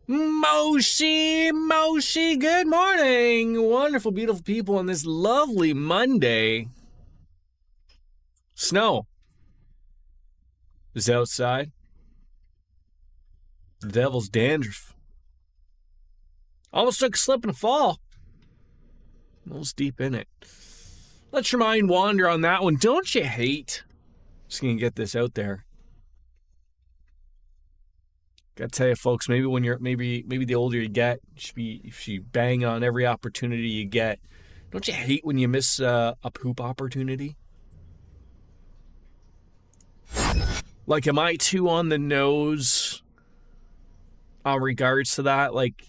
Moshi, good morning. Wonderful, beautiful people on this lovely Monday. Snow is outside. The devil's dandruff. Almost took a slip and a fall. Almost deep in it. Let your mind wander on that one. Don't you hate? Just gonna get this out there. Gotta tell you, folks, maybe when you're maybe the older you get, you should be bang on every opportunity you get. Don't you hate when you miss a poop opportunity? Like, am I too on the nose in regards to that? Like,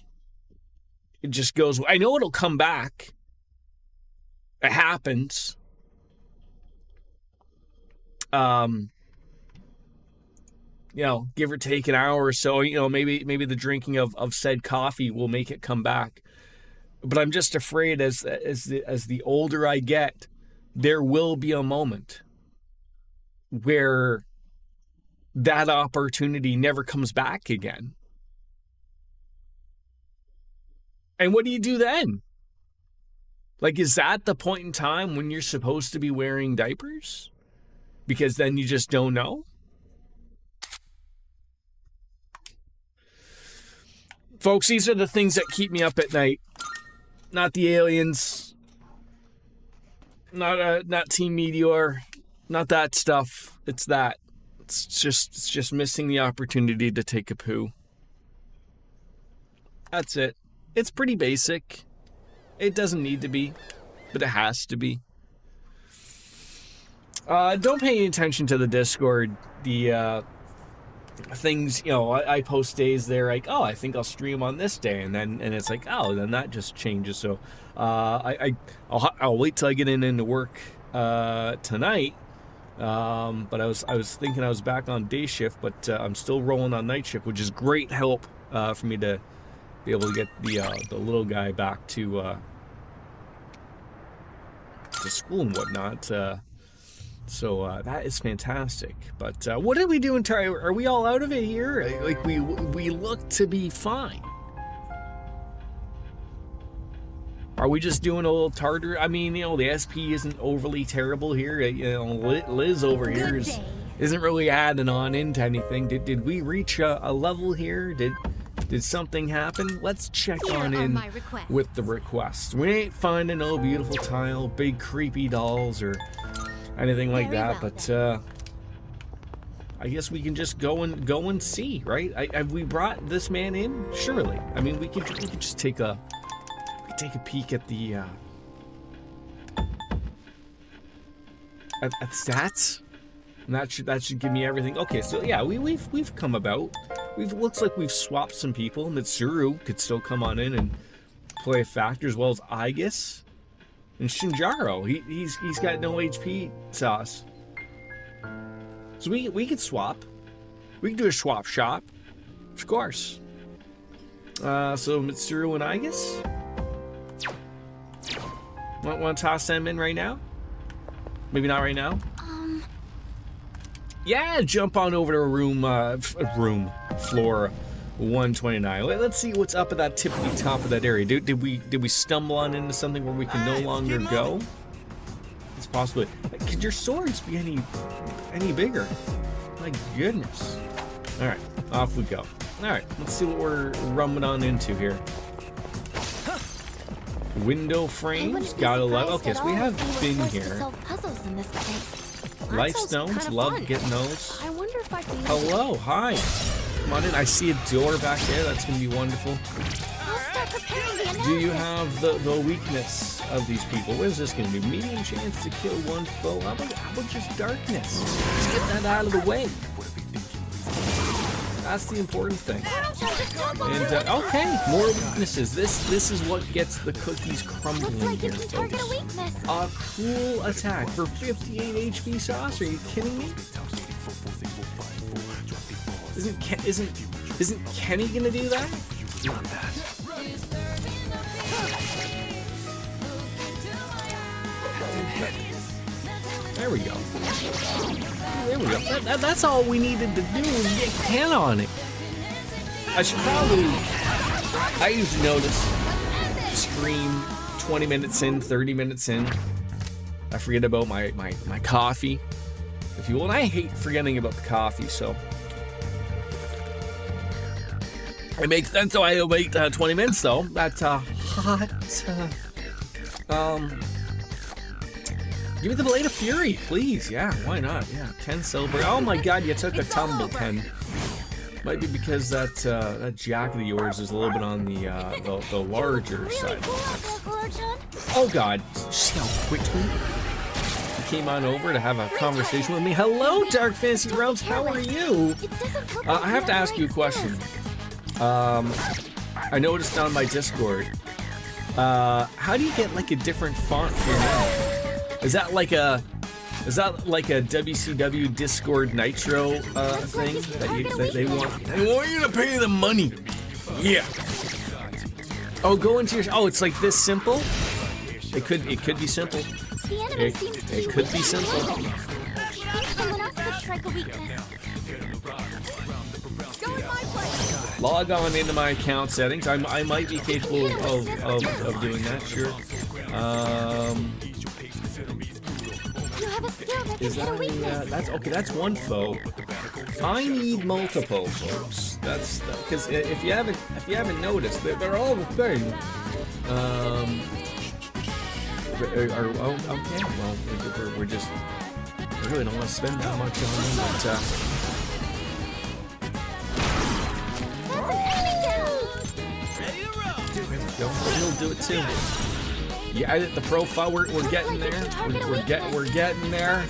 it just goes. I know it'll come back. It happens. Give or take an hour or so, maybe the drinking of said coffee will make it come back. But I'm just afraid as the older I get, there will be a moment where that opportunity never comes back again. And what do you do then? Like, is that the point in time when you're supposed to be wearing diapers? Because then you just don't know? Folks, these are the things that keep me up at night. Not the aliens. Not Team Meteor. Not that stuff. It's that. It's just missing the opportunity to take a poo. That's it. It's pretty basic. It doesn't need to be, but it has to be. Don't pay any attention to the Discord. The things, I post days there like, oh, I think I'll stream on this day, and it's like, oh, then that just changes. So I'll wait till I get into work tonight. But I was thinking I was back on day shift, but I'm still rolling on night shift, which is great help for me to be able to get the little guy back to school and whatnot. So that is fantastic. But what did we do entirely? Are we all out of it here? Like, we look to be fine. Are we just doing a little tartar? I mean, the SP isn't overly terrible here. Liz over here isn't really adding on into anything. Did we reach a level here? Did something happen? Let's check on in with the request. We ain't finding no beautiful tile, big creepy dolls, or anything like that. But I guess we can just go and see, right? Have we brought this man in? Surely. I mean, we could just take a peek at the at stats. And that should give me everything. Okay, so yeah, we've come about. Looks like we've swapped some people. Mitsuru could still come on in and play a factor, as well as Aegis and Shinjaro. He's got no HP sauce. So we could swap. We can do a swap shop, of course. So Mitsuru and Aegis. Want to toss them in right now? Maybe not right now. Yeah, jump on over to floor 129. Let's see what's up at that tippity top of that area. Did we stumble on into something where we can no longer go? It's possible. Could your swords be any bigger? My goodness. All right, off we go. All right, let's see what we're rumbling on into here. Window frames, gotta love. Okay, so we have been here. Life stones, love getting those. Hello, hi. Come on in. I see a door back there. That's gonna be wonderful. Do you have the weakness of these people? What is this gonna be? Medium chance to kill one foe. How about just darkness? Let's get that out of the way. That's the important thing. And okay, more weaknesses. This is what gets the cookies crumbling here, folks. A cool attack for 58 HP sauce. Are you kidding me? Isn't Kenny gonna do that? Not that. There we go. There we go. That's all we needed to do was get Ken on it. I should probably I usually notice stream 20 minutes in, 30 minutes in. I forget about my coffee, if you will. And I hate forgetting about the coffee, so it makes sense. So I wait 20 minutes though. That's hot. Give me the Blade of Fury, please. Yeah, why not? Yeah, 10 silver. Oh my god, you took a tumble, Ken. Might be because that jacket of yours is a little bit on the larger side. Oh god, see how quickly you came on over to have a conversation with me. Hello, Dark Fantasy Realms, how are you? I have to ask you a question. I noticed on my Discord, how do you get like a different font for your name? Is that like a WCW Discord Nitro thing that they want? They want you to pay them money. Yeah. Oh, go into your. Oh, it's like this simple. It could be simple. It could be simple. Log on into my account settings. I might be capable of doing that. Sure. Is that that's okay? That's one foe. I need multiple folks. That's because if you haven't noticed, they're all the same. Okay. Well, we really don't want to spend that much on them, but. He'll do it too. Yeah, the profile, we're getting there. We're getting there.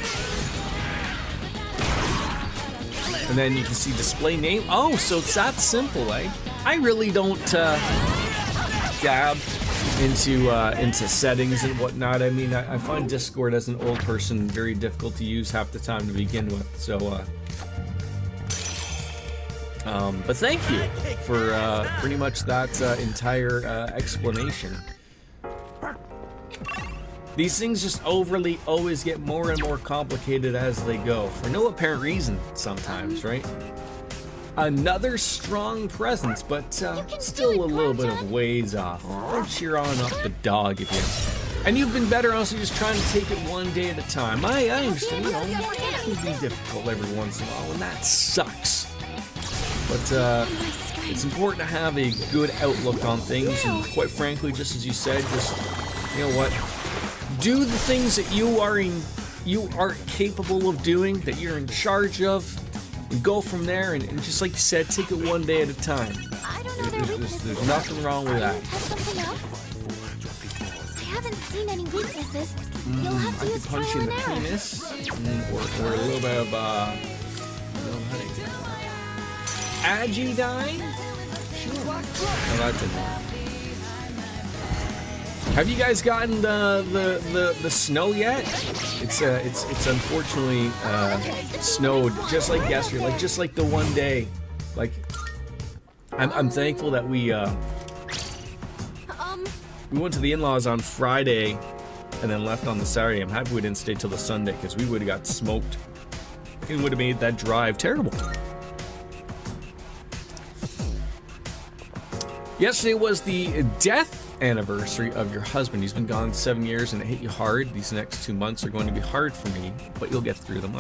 And then you can see display name. Oh, so it's that simple, eh? I really don't dab into settings and whatnot. I mean, I find Discord as an old person very difficult to use half the time to begin with. So, but thank you for pretty much that entire explanation. These things just overly always get more and more complicated as they go, for no apparent reason sometimes, right? Another strong presence, but still a little bit of ways off. I'll cheer on up the dog if you... And you've been better also just trying to take it one day at a time. I understand, you know, it can be difficult every once in a while, and that sucks. But it's important to have a good outlook on things, and quite frankly, just as you said, just, you know what, do the things that you are capable of doing, that you're in charge of, and go from there, and just like you said, take it one day at a time. There's nothing wrong with that. I haven't seen any weaknesses. I could punch you in the penis, or a little bit of Agidine? Sure. No, that didn't work. Have you guys gotten the snow yet? It's unfortunately snowed just like yesterday, just like the one day. Like I'm thankful that we went to the in-laws on Friday and then left on the Saturday. I'm happy we didn't stay till the Sunday because we would have got smoked. It would have made that drive terrible. Yesterday was the death anniversary of your husband. He's been gone 7 years and it hit you hard. These next 2 months are going to be hard for me, but you'll get through them.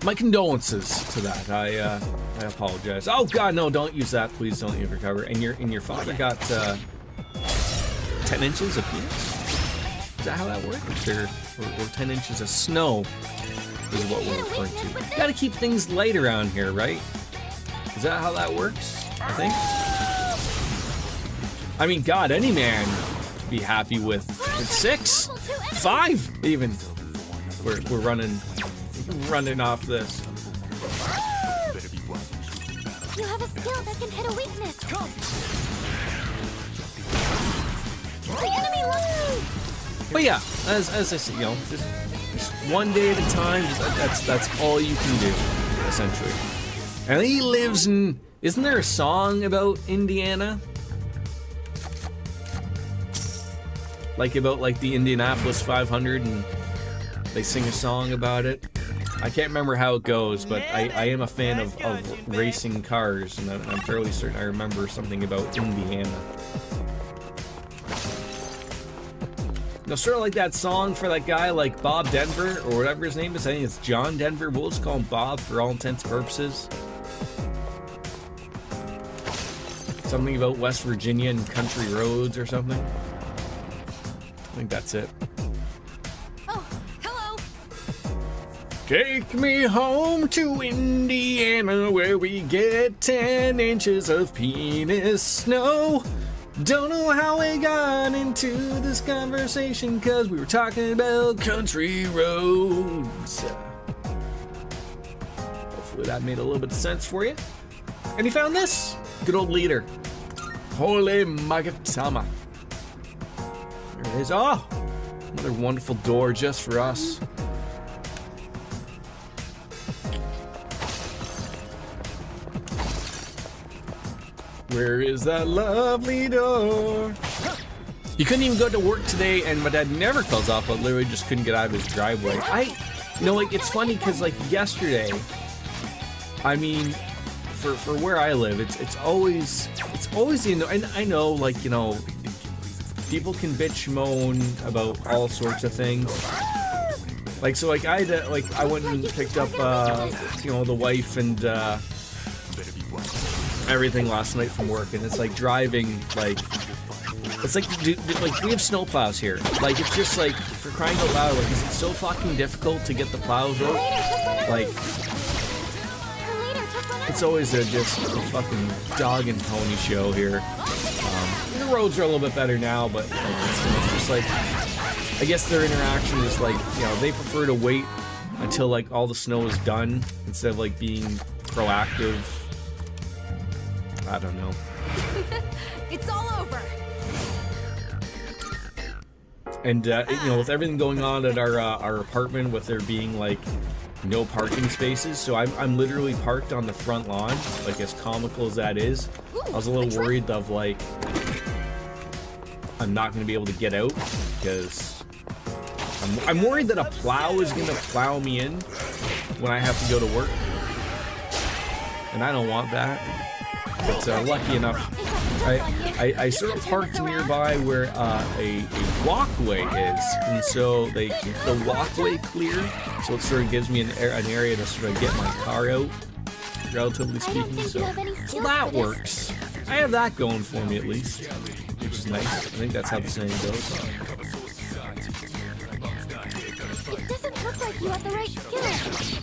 My condolences to that. I apologize. Oh God, no! Don't use that, please. Don't you recover. And your father got 10 inches of penis. Is that how that works? Or 10 inches of snow is what we're referring to. You gotta keep things light around here, right? Is that how that works? I think. I mean, God, any man would be happy with 6, 5 even. We're running off this. You have a skill that can hit a weakness. The enemy loves. But yeah, as I said, you know, just one day at a time. That's all you can do, essentially. And he lives in. Isn't there a song about Indiana? Like about the Indianapolis 500, and they sing a song about it. I can't remember how it goes, but I am a fan of racing cars, and I'm fairly certain I remember something about Indiana. Now, sort of like that song for that guy like Bob Denver, or whatever his name is. I think it's John Denver. We'll just call him Bob for all intents and purposes. Something about West Virginia and country roads or something. I think that's it. Oh, hello. Take me home to Indiana where we get 10 inches of penis snow. Don't know how we got into this conversation because we were talking about country roads. Hopefully that made a little bit of sense for you. And you found this? Good old leader. Holy Magatama. There it is. Oh, another wonderful door just for us. Where is that lovely door? You couldn't even go to work today, and my dad never calls off, but literally just couldn't get out of his driveway. Like, it's funny because like yesterday, I mean, for where I live, it's always and I know, like, you know, people can bitch moan about all sorts of things. Like, so like I went and picked up you know, the wife and everything last night from work, and it's like driving, like, it's like, dude, like, we have snow plows here. Like, it's just like, for crying out loud, like, is it so fucking difficult to get the plows out? Like, it's always just a fucking dog and pony show here. The roads are a little bit better now, but like, it's just like, I guess their interaction is like, you know, they prefer to wait until like all the snow is done instead of like being proactive. I don't know. It's all over. And you know, with everything going on at our apartment, with there being like no parking spaces, so I'm literally parked on the front lawn. Like, as comical as that is, I was a little worried of like I'm not going to be able to get out because I'm worried that a plow is going to plow me in when I have to go to work, and I don't want that. But lucky enough, I sort of parked nearby where a walkway is, and so they keep the walkway clear, so it sort of gives me an area to sort of get my car out, relatively speaking. So that works. I have that going for me at least, which is nice. I think that's how the saying goes. It doesn't look like you have the right skills.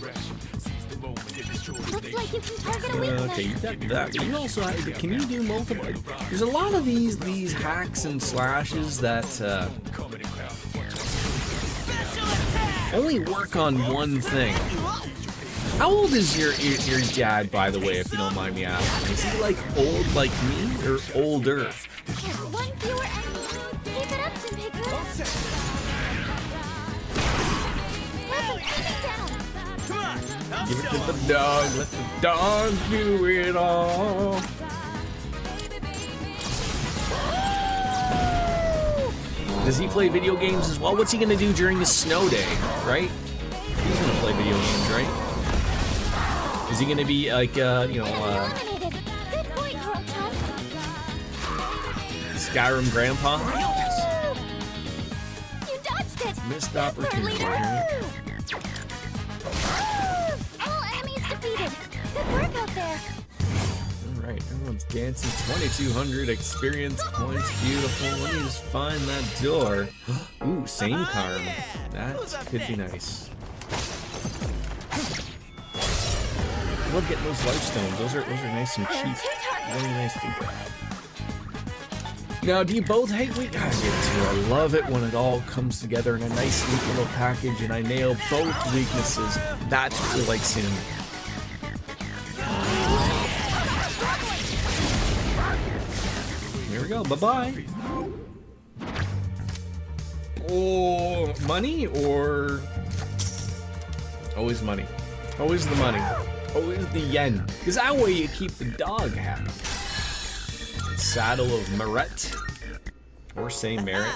Looks like you can target a weakness. Okay, you got that. But you also can you do multiple? There's a lot of these hacks and slashes that only work on one thing. How old is your dad, by the way, if you don't mind me asking? Is he like old like me or older? One fewer enemy. Keep it up, Senpai. Listen, keep it down. Give it to the dog, let the dog do it all. Does he play video games as well? What's he gonna do during the snow day, right? He's gonna play video games, right? Is he gonna be like, you know, Eliminated. Good point, Girl Chum. Skyrim Grandpa? You dodged it. Missed That's our opportunity, leader. right? All enemies defeated. Good work out there. Alright, everyone's dancing. 2,200 experience points. Beautiful. Let me just find that door. Ooh, same karm. That could be nice. I love getting those life stones. Those are nice and cheap. Very nice to get. Now, do you both hate weak? I do too. I love it when it all comes together in a nice, neat little package, and I nail both weaknesses. That's what we like seeing. Here we go. Bye-bye. Oh, money or always money? Always the money. Always the yen. Because that way you keep the dog happy. Saddle of Merit. Or say Merit.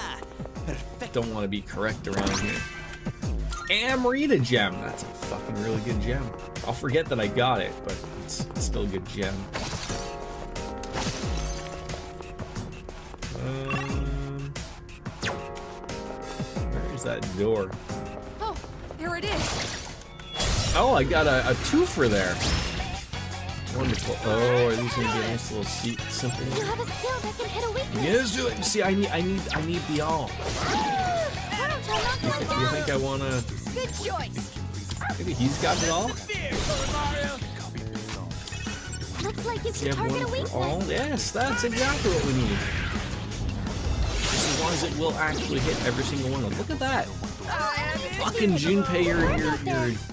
Don't want to be correct around here. Amrita gem. That's a fucking really good gem. I'll forget that I got it, but it's still a good gem. Where's that door? Oh, here it is. Oh, I got a twofer there. Wonderful. Oh, are these gonna be a nice little seat? Simple. You have a skill that can hit a weakness. Yes, do it. See, I need the all. You think I wanna? Good choice. Maybe he's got it all. Looks like you Does he can have target a one for all? weakness. Yes, that's exactly what we need. Just as long as it will actually hit every single one of them. Look at that. Fucking Junpei,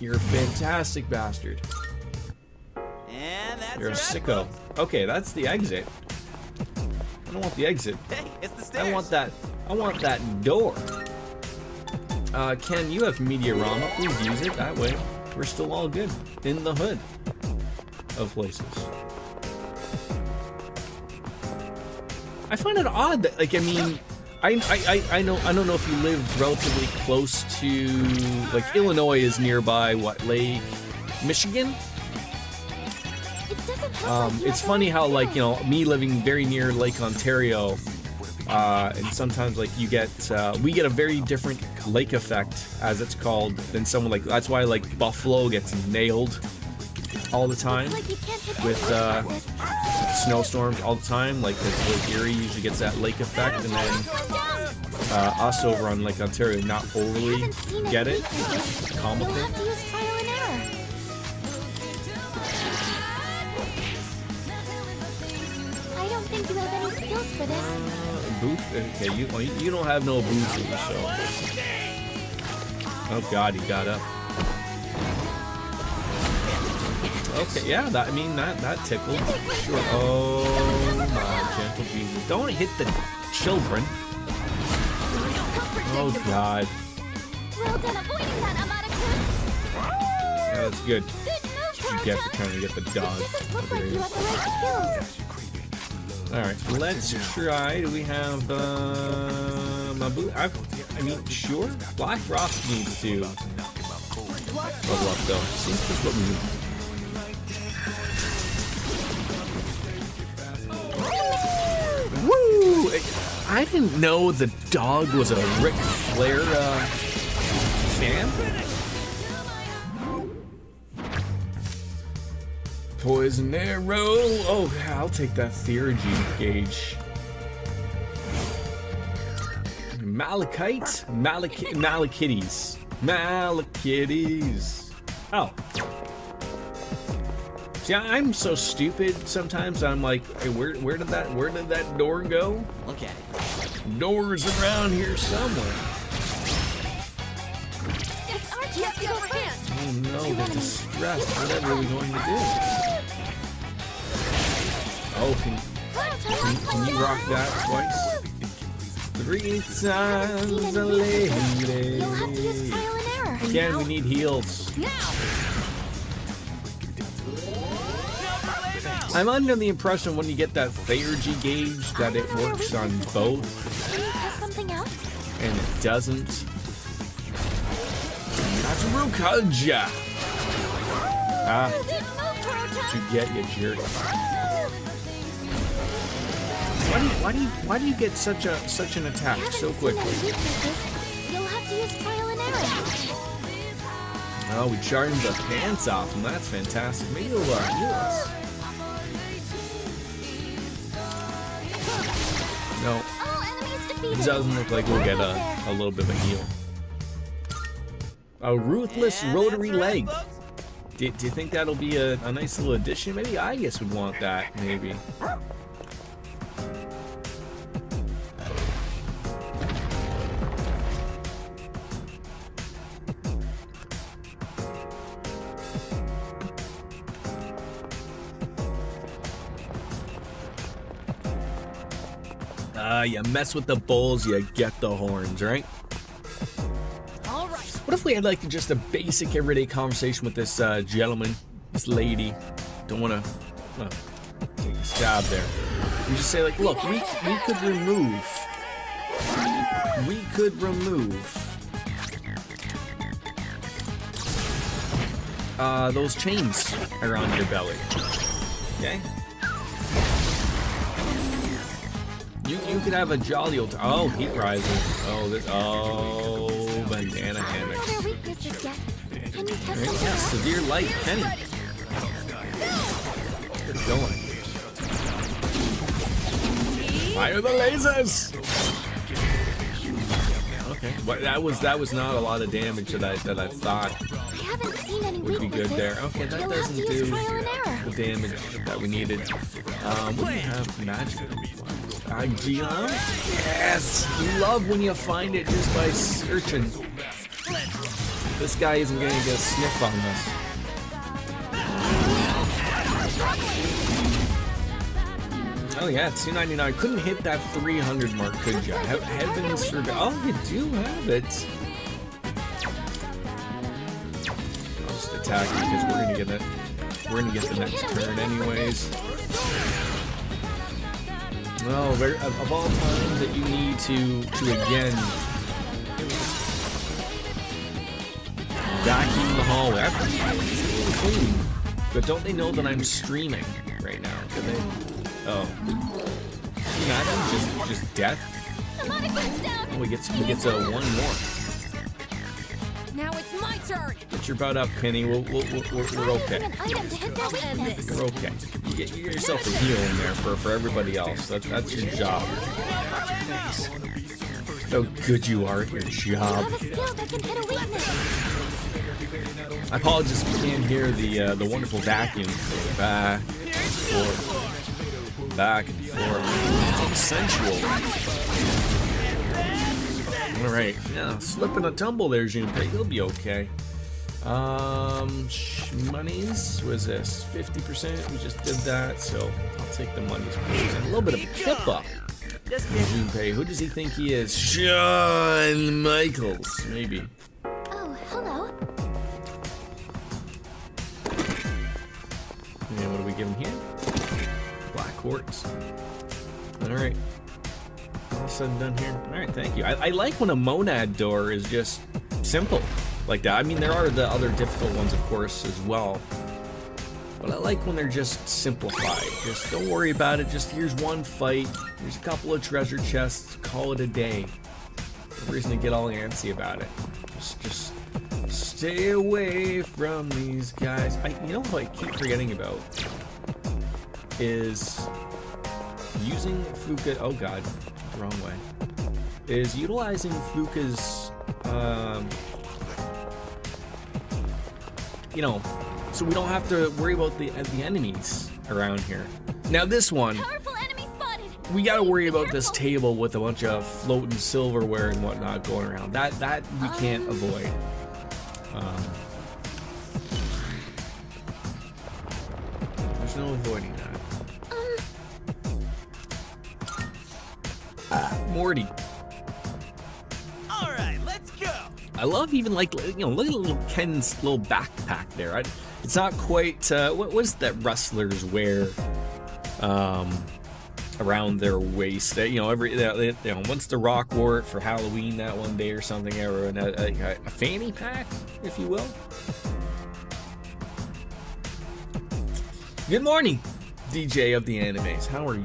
you're a fantastic bastard. And that's You're a sicko. Okay, that's the exit. I don't want the exit. Hey, it's the stairs. I want that door. Ken, you have Meteorama. Please use it. That way, we're still all good in the hood of places. I find it odd that, like, I mean, I don't know if you live relatively close to, like, Illinois is nearby. What, Lake Michigan? It's funny how, like, you know, me living very near Lake Ontario, and sometimes, like, you get we get a very different lake effect, as it's called, than someone like, that's why, like, Buffalo gets nailed all the time with snowstorms all the time. Like, Lake Erie usually gets that lake effect, and then us over on Lake Ontario not overly get it. It's comical. You'll have to use trial and error. I don't think you have any skills for this. Booth? Okay, you don't have no boots, so. Oh God, he got up. Okay, yeah, that, I mean, that tickled. Sure. Oh my gentle Jesus! Don't hit the children. Oh God. Well done avoiding that, Amadakun. Yeah, that's good. Good move, You get for trying to get the dog. It doesn't look like you have the right skills. All right, let's try. Do we have my boot? I mean, sure. Black Frost needs to level up though. Seems just what we need. Woo! I didn't know the dog was a Ric Flair fan. Poison arrow. Oh, I'll take that theurgy gauge. Malachite, Malachites. Oh. See, I'm so stupid sometimes. I'm like, hey, where did that door go? Look at it. Doors around here somewhere. It's our chance to go first. Oh no, the distress. Whatever are we going to do? Oh, can you rock that twice? 3 times a lady. You'll have to use trial and error. Again, we need heals. Now. I'm under the impression when you get that theurgy gauge that it works on both, Can you test something out? and it doesn't. That's Rukaja. Ah, Good move, Kurotan. you get, you jerk. Why do you get such an attack so quickly? You'll have to use trial and error. Oh, we charged the pants off him. That's fantastic. Maybe he'll heal us. No, All enemies it defeated. doesn't look like we'll get a little bit of a heal. A ruthless rotary leg. Do you think that'll be a nice little addition? Maybe I guess would want that, maybe. You mess with the bulls, you get the horns, right? All right. What if we had like just a basic everyday conversation with this gentleman, this lady? Don't want to take a stab there. We just say like, look, we could remove those chains around your belly. Okay? You could have a jolly old. Oh, heat riser. Oh, this. Oh, banana hammock. What are their weaknesses yet? Can you test Right, something yeah, out? severe light penny. Good going. Fire the lasers! Okay, well, that was not a lot of damage that I thought I haven't seen any would be weaknesses. good there. Okay, that You'll doesn't have to use do trial and error. the damage that we needed. What do you have? Magic. Geom? Yes! Love when you find it just by searching. This guy isn't gonna get a sniff on us. Oh yeah, $2.99. Couldn't hit that 300 mark, could ya? Heavens for... Oh, you do have it. I'll just attack you because we're gonna get it. We're gonna get the next turn anyways. Well, of all times that you need to again vacuum the hallway. That's clean. But don't they know that I'm streaming right now? Do they? Oh. Can you imagine just death? Oh, we get one more. Now it's my turn. Get your butt up, Penny. We're okay. An item to hit their weakness. You're okay. You get yourself a heal in there for everybody else. That's your job. How good you are at your You job. have a skill that can hit a weakness. I apologize if you can't hear the wonderful vacuum back and forth, back and forth. It's sensual. All right, yeah, slip and a tumble there, Junpei. You'll be okay. Monies was this 50%? We just did that, so I'll take the monies. And a little bit of a tip up. Junpei, who does he think he is? Shawn Michaels, maybe. Oh, hello. And what do we give him here? Black quartz. All right. All said and done here. All right, thank you. I like when a monad door is just simple like that. I mean, there are the other difficult ones, of course, as well. But I like when they're just simplified. Just don't worry about it. Just here's one fight. Here's a couple of treasure chests. Call it a day. No reason to get all antsy about it. Just stay away from these guys. You know what I keep forgetting about is using Fuka. Oh God, the wrong way. Is utilizing Fuka's. You know, so we don't have to worry about the enemies around here. Now this one, Powerful enemy spotted. we gotta worry about this table with a bunch of floating silverware and whatnot going around. That we can't avoid. There's no avoiding that. Morty. All right, let's go. I love even like, you know, look at little Ken's little backpack there. It's not quite, what was that rustlers wear around their waist? You know, once the Rock wore it for Halloween that one day or something, or a fanny pack, if you will. Good morning, DJ of the Animes. How are you?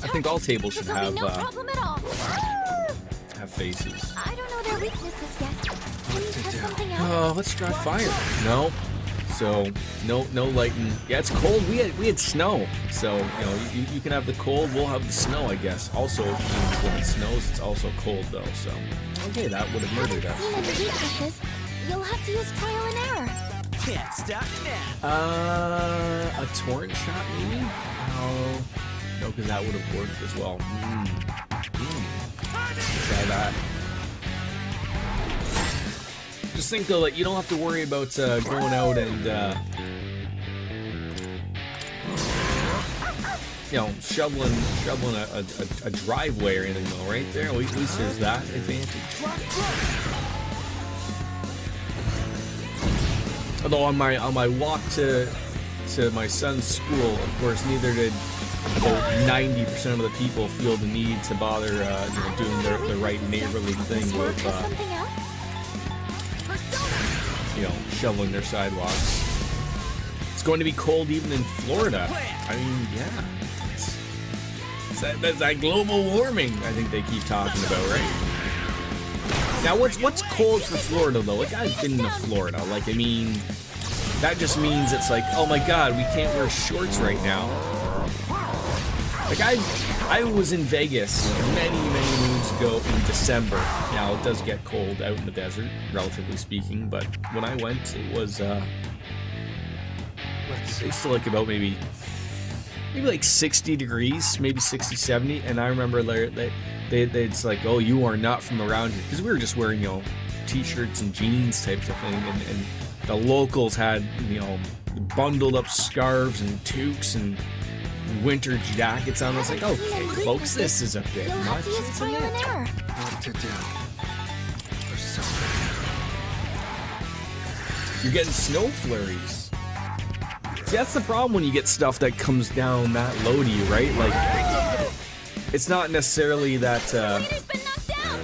I think all tables should have no problem at all. have faces. I don't know their weaknesses yet. Can you test something out? Let's try fire. No. So no lighting. Yeah, it's cold. We had snow. So you know you can have the cold. We'll have the snow, I guess. Also, when it snows, it's also cold though. So okay, that would have murdered Haven't seen us. any weaknesses. You'll have to use trial and error. Can't stop now. A torrent shot maybe? Oh. No, because that would have worked as well. Try that. Just think though that you don't have to worry about going out and you know shoveling a driveway or anything though, right there. At least there's that advantage. Although on my walk to my son's school, of course, neither did about 90% of the people feel the need to bother doing the right neighborly thing with Something out? shoveling their sidewalks. It's going to be cold even in Florida. I mean, yeah. That's that global warming I think they keep talking about, right? Now, what's cold for Florida, though? Like, I've been to Florida. Like, I mean, that just means it's like, oh my god, we can't wear shorts right now. Like, I was in Vegas many moons ago in December. Now, it does get cold out in the desert, relatively speaking, but when I went, it was, it's still like about maybe like 60 degrees, maybe 60, 70, and I remember it's like, oh, you are not from around here, because we were just wearing, t-shirts and jeans types of thing, and the locals had, bundled up scarves and toques and winter jackets on. I was like, okay, folks, this is a bit You'll have much, to use isn't trial it? and error. What to do? For something. You're getting snow flurries. See, that's the problem when you get stuff that comes down that low to you, right? Like, it's not necessarily that Leader's been knocked down.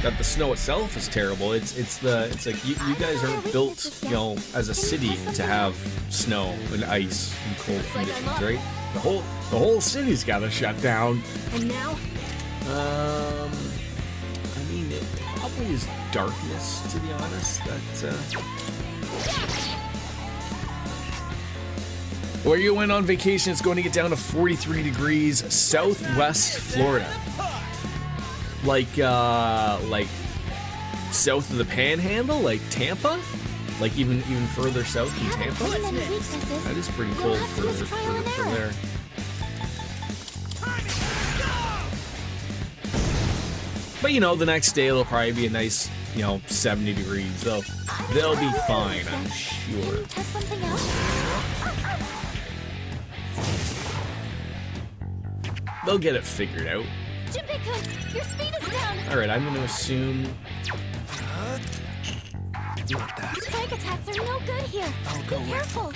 that the snow itself is terrible. It's like you guys aren't built, as a city to have snow and ice and cold conditions, right? The whole city's got to shut down. And now? I mean, it probably is darkness, to be honest. Where you went on vacation, it's going to get down to 43 degrees, southwest Florida. Like south of the Panhandle, like Tampa, like even further south than Tampa. That is pretty cold for there. But the next day it'll probably be a nice, 70 degrees. They'll be fine, I'm sure. Can you test something out? They'll get it figured out. Jimpei-kun, your speed is down. All right, I'm going to assume. Not that. Strike attacks are no good here. Be careful.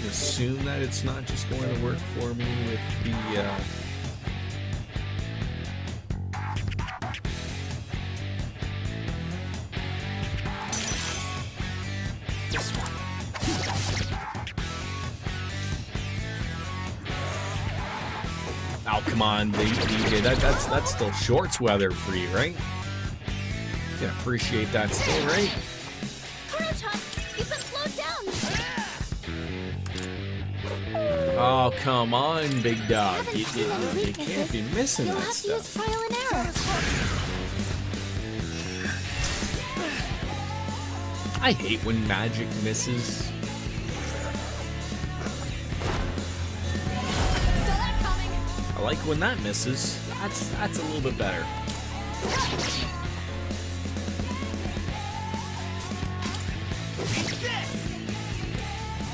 Assume that it's not just going to work for me with the This one. oh, come on, DJ, that's still shorts weather for you, right? You can appreciate that still, right? Kuro-chan, you've been slowed down. Oh, come on, big dog. You Haven't can't be missing You'll that have to use stuff. trial and error. I hate when magic misses. Saw that coming. I like when that misses. That's a little bit better.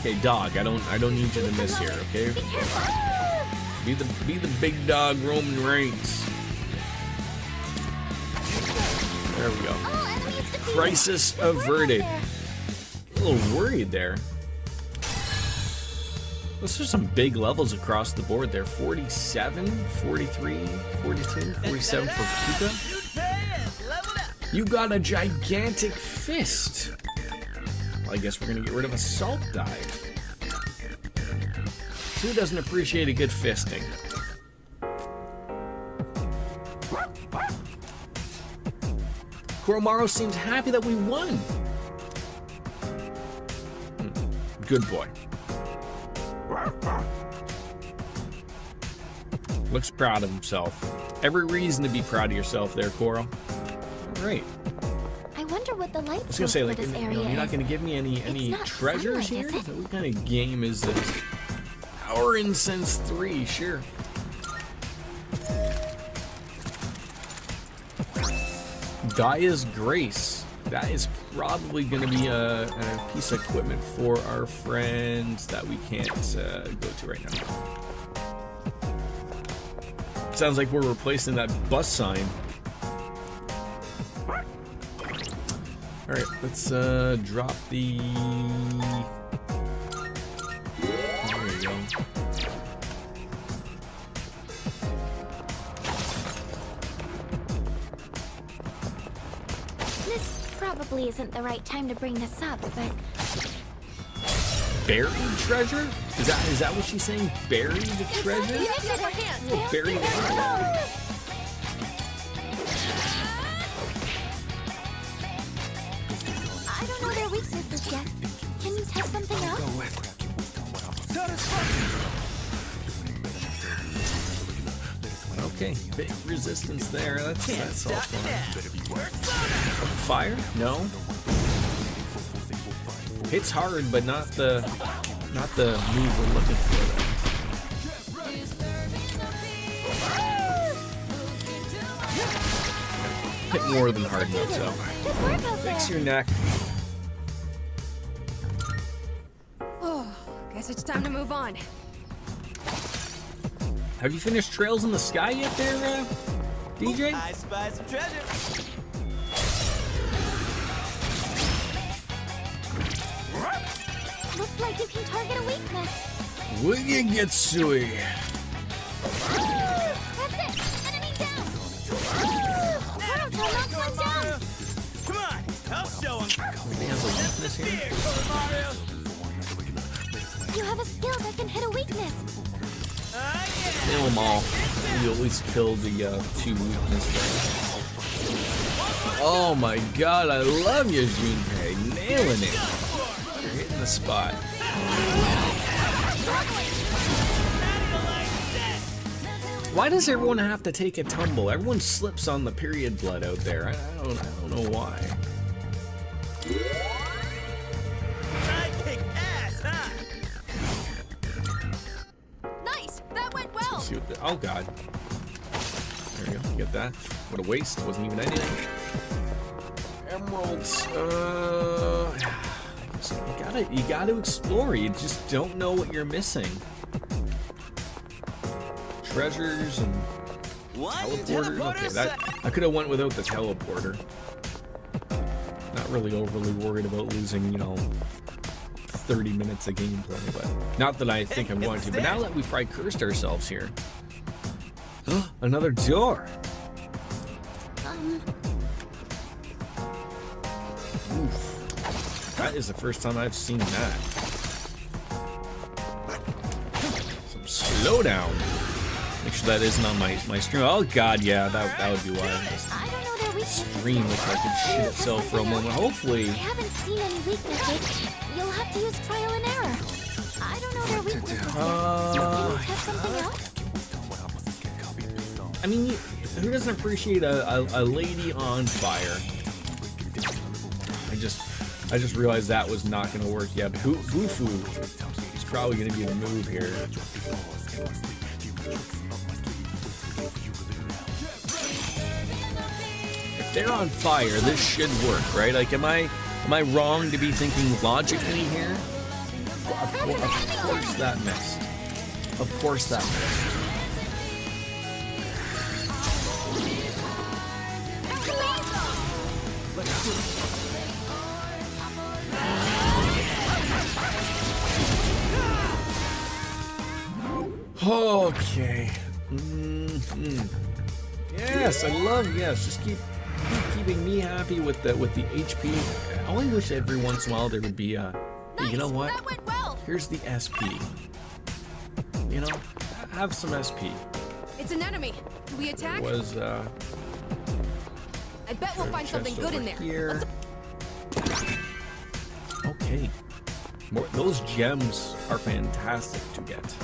Okay, dog. I don't need you to miss here. Okay, Be careful. be the big dog Roman Reigns. There we go. All enemies defeated. Crisis Good work out averted. there. A little worried there. Those are some big levels across the board there. 47, 43, 42, 47 for Pika. You got a gigantic fist. Well, I guess we're gonna get rid of Assault Dive. Who doesn't appreciate a good fisting? Koromaru seems happy that we won. Good boy. Looks proud of himself. Every reason to be proud of yourself there, Koro. Great. I wonder what the light I was gonna say, for like, this you're area not is. gonna give me any not treasures sunlight, here? is it? What kind of game is this? Power Incense 3, sure. Gaya's Grace. That is probably going to be a piece of equipment for our friends that we can't go to right now. Sounds like we're replacing that bus sign. Alright, let's drop the... There we go. probably isn't the right time to bring this up, but Buried treasure? Is that what she's saying? Buried treasure? Oh, buried treasure. I don't know their weaknesses yet. Can you test something out? Okay, big resistance there. That's all Stop fine. now. Fire? No. Hits hard, but not the move we're looking for. Hit more than hard enough, so Good work out fix there. your neck. Oh, guess it's time to move on. Have you finished Trails in the Sky yet there, DJ? I spy some treasure. Looks like you can target a weakness. Wiggy-getsui. That's it! Enemy down! Naruto knocked one down! Come on, I'll show him. He has a weakness here. Here, Mario. You have a skill that can hit a weakness. Kill them all. We always kill the two weaknesses. Oh my god, I love you, Junpei. Nailing it. You're hitting the spot. Why does everyone have to take a tumble? Everyone slips on the period blood out there. I don't know why. I kick ass, huh? Nice! That went well! See what oh god. There you go. Get that. What a waste. Wasn't even anything. Emeralds. So you gotta explore. You just don't know what you're missing. Treasures and teleporters. Okay, that I could have went without the teleporter. Not really overly worried about losing, 30 minutes of gameplay, but not that I think I'm going to. But now that we've probably cursed ourselves here. Another door. Oof. That is the first time I've seen that. Some slowdown. Make sure that isn't on my stream. Oh god, yeah, that would be why. I don't know their weaknesses. Stream looks like it shit itself for a moment. Hopefully. I haven't seen any weaknesses. You'll have to use trial and error. I don't know their weaknesses. Can you test something out? I mean, who doesn't appreciate a lady on fire? I just realized that was not going to work yet. Bufu is probably going to be the move here. If they're on fire, this should work, right? Like, am I wrong to be thinking logically here? Of course that missed. Of course that missed. Okay. Yes, I love just keep keeping me happy with the HP. I only wish every once in a while there would be a hey, you know what? That went well! Here's the SP. Have some SP. It's an enemy. Do we attack? Was I bet we'll find something good in there. Here. Okay. Those gems are fantastic to get.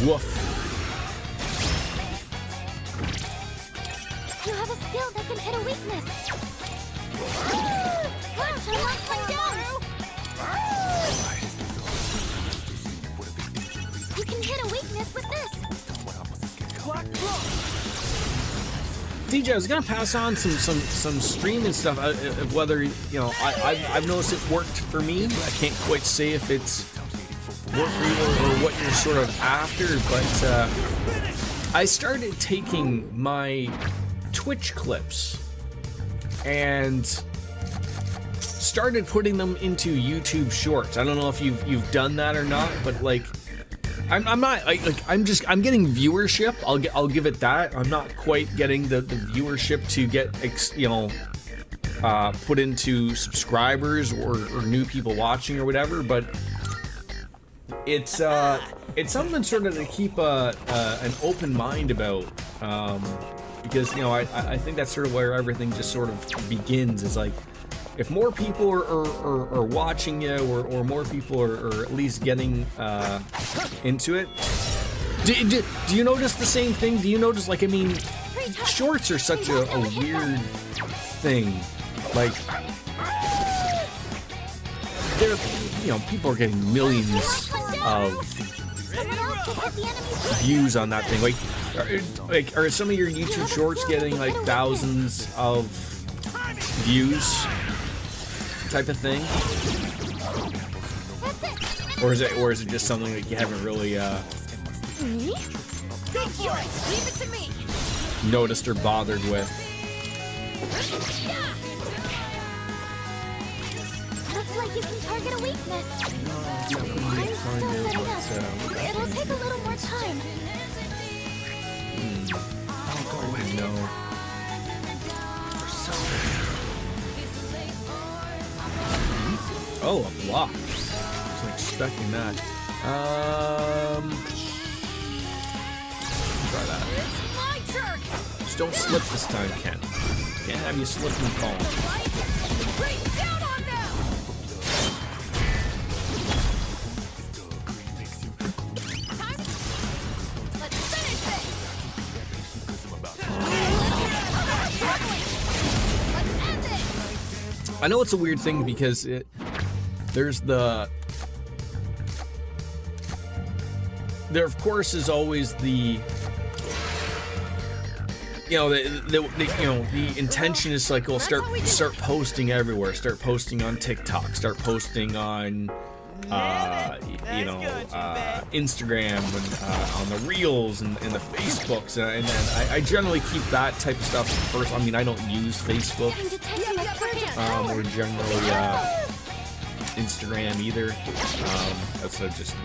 Woof. You have a skill that can hit a weakness. Punch, I knocked one down. You can hit a weakness with this. DJ, I was gonna pass on some stream and stuff. Whether I've noticed it worked for me. I can't quite say if it's worked for you or what you're sort of after, but I started taking my Twitch clips and started putting them into YouTube Shorts. I don't know if you've done that or not, but like I'm not I'm getting viewership. I'll give it that. I'm not quite getting the viewership to get put into subscribers or new people watching or whatever, but it's something sort of to keep an open mind about, because I think that's sort of where everything just sort of begins. Is like, if more people are watching you, or more people are at least getting into it. Do you notice the same thing? Do you notice, like, I mean, shorts are such a weird thing. Like, they're, people are getting millions of views on that thing. Like, are some of your YouTube shorts getting like thousands of views, type of thing? Or is it just something that you haven't really noticed or bothered with? Looks like you can target a weakness. I'm still setting up. It'll take a little more time. I'll go away. No. For something. Oh, a block. Wasn't expecting that. Try that. It's my turn. Just don't slip this time, Ken. Can't have you slip and fall. Rain down on them. Time. Let's finish this. Let's end it. I know it's a weird thing because there's there of course is always the the intention is like, well, start posting everywhere, start posting on TikTok, start posting on Instagram, and on the Reels and the Facebooks, and then I generally keep that type of stuff first. I mean, I don't use Facebook or generally Instagram either. So just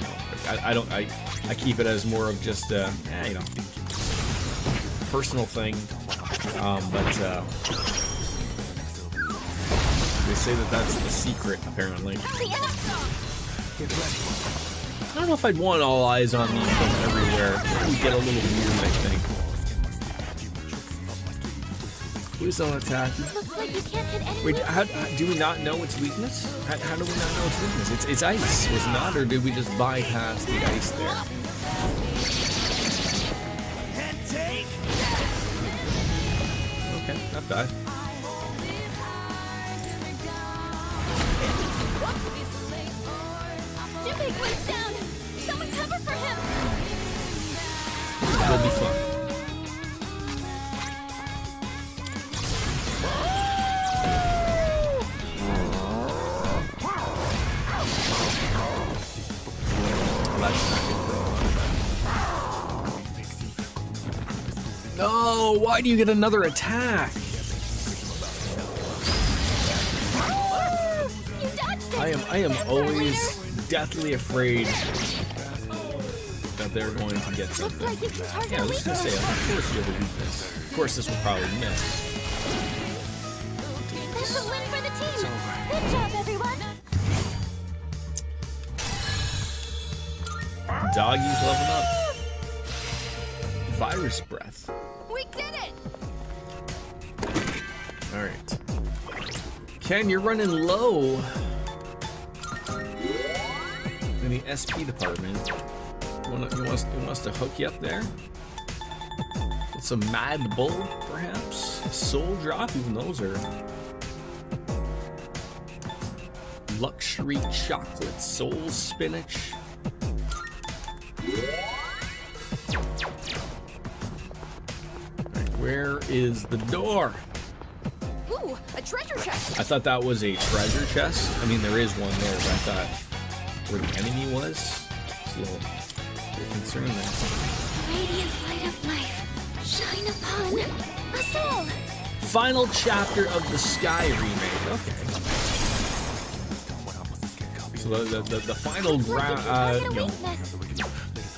I keep it as more of just personal thing, but they say that that's the secret, apparently. Get ready. I don't know if I'd want all eyes on me from everywhere. It would get a little weird, I think. Please don't attack. Looks like you can't hit any. Wait, do we not know its weakness? How do we not know its weakness? It's ice, was it not, or did we just bypass the ice there? Okay, not bad. Jimmy, please down. Someone cover for him. It'll be fun. No, why do you get another attack? You dodged it. I am always deathly afraid that they're going to get Looks something. like you can target Yeah, I a was just gonna weakness. say, of course you have a weakness. Of course this will probably miss. That's a win for the team. Good job, everyone. Doggy's leveling up. Virus breath. We did it. Alright. Ken, you're running low in the SP department. You want us to hook you up there? Get some Mad Bull, perhaps? Soul Drop, even those are luxury chocolate soul spinach. Alright, where is the door? Ooh, a treasure chest. I thought that was a treasure chest. I mean, there is one there, but I thought where the enemy was. It's a little concerned there. Radiant light of life, shine upon us all. Final chapter of the Sky remake. Okay. So the final Looks like you can target a weakness.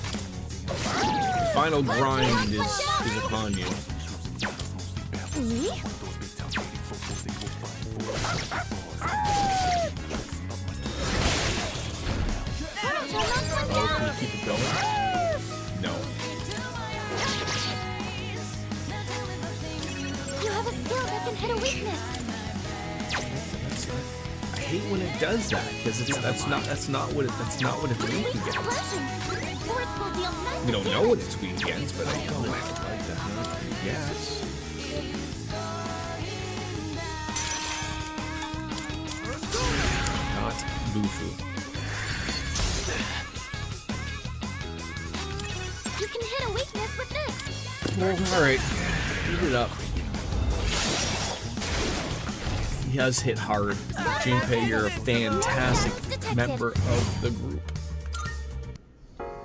final grind is upon you. Me? Oh, can you keep it going? No. You have a skill that can hit a weakness. I hate when it does that because that's not what it's weak against. Explosion. Force will deal massive We don't know damage. what it's weak against, but I know it's like that. Yes. Not Bufu. You can hit a weakness with this. Well, alright. Beat it up. He has hit hard. Junpei, you're a fantastic member of the group.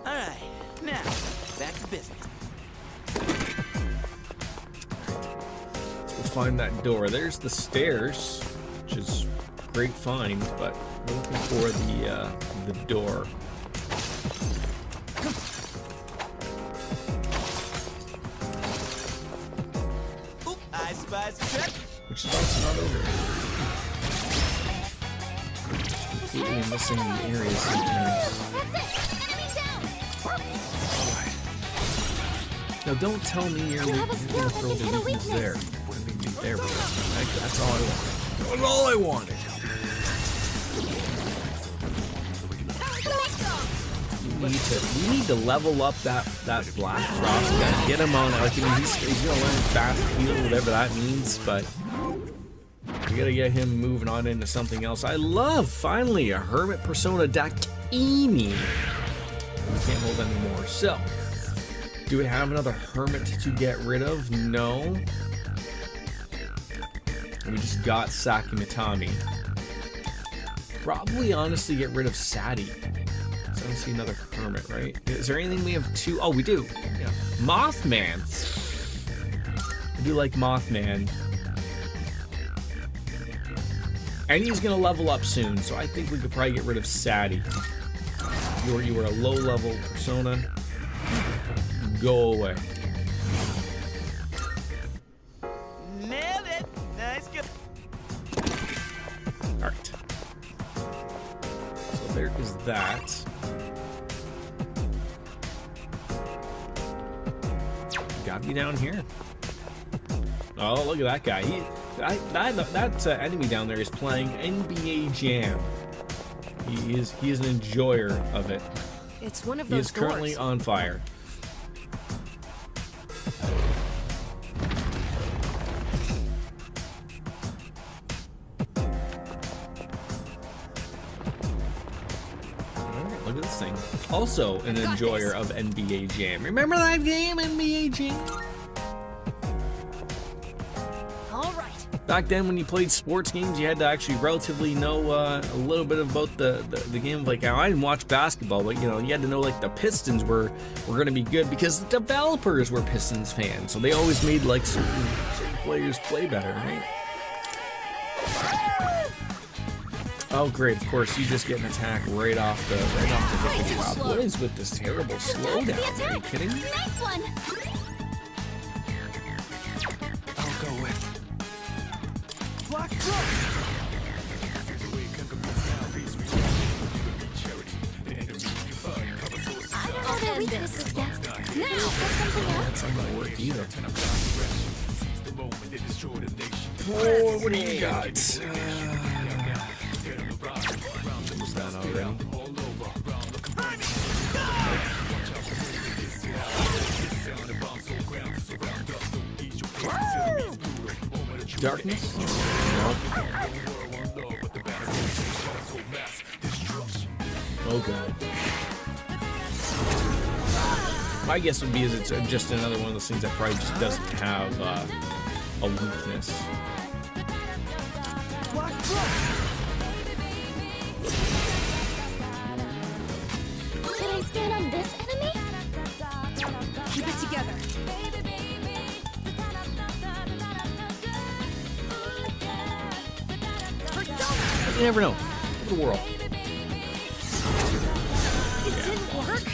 Alright, now, back to business. We'll find that door. There's the stairs, which is great find, but we're looking for the door. Oop, I spy some trap. Which is also not over. Completely missing the area sometimes. That's it. Enemy down. Now don't tell me you're You have a gonna skill throw that the can hit a weakness weakness. there. There, bro. That's all I wanted. That's all I wanted. We need to level up that Black Frost guy. Get him on. Like, I mean, he's gonna learn fast heal, whatever that means, but we gotta get him moving on into something else. I love finally a Hermit Persona Dakini. We can't hold anymore. So, do we have another Hermit to get rid of? No. We just got Sakimitami. Probably honestly get rid of Sati. I don't see another Hermit, right? Is there anything we have two? Oh, we do. Yeah. Mothman. I do like Mothman. And he's gonna level up soon, so I think we could probably get rid of Sati. You were a low-level persona. Go away. Nailed it. Nice go. Alright. So there is that. Gotta be down here. Oh, look at that guy. That enemy down there is playing NBA Jam. He is an enjoyer of it. It's one of He those is currently doors. on fire. Alright, look at this thing. Also an enjoyer of NBA Jam. Remember that game, NBA Jam? All right. Back then, when you played sports games, you had to actually relatively know a little bit about the game. Like, I didn't watch basketball, but you know, you had to know like the Pistons were going to be good because the developers were Pistons fans, so they always made like certain players play better, right? Oh great! Of course, you just get an attack right off the hip. Wow, what is with this terrible slowdown? Are you kidding me? Nice one. I'll go with. Block through. I don't know their weaknesses yet. Now, for something else. That's not gonna work either. Oh, what do you got? Was that already? Darkness? No. Oh god. My guess would be is it's just another one of those things that probably just doesn't have a weakness. Block through. Should I stand on this enemy? Keep it together. You never know. Look at the world. It didn't work.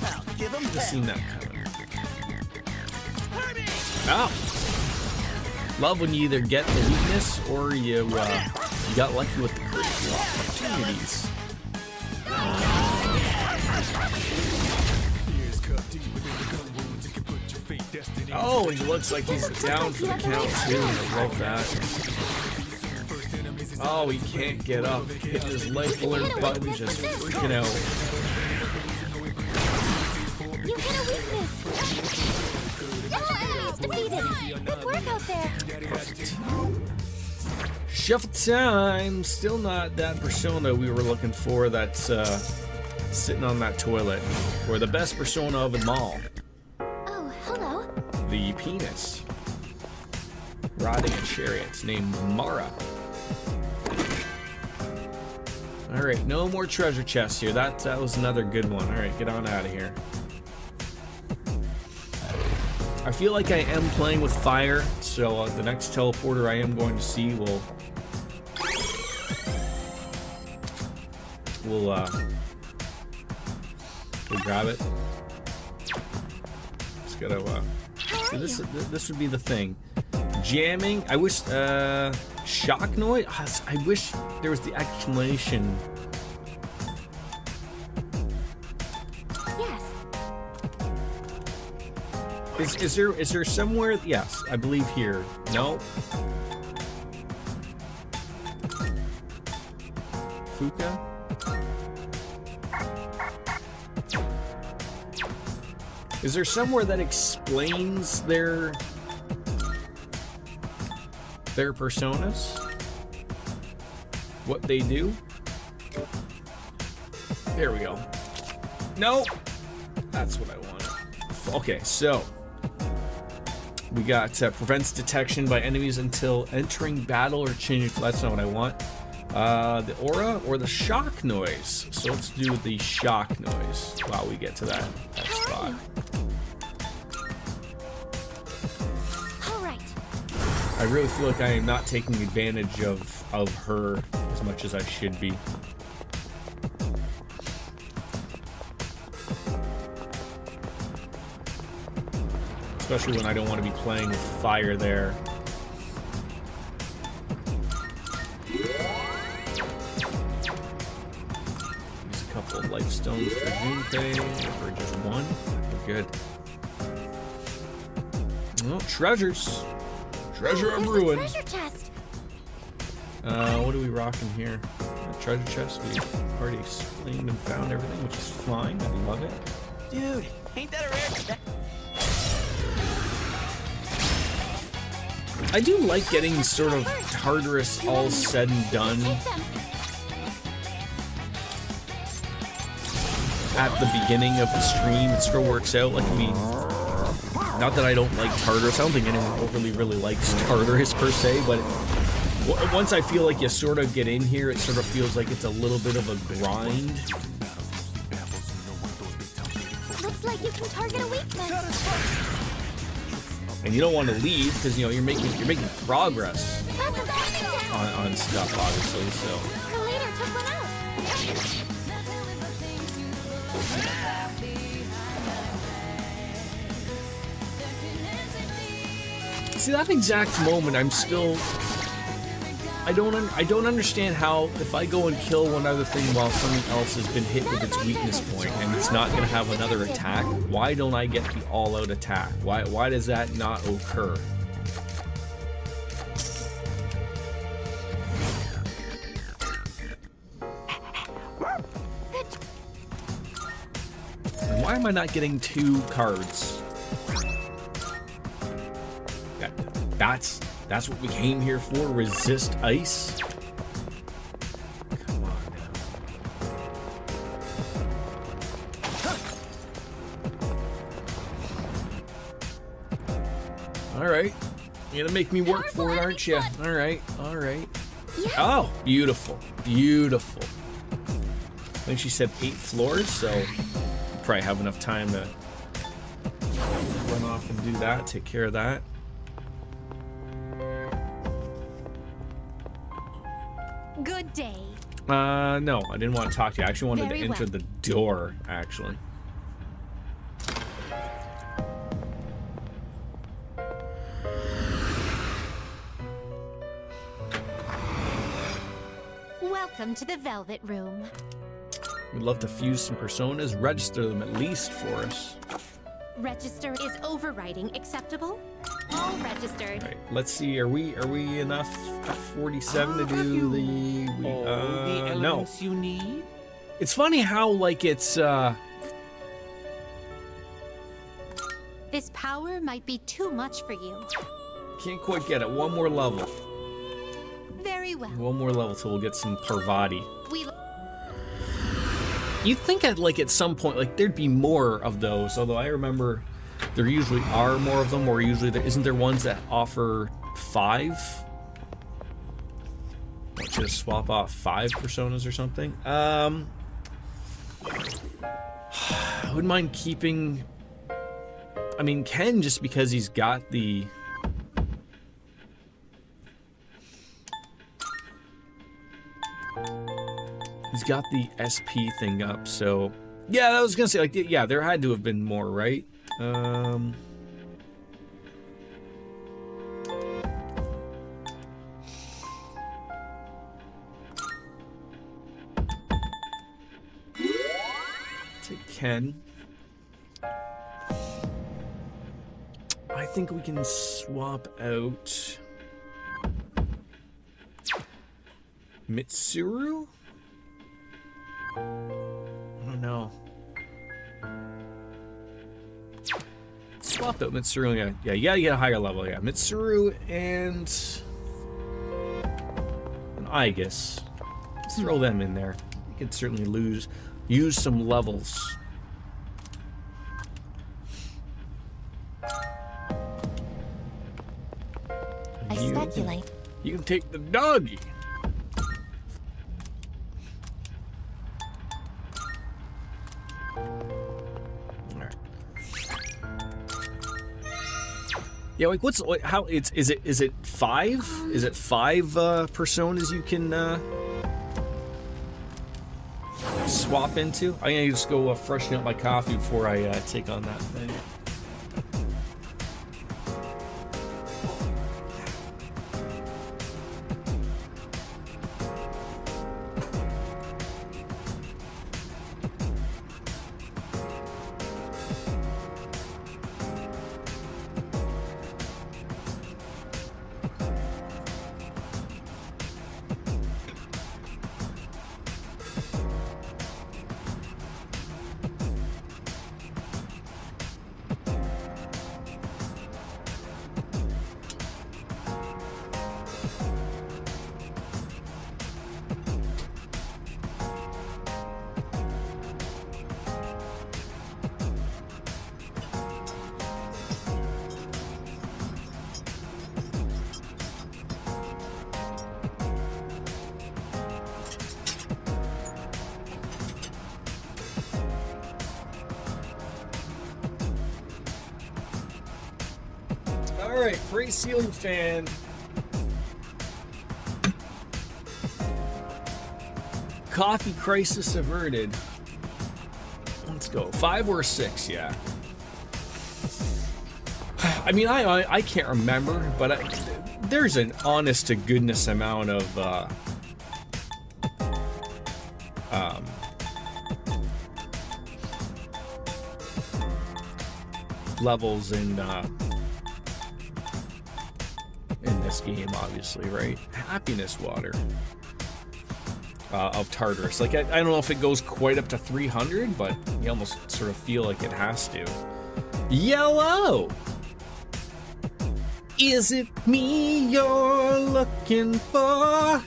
I'll give him Just hell. seen that coming. Oh. Love when you either get the weakness or you got lucky with the critical opportunities. Oh, he looks like he's down for the count too. I love that. Oh, he can't get up. Hitting his life alert button, just freaking out. You hit a weakness. All enemies defeated. Good work out there. Shuffle time. Still not that persona we were looking for that's sitting on that toilet. Or the best persona of them all. Oh, hello. The penis. Riding a chariot named Mara. Alright, no more treasure chests here. That was another good one. Alright, get on out of here. I feel like I am playing with fire, so the next teleporter I am going to see will we'll grab it. Just gotta so this would be the thing. Jamming. I wish shock noise. I wish there was the exclamation. Yes. Is there somewhere? Yes, I believe here. No. Fuka. Is there somewhere that explains their personas? What they do? There we go. No! That's what I wanted. Okay, so we got prevents detection by enemies until entering battle or changing. That's not what I want. The aura or the shock noise. So let's do the shock noise while we get to that spot. I really feel like I am not taking advantage of her as much as I should be. Especially when I don't want to be playing with fire there. Use a couple of life stones for Junpei, or just one. We're good. Oh, treasures. Treasure of ruin. Treasure chest. What are we rocking here? Treasure chest. We've already explained and found everything, which is fine. I love it. Dude, ain't that a rare? I do like getting sort of Tartarus all said and done at the beginning of the stream. It sort of works out. Like, I mean, not that I don't like Tartarus. I don't think anyone overly really likes Tartarus per se, but once I feel like you sort of get in here, it sort of feels like it's a little bit of a grind. Looks like you can target a weakness. And you don't want to leave because you're making progress on stuff, obviously. So. The leader took one out. See, that exact moment, I'm still. I don't understand how if I go and kill one other thing while something else has been hit with its weakness point and it's not going to have another attack, why don't I get the all-out attack? Why does that not occur? And why am I not getting 2 cards? That's what we came here for? Resist ice? Come on now. Alright. You're gonna make me work for it, aren't you? Alright. Yes. Oh, beautiful. Beautiful. I think she said 8 floors, so we'll probably have enough time to run off and do that, take care of that. Good day. No, I didn't want to talk to you. I actually wanted to enter the door, actually. Welcome to the Velvet Room. We'd love to fuse some personas, register them at least for us. Register is overriding acceptable? All registered. All right, let's see. Are we enough? 47 to do the the no. elements you need? It's funny how like it's This power might be too much for you. can't quite get it. One more level. Very well. One more level till we'll get some Parvati. We You'd think at some point like there'd be more of those, although I remember there usually are more of them, or usually isn't there ones that offer 5? Let's just swap off 5 personas or something. I wouldn't mind keeping, I mean, Ken, just because he's got the SP thing up, so yeah, I was gonna say, like, yeah, there had to have been more, right? Take Ken. I think we can swap out Mitsuru? I don't know. Swap out Mitsuru. Yeah, you gotta get a higher level. Yeah, Mitsuru and Aegis. Let's throw them in there. You could certainly use some levels. I speculate. You can take the doggy. Yeah, like is it 5? Is it 5 personas you can swap into? I'm gonna just go freshen up my coffee before I take on that thing. Alright, praise ceiling fan. Coffee crisis averted. Let's go. 5 or 6, yeah. I mean, I can't remember, but there's an honest to goodness amount of levels in this game, obviously, right? Happiness water of Tartarus. Like, I don't know if it goes quite up to 300, but you almost sort of feel like it has to. Yellow! Is it me you're looking for?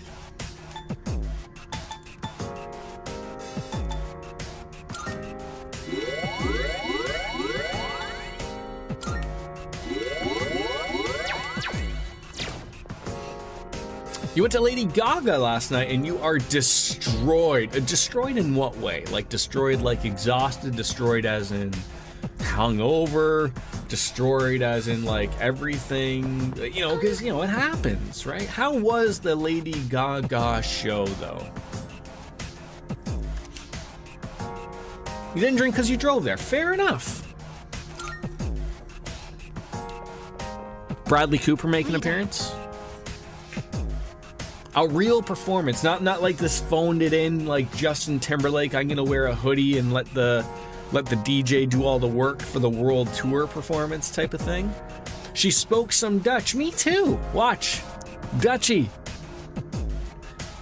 You went to Lady Gaga last night and you are destroyed. Destroyed in what way? Like destroyed like exhausted, destroyed as in hungover, destroyed as in like everything, you know, because, you know, it happens, right? How was the Lady Gaga show, though? You didn't drink because you drove there. Fair enough. Bradley Cooper make an appearance? A real performance, not like this phoned it in like Justin Timberlake. I'm gonna wear a hoodie and let the DJ do all the work for the world tour performance type of thing. She spoke some Dutch. Me too. Watch, Dutchy.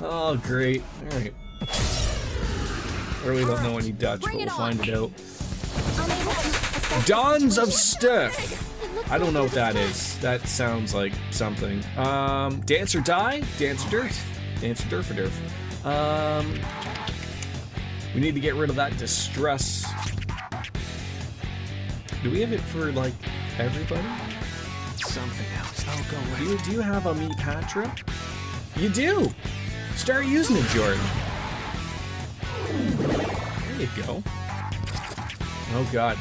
Oh, great. All right. I really don't know any Dutch, but we'll find it out. Dawns of Stuff. I don't know what that is. That sounds like something. Dance or Die? Dance or Dirt? Dance or Durf or Durf. We need to get rid of that distress. Do we have it for, like, everybody? Something else. I'll go with. Do you have a Me Patra? You do! Start using it, Jordan. There you go. Oh, God.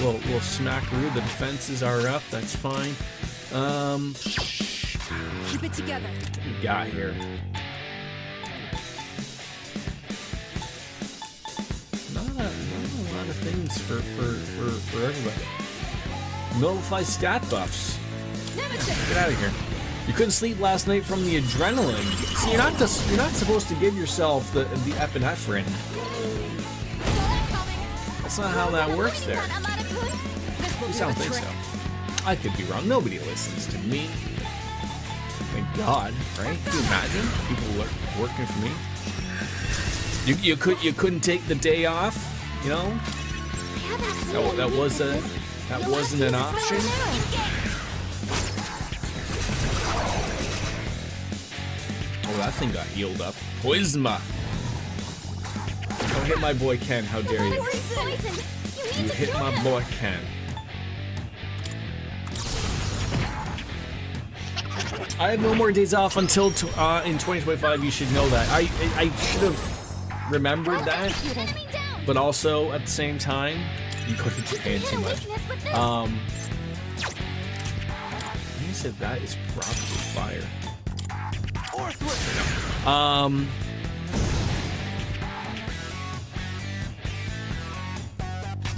Little smackaroo. The defenses are up. That's fine. Keep it together. What do we got here? Not a lot of things for everybody. Nullify stat buffs. Get out of here. You couldn't sleep last night from the adrenaline. See, you're not supposed to give yourself the epinephrine. That's not how that works there. You sound think so. I could be wrong. Nobody listens to me. Thank God, right? Can you imagine people working for me? You couldn't take the day off, you know? That wasn't an option. Oh, that thing got healed up. Poisma. Don't hit my boy Ken. How dare you? You hit my boy Ken. I have no more days off until in 2025. You should know that. I should have remembered that, but also at the same time, you go to Japan too much. You said that is probably fire.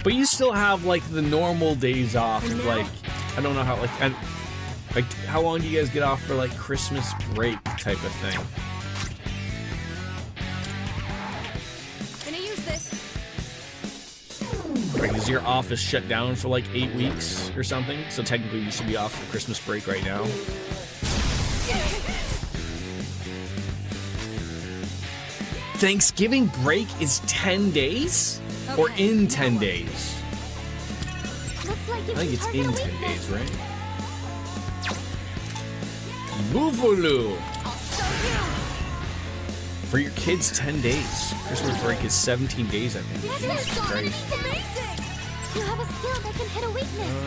But you still have like the normal days off. Like I don't know how like how long do you guys get off for like Christmas break type of thing? Gonna use this. Like is your office shut down for like 8 weeks or something? So technically you should be off for Christmas break right now. Thanksgiving break is 10 days? Or in 10 days? I think it's in 10 days, right? Buffalo! For your kids, 10 days. Christmas break is 17 days, I think. Jesus Christ. You have a skill that can hit a weakness.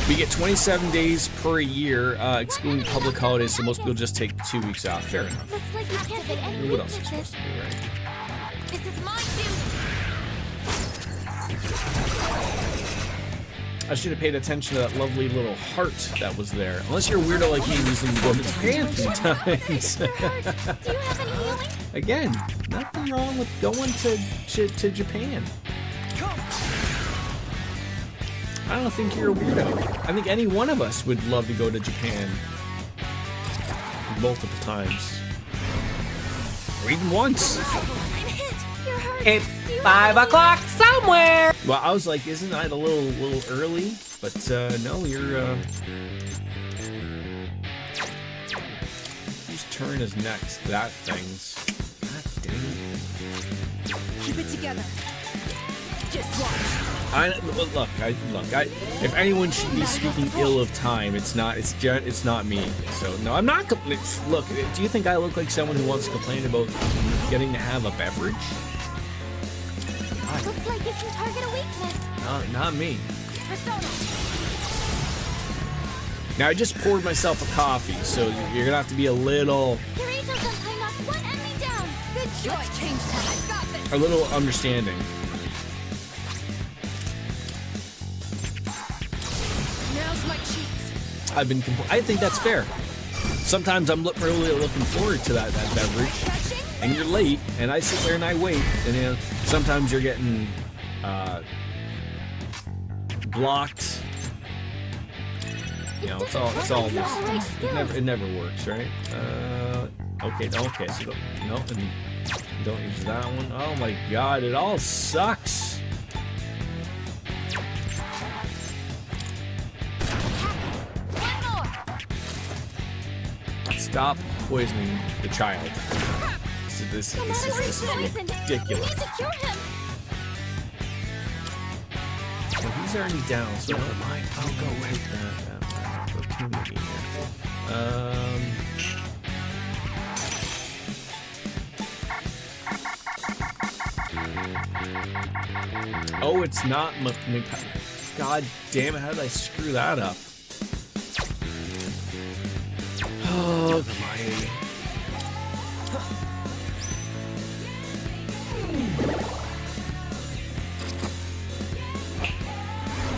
We get 27 days per year, excluding public holidays, so most people just take 2 weeks off. Fair enough. Looks like you can't get any What else is weaknesses. supposed to be, right? This is my duty. I should have paid attention to that lovely little heart that was there. Unless you're a weirdo like me and using the woman's hand sometimes. Do you have any healing? Again, nothing wrong with going to Japan. I don't think you're a weirdo. I think any one of us would love to go to Japan multiple times. Or even once. I'm hit. You're hurt. It's 5 o'clock somewhere. Well, I was like, isn't that a little early? But no, you're whose turn is next? That thing's. God dang it. Keep it together. Just watch. If anyone should be speaking ill of time, it's not me. So no, I'm not. Look, do you think I look like someone who wants to complain about getting to have a beverage? Looks like you can target a weakness. Not me. Persona. Now I just poured myself a coffee, so you're gonna have to be a little Knocked one enemy down. Good choice. Let's change that. I got this. understanding. I think that's fair. Sometimes I'm really looking forward to that beverage, and you're late, and I sit there and I wait, and you know, sometimes you're getting blocked. You know, it's all just, it never works, right? Okay, so don't use that one. Oh my god, it all sucks. Stop poisoning the child. This is ridiculous. Well, he's already down, so never mind. I'll go with that opportunity here. Oh, it's not. God damn it! How did I screw that up? Okay.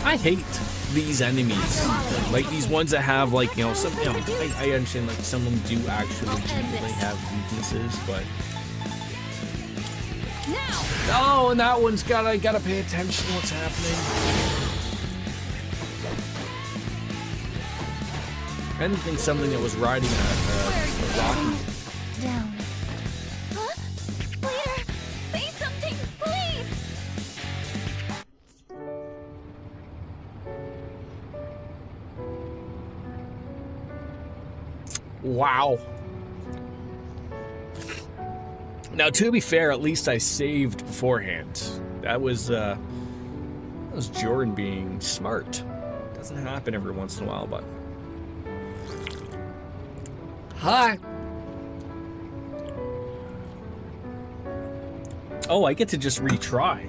I hate these enemies, like these ones that have, like, you know, some. You know, I understand, like, some of them do actually genuinely have weaknesses, but. Oh, and that one's I gotta pay attention to what's happening. Anything, something that was riding a rocky. Down. Huh? Leader, say something, please. Wow. Now, to be fair, at least I saved beforehand. That was Jordan being smart. Doesn't happen every once in a while, but. Hi. Oh, I get to just retry.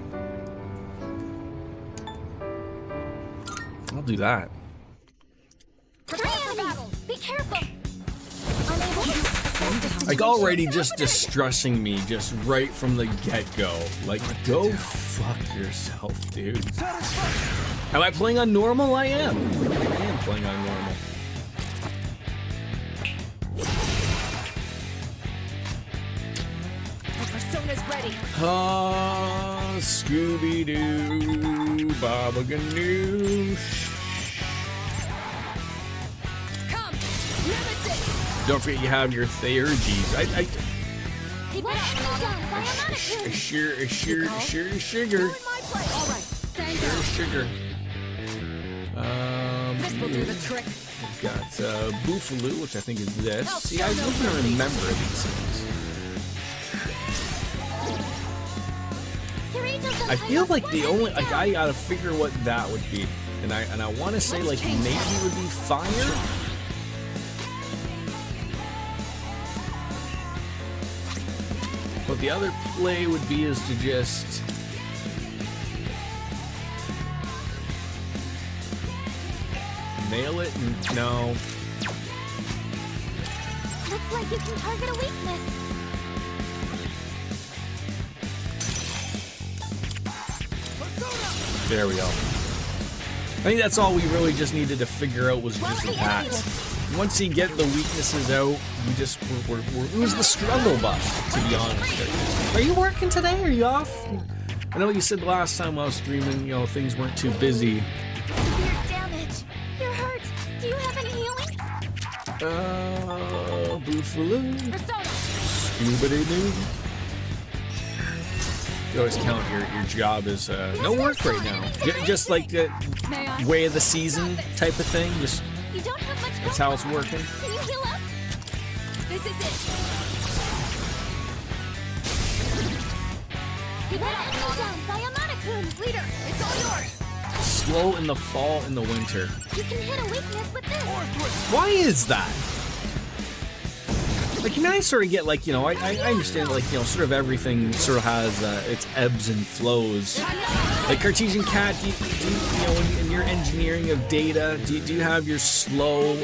I'll do that. Be careful. Like, already just distressing me just right from the get-go. Like, go fuck yourself, dude. Am I playing on normal? I am. I am playing on normal. Ready. Scooby-Doo, Baba Ganoush. Come, nemesis. Don't forget you have your Theurgies. Sugar. All right, stand down. Sugar. This will do the trick. We've got Boofaloo, which I think is this. See, I was looking to remember these things. I feel like the only, like, I gotta figure what that would be, and I want to say, like, maybe it would be fire. But the other play would be is to just nail it. And no. Looks like you can target a weakness. There we go. I think that's all we really just needed to figure out was just that. Once you get the weaknesses out, we just it was the struggle bus, to be honest. Are you working today? Are you off? I know you said last time I was streaming, you know, things weren't too busy. Severe damage. You're hurt. Do you have any healing? Boofaloo. Persona. Scooby-Doo. You always count your job as no work right now. Just like the way of the season type of thing. Just You don't have much that's how it's working. Can you heal up? This is it. You put enemy down. Biomatic-kun. Leader, it's all yours. Slow in the fall, in the winter. You can hit a weakness with this. Why is that? Like, you know, I sort of get, like, you know, I understand, like, you know, sort of everything sort of has its ebbs and flows. Like, Cartesian Cat, do you know, in your engineering of data, do you have your slow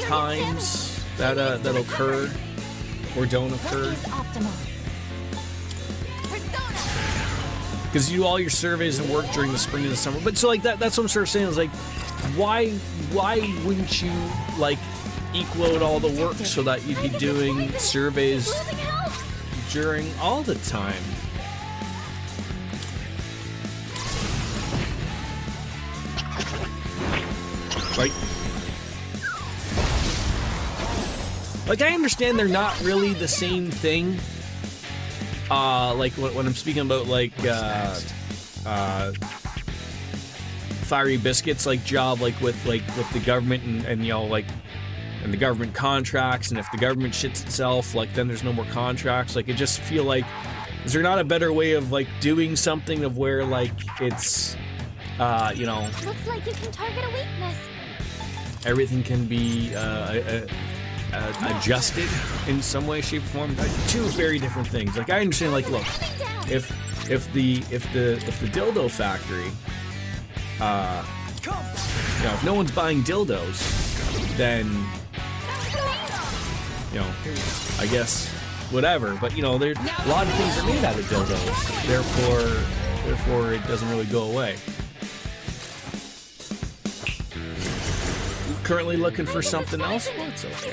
times that occur or don't occur? Because you do all your surveys and work during the spring and the summer. But so, like, that's what I'm sort of saying is, like, why wouldn't you like equal out all the work so that you'd be doing surveys during all the time? Like I understand they're not really the same thing. Like when I'm speaking about like Fiery Biscuits like job like with the government and you know like and the government contracts, and if the government shits itself, like then there's no more contracts. Like I just feel like, is there not a better way of like doing something of where like it's you know, Looks like you can target a weakness. everything can be adjusted in some way, shape, or form? Two very different things. Like I understand, like look, if the dildo factory, you know, if no one's buying dildos, then you know, I guess whatever. But you know, there a lot of things are made out of dildos, therefore it doesn't really go away. Currently looking for something else? Well, it's okay.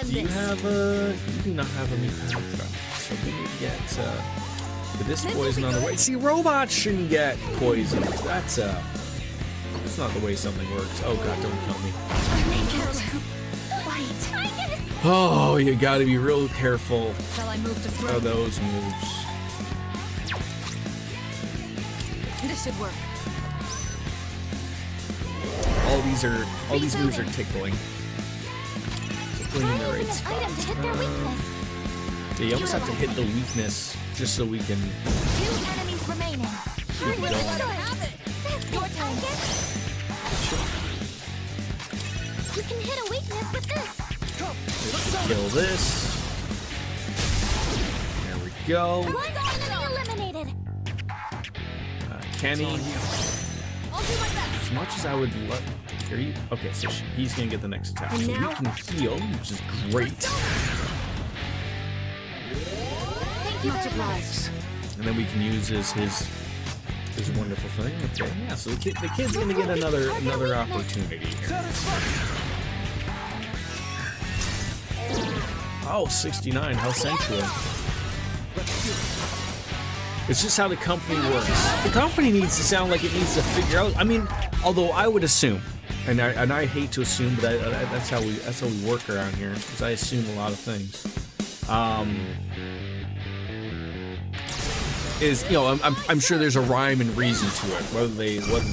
Do you have a... You do not have a meat panther. So we need to get this poison on the way. See, robots shouldn't get poisoned. That's not the way something works. Oh god, don't kill me. Oh, you gotta be real careful of those moves. This should work. All these moves are tickling. Tickling in the right spot. Yeah, you almost have to hit the weakness just so we can 2 enemies remaining. keep going. Your target. You can hit a weakness with this. Kill this. There we go. One enemy eliminated. Kenny. I'll do my best. As much as I would love... Are you? Okay, so he's gonna get the next attack. So we can heal, which is great. Thank you very much. And then we can use his wonderful thing. Okay, yeah, so the kid's gonna get another opportunity here. Oh, 69, how sensual. It's just how the company works. The company needs to sound like it needs to figure out. I mean, although I would assume, and I hate to assume, but that's how we work around here, because I assume a lot of things. Is, you know, I'm sure there's a rhyme and reason to it. Whether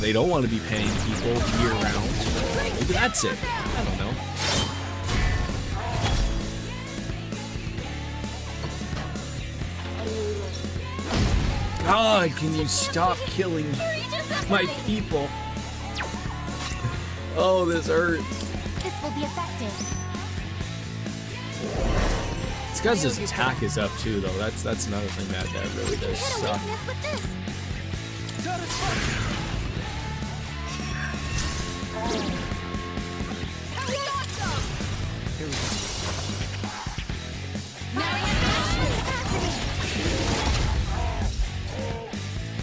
they don't want to be paying people year round, maybe that's it. I don't know. God, can you stop killing my people? Oh, this hurts. This will be effective. It's because his attack is up too, though. That's another thing that really does Hit a suck. weakness with this.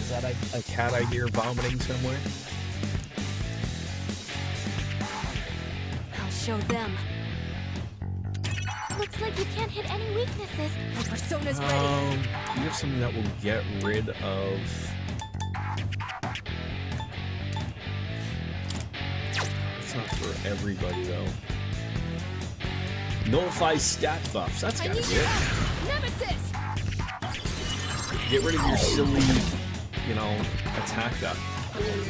Is that a cat I hear vomiting somewhere? I'll show them. Looks like you can't hit any weaknesses. My persona's ready. You have something that will get rid of. It's not for everybody though. Nullify stat buffs. That's gotta be it. Nemesis! Get rid of your silly, you know, attack up.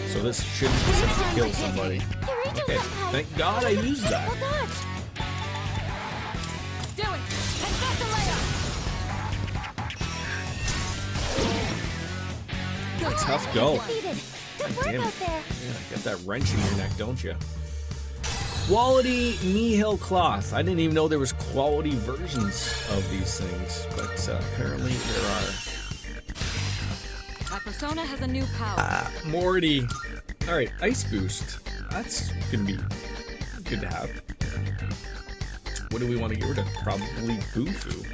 So this shouldn't just have to kill somebody. Eureka, Okay, Senpai. thank God I used that. Well dodge. Do it! And that's a layup! Tough go. Defeated. Good work Damn it. out there. Yeah, get that wrench in your neck, don't you? Quality Nihil cloth. I didn't even know there was quality versions of these things, but apparently there are. My persona has a new power. Morty. All right, ice boost. That's gonna be good to have. What do we want to get rid of? Probably Bufu.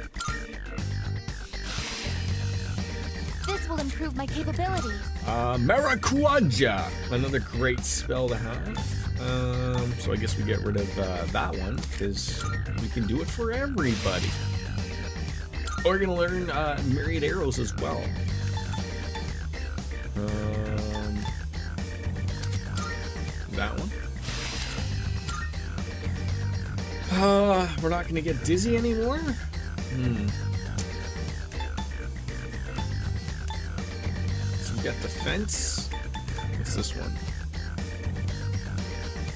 This will improve my capabilities. Maracuja, another great spell to have. So I guess we get rid of that one because we can do it for everybody. We're gonna learn myriad arrows as well. That one. We're not gonna get dizzy anymore. So we got defense. What's this one?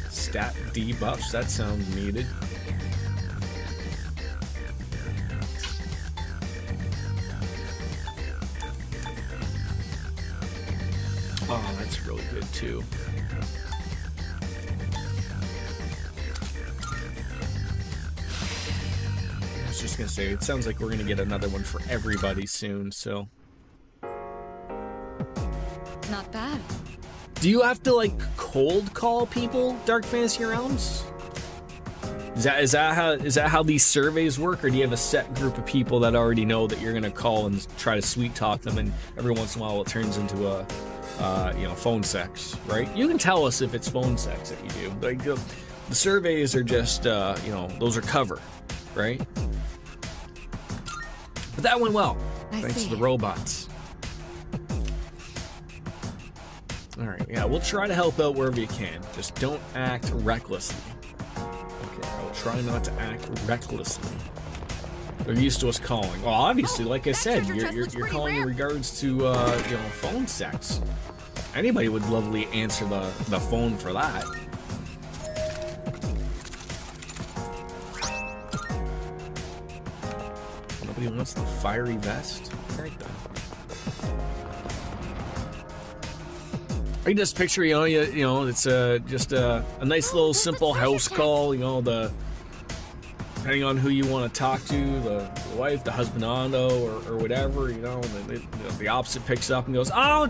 Stat debuffs. That sounds needed. Oh, that's really good too. I was just gonna say, it sounds like we're gonna get another one for everybody soon, so. Not bad. Do you have to like cold call people, Dark Fantasy Realms? Is that how these surveys work, or do you have a set group of people that already know that you're gonna call and try to sweet talk them, and every once in a while it turns into a phone sex, right? You can tell us if it's phone sex that you do. Like the surveys are just those are cover, right? But that went well. Thanks to the robots. All right, yeah, we'll try to help out wherever you can. Just don't act recklessly. Okay, I'll try not to act recklessly. They're used to us calling. Well, obviously, like I said, you're calling in regards to phone sex. Anybody would lovely answer the phone for that. Nobody wants the fiery vest. All right then. I can just picture, it's just a nice little simple house call. Depending on who you want to talk to, the wife, the husbandando, or whatever, and the opposite picks up and goes, "Oh,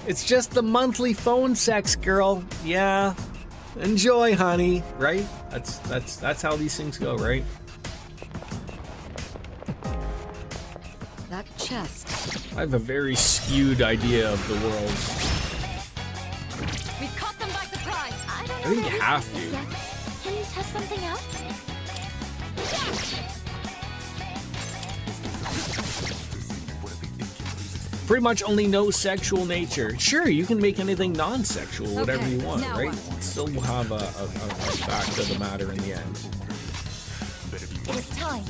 it's just the monthly phone sex, girl. Yeah, enjoy, honey." Right? That's how these things go, right? That chest. I have a very skewed idea of the world. We caught them by surprise. I don't know. I think you where have this is to. yet. Can you test something out? Pretty much only no sexual nature. Sure, you can make anything non-sexual, whatever Okay, you want, now right? what? Still will have a fact of the matter in the end. It is time.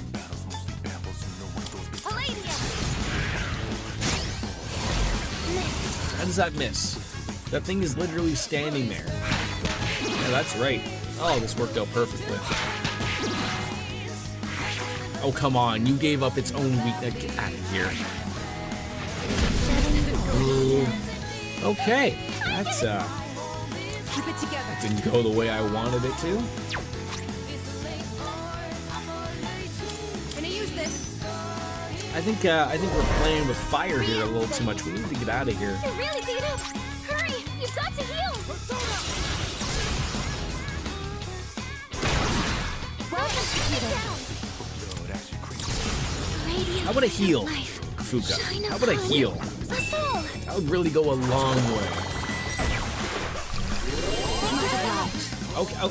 How does that miss? That thing is literally standing there. Yeah, that's right. Oh, this worked out perfectly. Oh, come on. You gave up its own weakness. Get out of here. Ooh. Okay. That's, Keep it together. didn't go the way I wanted it to. Gonna use this. I think we're playing with fire here a little too much. We need to get out of here. You're really beat up. Hurry! You've got to heal. Welcome, computer. How about a heal, Fuka? How about a heal? That would really go a long way.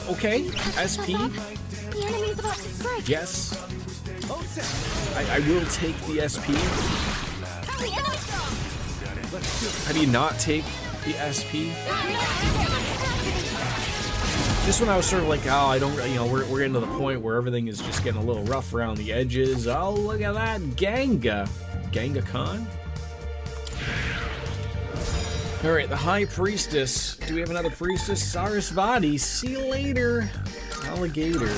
Okay. SP? The enemy's about to strike. Yes. I will take the SP. How do you not take the SP? Just when I was sort of like, oh, I don't, we're getting to the point where everything is just getting a little rough around the edges. Oh, look at that, Ganga Khan. All right, the High Priestess. Do we have another Priestess? Sarasvati. See you later, alligator.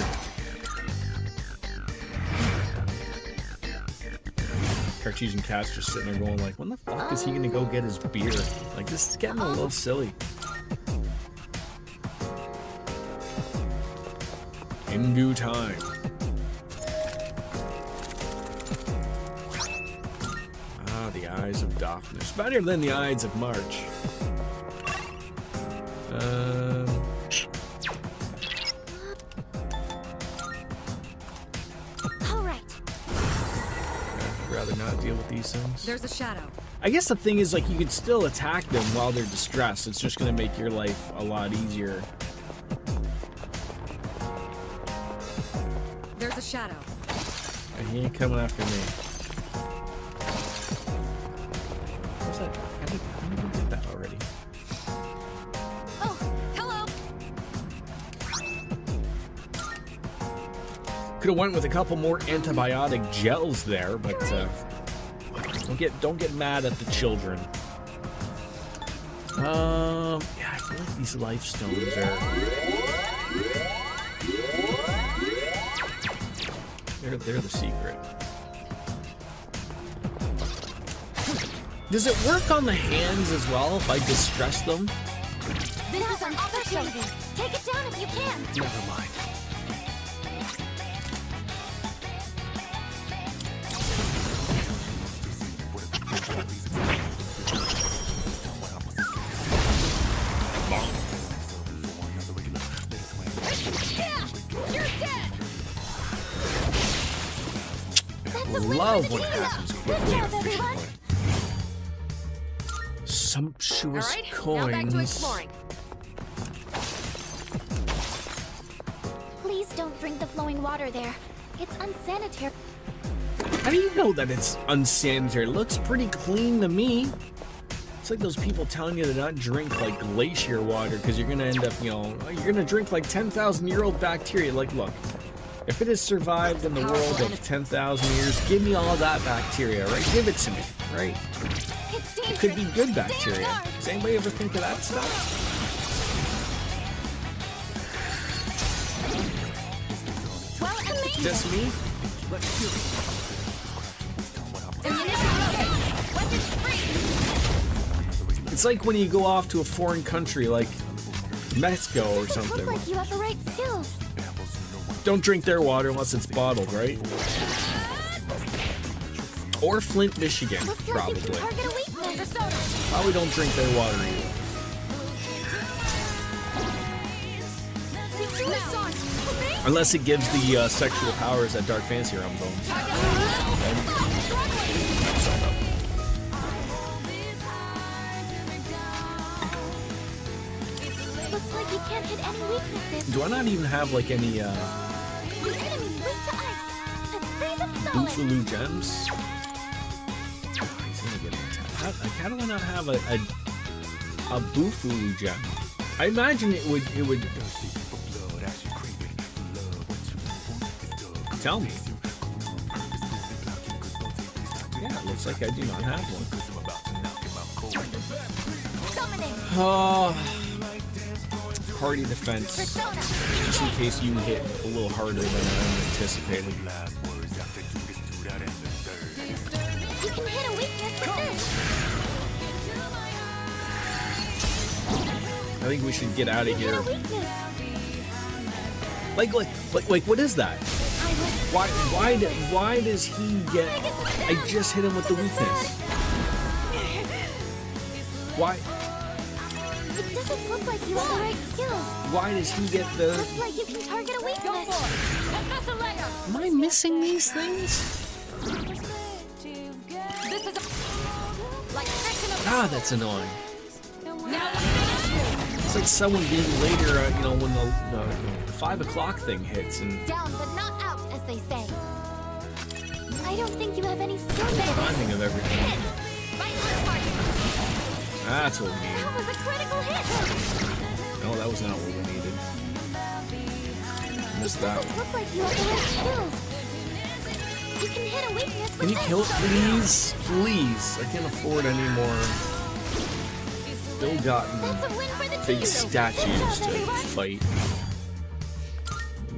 Cartesian Cat's just sitting there going like, when the fuck is he gonna go get his beer? Like, this is getting a little silly. In due time. Ah, the Eyes of Darkness. Better than the Ides of March. All right. I'd rather not deal with these things. There's a shadow. I guess the thing is, like, you can still attack them while they're distressed. It's just gonna make your life a lot easier. There's a shadow. And he ain't coming after me. What's that? I did that already. Oh, hello. Could have went with a couple more antibiotic gels there, but don't get mad at the children. Yeah, I feel like these life stones are. They're the secret. Does it work on the hands as well if I distress them? This is an opportunity. Take it down if you can. Never mind. You're dead. Love when it happens Good quickly. job, everyone. Sumptuous All right, now back to coins. exploring. Please don't drink the flowing water there. It's unsanitary. How do you know that it's unsanitary? It looks pretty clean to me. It's like those people telling you to not drink like glacier water because you're gonna end up, you know, you're gonna drink like 10,000-year-old bacteria. Like, look, if it has survived in the world of 10,000 years, give me all that bacteria, right? Give it to me, right? It's It dangerous. could be good Stay on bacteria. guard. Does anybody ever think of that stuff? Well, amazing. Just me? Weapons free. It's like when you go off to a foreign country like Mexico or Doesn't something. look like you have the right skills. Don't drink their water unless it's bottled, right? Or Flint, Michigan, Looks like you probably. can target a weakness. Probably don't drink their water either. Unless it gives the sexual powers that Dark Fantasy Realms owns. Looks like you can't hit any weaknesses. Do I not even have like any The enemy's weak to ice. And freeze them solid. Boosaloo gems? He's gonna get attacked. How do I not have a Boosaloo gem? I imagine it would tell me. Yeah, it looks like I do not have one. Summoning. Party defense. Persona. Just in case you hit a little harder than I anticipated. You can hit a weakness with this. I think we should get out of You hit here. a weakness. Like, what is that? I was Why does he get? I just hit him with the weakness. Why? It doesn't look like you have the right skills. Why does he get the? Looks like you can target a weakness. Am I missing these things? This is like friction of Ah, that's annoying. now. It's like someone being later, you know, when the 5 o'clock thing hits, and Down but not out, as they say. I don't think you have any skills for this. timing of everything. Hit. Right on the mark. That's what we need. That was a critical hit. No, that was not what we needed. Missed that Doesn't one. look like you have the right skills. You can hit a weakness with Can you this. kill it, please? Please. I can't afford any more ill-gotten That's a win for the big team. statues Good job, to everyone. fight.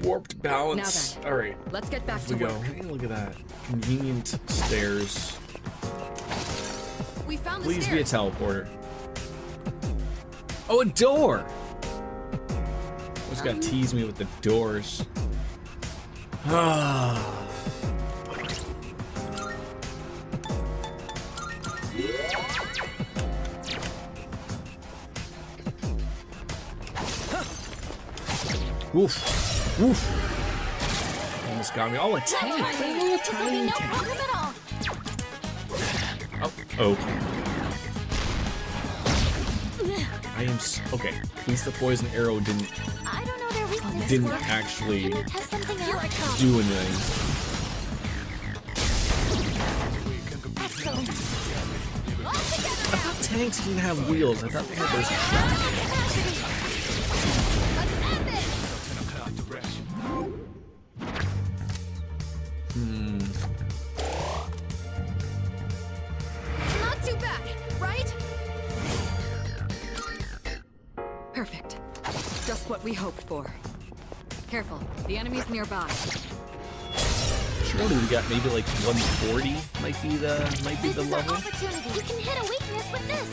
Warped balance. Now All right, Let's get back we to go. work. Hey, look at that. Convenient stairs. We found the Please be a stairs. teleporter. Oh, a door! Always got to tease me with the doors. Ah. Woof. Woof. Almost got me. Oh, a tank. This will be Oh, a no tiny tank. problem at all. Oh, okay. I am okay. At least the poison arrow didn't I don't know their weakness. didn't Can actually we test something out? do anything. Excellent. All I together now. thought tanks didn't have wheels. I thought they had those. Capacity. Let's end this. Not too bad, right? Perfect. Just what we hoped for. Careful, the enemy's nearby. Sure, we got maybe like 140. Might be the This is level. our opportunity. You can hit a weakness with this.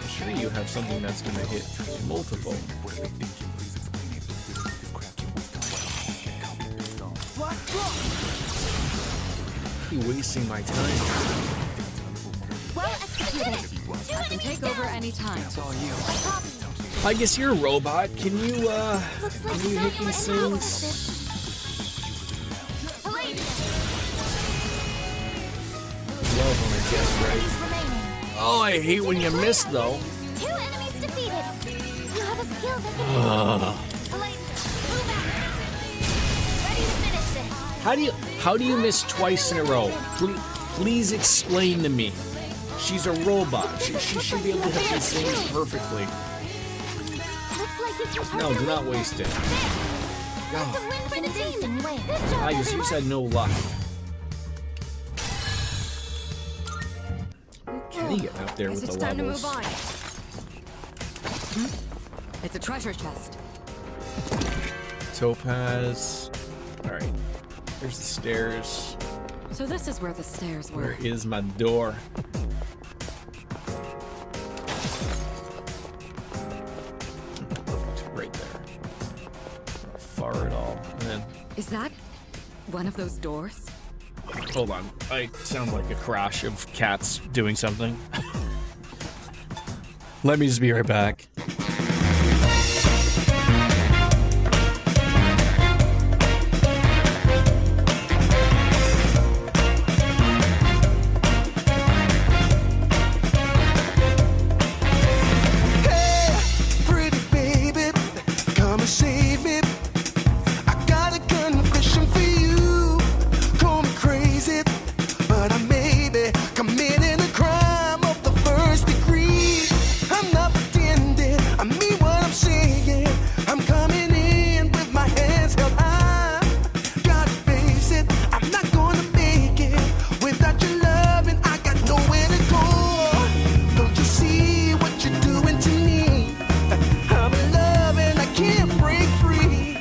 I'm sure you have something that's gonna hit multiple. You wasting my time. Well executed. I can take over any time. Copy. I guess you're a robot. Can you Looks like can you you hit got these your things? Love when I guess right. remaining. Oh, I hate when you miss though. 2 enemies defeated. You have a skill that can move out. Ready to finish this. How do you miss twice in a row? Please explain to me. She's a robot. She should be able to hit these things perfectly. Looks like you can No, do not waste it. That's a win for the team. Good job, I guess you everyone. said no luck. Kenny getting up there Guess with it's the time to levels. move on. It's a treasure chest. Topaz. Alright. There's the stairs. So this is where the stairs were. Where is my door? Right there. Not far at all. And then, Is that one of those doors? hold on. I sound like a crash of cats doing something. Let me just be right back. Pretty baby, come and save me. I got a confession for you. Call me crazy, but I may be committing a crime of the first degree. I'm not pretending, I mean what I'm saying. I'm coming in with my hands held high. Gotta face it, I'm not gonna make it without your love, and I got nowhere to go. Don't you see what you're doing to me? I'm in love and I can't break free.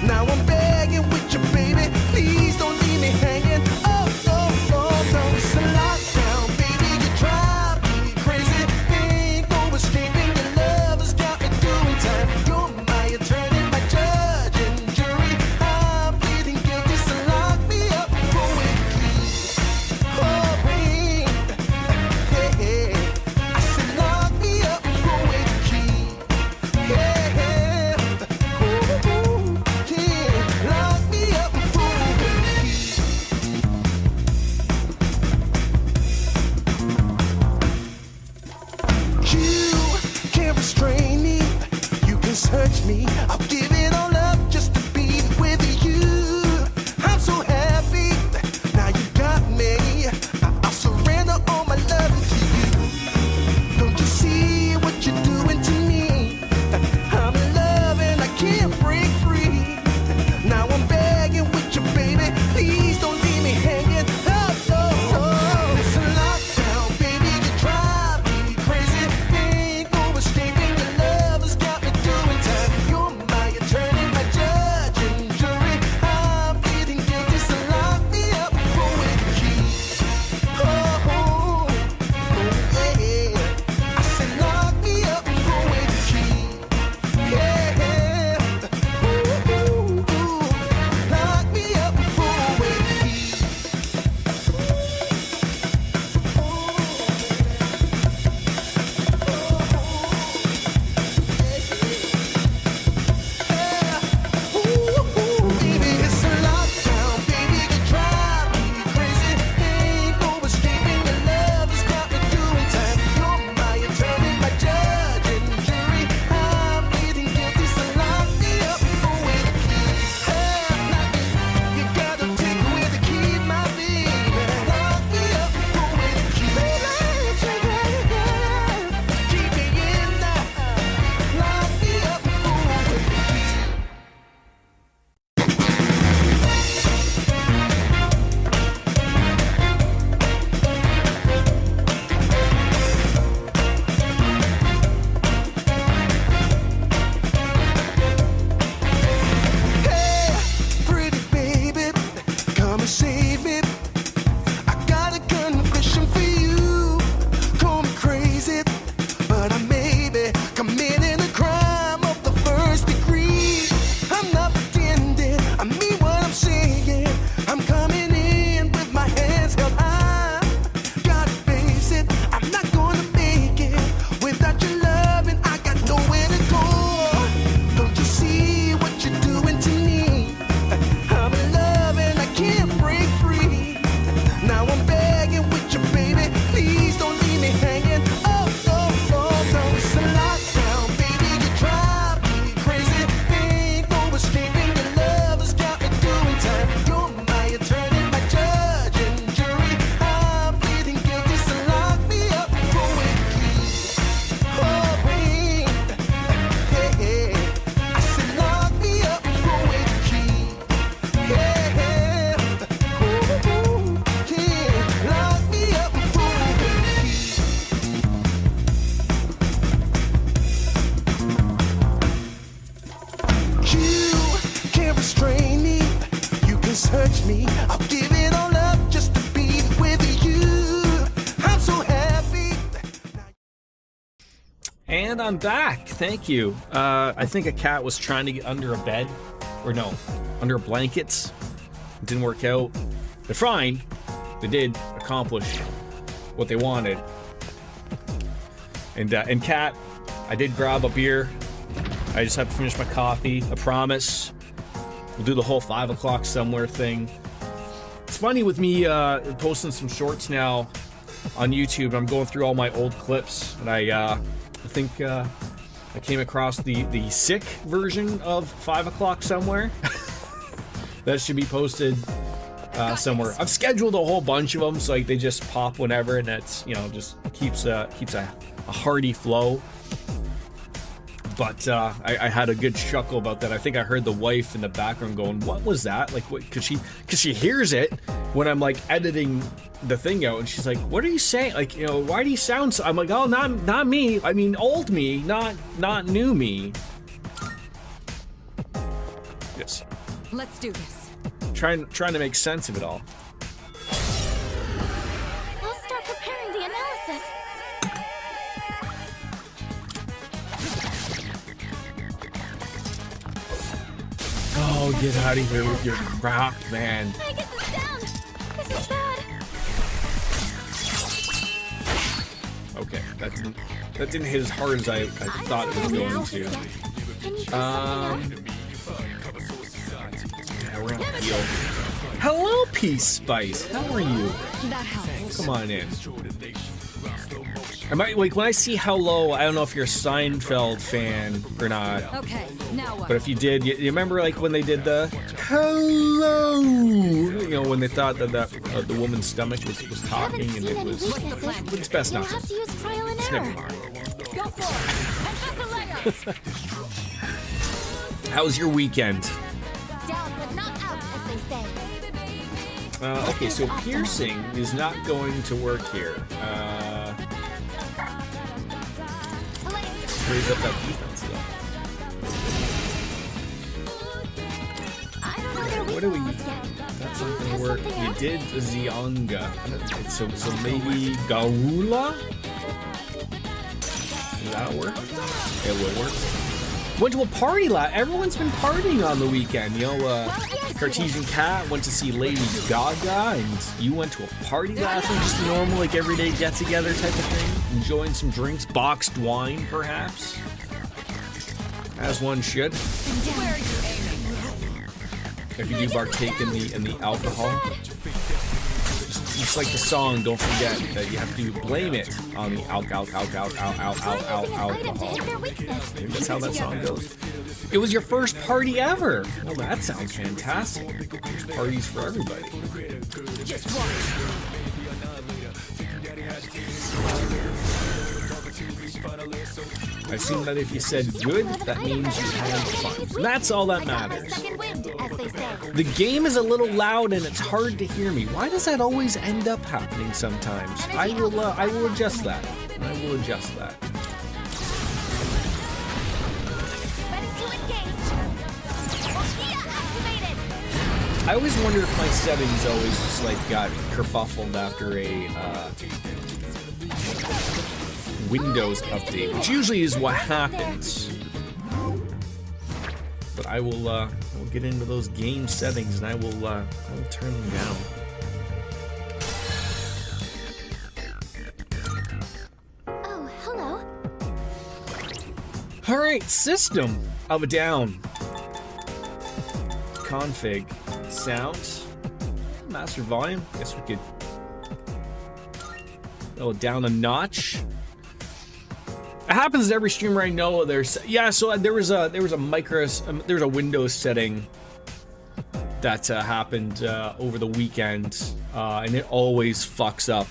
Now I'm begging with you, baby. Please don't leave me hanging. Oh, oh, oh, no. It's a lockdown, baby. You drive me crazy. Ain't no escaping. Your love has got me doing time. You're my attorney, my judge and jury. I'm pleading guilty, so lock me up for a key. Oh, wait. Hey, hey. I said lock me up for a key. Yeah, ooh, yeah, lock me up for a key. You can't restrain me. You can search me. I'll give it all up just to be with you. I'm so happy. Now you got me. I'll surrender all my love to you. Don't you see what you're doing to me? I'm in love and I can't break free. Now I'm begging with you, baby. Please don't leave me hanging. Oh, oh, oh. It's a lockdown, baby. You drive me crazy. Ain't no escaping. Your love has got me doing time. You're my And I'm back. Thank you. I think a cat was trying to get under a bed. Or no, under blankets. It didn't work out. They're fine. They did accomplish what they wanted. And cat, I did grab a beer. I just have to finish my coffee. I promise. We'll do the whole 5 o'clock somewhere thing. It's funny with me posting some shorts now on YouTube. I'm going through all my old clips, and I think I came across the sick version of 5 o'clock somewhere. That should be posted somewhere. I've scheduled a whole bunch of them, so like they just pop whenever, and that's, you know, just keeps a hearty flow. But I had a good chuckle about that. I think I heard the wife in the background going, "What was that?" Like, what? Because she hears it when I'm like editing the thing out, and she's like, "What are you saying? Like, you know, why do you sound so?" I'm like, "Oh, not me. I mean, old me, not new me." Yes. Let's do this. Trying to make sense of it all. I'll start preparing the analysis. Oh, get out of here with your crap, man. I get this down. This is bad. Okay, that didn't hit as hard as I thought it was going to. Can you try something out? Yeah, we're gonna heal. Hello, Peace Spice. How are you? That helps. Come on in. I might, like, when I see Hello, I don't know if you're a Seinfeld fan or not. Okay, now what? But if you did, you remember like when they did the hello, you know, when they thought that the woman's stomach was talking, and it was. But it's best You'll not have to. to use trial and It's error. never mind. Go for it. And that's the layer. How was your weekend? Down but not out, as they say. Okay, so piercing is not going to work here. Raise up that defense though. I don't know their What do we? weaknesses yet. That's Can not you gonna test work. something You out? did Zionga. So maybe Gaula? Does that work? It will work. Went to a party everyone's been partying on the weekend. You know, Cartesian Cat went to see Lady Gaga, and you went to a party last night, just a normal, like, everyday get-together type of thing. Enjoying some drinks, boxed wine, perhaps. As one should. If you do partake in the alcohol. Just like the song, don't forget that you have to blame it on the alcohol. Maybe that's how that song goes. It was your first party ever. Well, that sounds fantastic. There's parties for everybody. I assume that if you said good, that means you had fun. And that's all that matters. Second wind, as they say. The game is a little loud and it's hard to hear me. Why does that always end up happening sometimes? I will adjust that. I will adjust that. Ready to engage. Orchia activated. I always wonder if my settings always just like got kerfuffled after a Windows update, which usually is what happens. But I will get into those game settings and I will turn them down. Oh, hello. All right, System of a Down. Config, sound, master volume. Guess we could go down a notch. It happens to every streamer I know. So there was a Windows setting that happened over the weekend, and it always fucks up.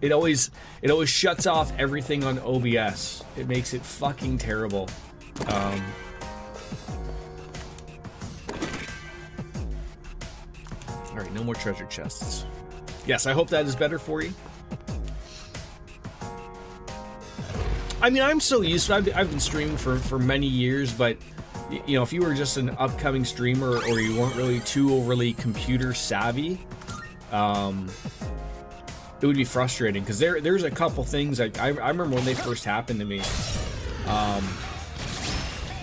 It always shuts off everything on OBS. It makes it fucking terrible. All right, no more treasure chests. Yes, I hope that is better for you. I mean, I'm so used to it. I've been streaming for many years, but you know, if you were just an upcoming streamer or you weren't really too overly computer savvy, it would be frustrating because there's a couple things like I remember when they first happened to me.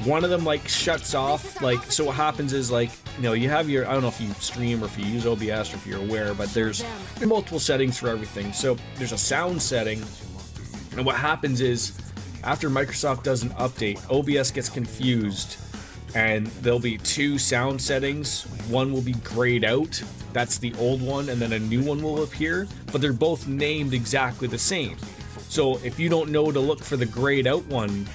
One of them like shuts off, like, so what happens is, like, you know, you have your, I don't know if you stream or if you use OBS or if you're aware, but there's multiple settings for everything. So there's a sound setting, and what happens is after Microsoft does an update, OBS gets confused and there'll be two sound settings. One will be grayed out, that's the old one, and then a new one will appear, but they're both named exactly the same. So if you don't know to look for the grayed out one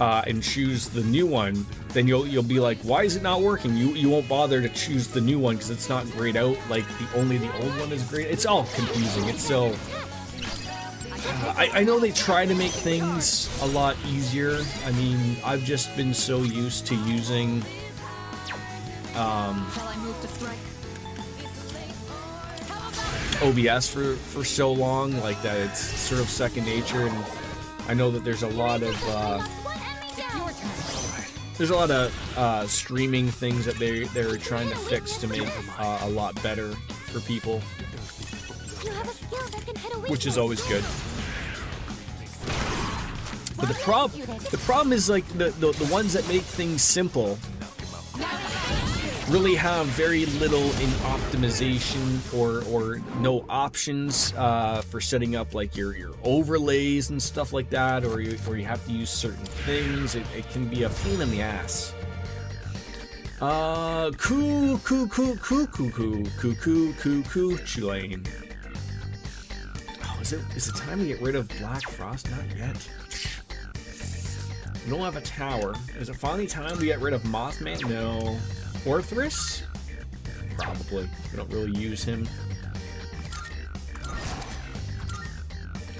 and choose the new one, then you'll be like, why is it not working? You won't bother to choose the new one because it's not grayed out, like only the old one is grayed. It's all confusing. It's so I know they try to make things a lot easier. I mean, I've just been so used to using OBS for so long, like that it's sort of second nature, and I know that there's a lot of streaming things that they're trying to fix to make a lot better for people, which is always good. But the problem is, like, the ones that make things simple really have very little in optimization or no options for setting up like your overlays and stuff like that, or you have to use certain things. It can be a pain in the ass. Chulane. Oh, is it time to get rid of Black Frost? Not yet. We don't have a tower. Is it finally time to get rid of Mothman? No. Orthrus? Probably. We don't really use him.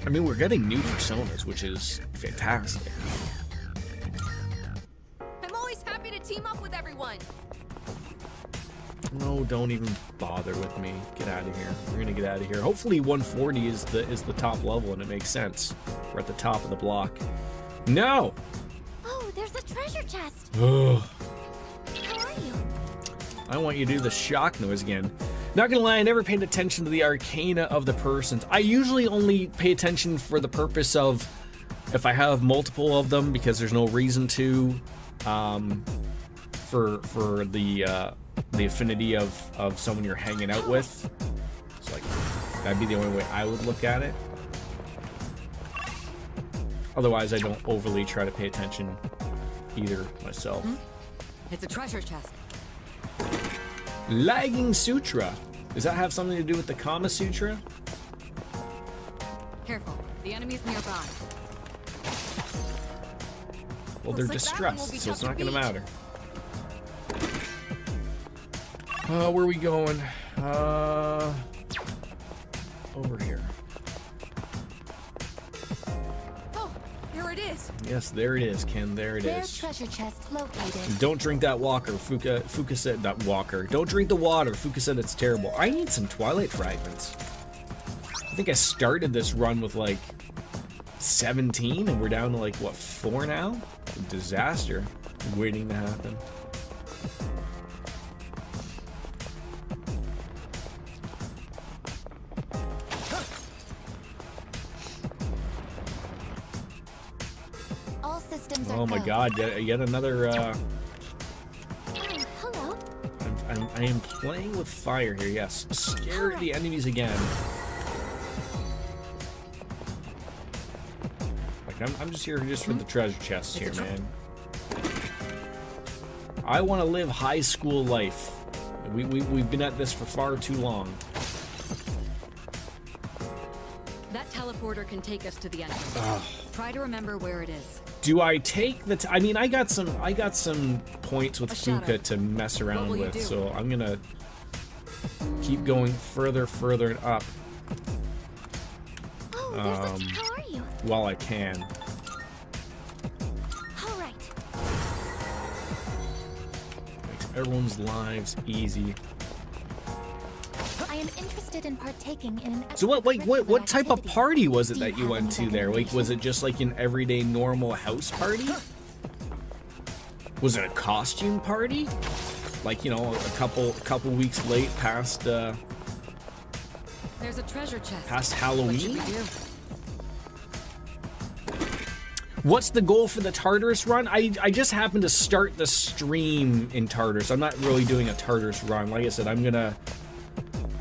I mean, we're getting new personas, which is fantastic. I'm always happy to team up with everyone. No, don't even bother with me. Get out of here. We're gonna get out of here. Hopefully 140 is the top level, and it makes sense. We're at the top of the block. No! Oh, there's a treasure chest. Ugh. How are you? I want you to do the shock noise again. Not gonna lie, I never paid attention to the arcana of the persons. I usually only pay attention for the purpose of if I have multiple of them, because there's no reason to, for the affinity of someone you're hanging out with. It's like, that'd be the only way I would look at it. Otherwise, I don't overly try to pay attention either myself. It's a treasure chest. Lagging Sutra. Does that have something to do with the Kama Sutra? Careful, the enemy's nearby. Well, they're Looks like that one will distressed, be so it's tough not to going to beat. matter. Where are we going? Over here. Oh, there it is. Yes, there it is, Ken. There it Their is. treasure chest located. Don't drink that Walker. Fuka said that Walker. Don't drink the water. Fuka said it's terrible. I need some Twilight Fragments. I think I started this run with like 17, and we're down to like, what, 4 now? A disaster waiting to happen. All systems are Oh my go. god, yet another, Oh, hello. I am playing with fire here, yes. Scare the enemies again. Like, I'm just here just for the treasure chests here, man. I want to live high school life. We've been at this for far too long. That teleporter can take us to the enemy. Try to remember where it is. Do I take the? I mean, I got some points with A shadow. Fuka to mess around will you with, do? so I'm gonna keep going further and up Oh, there's a... How are you? while I can. All right. Makes everyone's lives easy. I am interested in partaking in an... So what extracurricular type of activity. party was it Do you that you have went any to there? Like, was it recommendations? just like an everyday normal house party? Was it a costume party? Like, you know, a couple weeks late past There's a treasure chest. Past What should Halloween? we do? What's the goal for the Tartarus run? I just happened to start the stream in Tartarus. I'm not really doing a Tartarus run. Like I said, I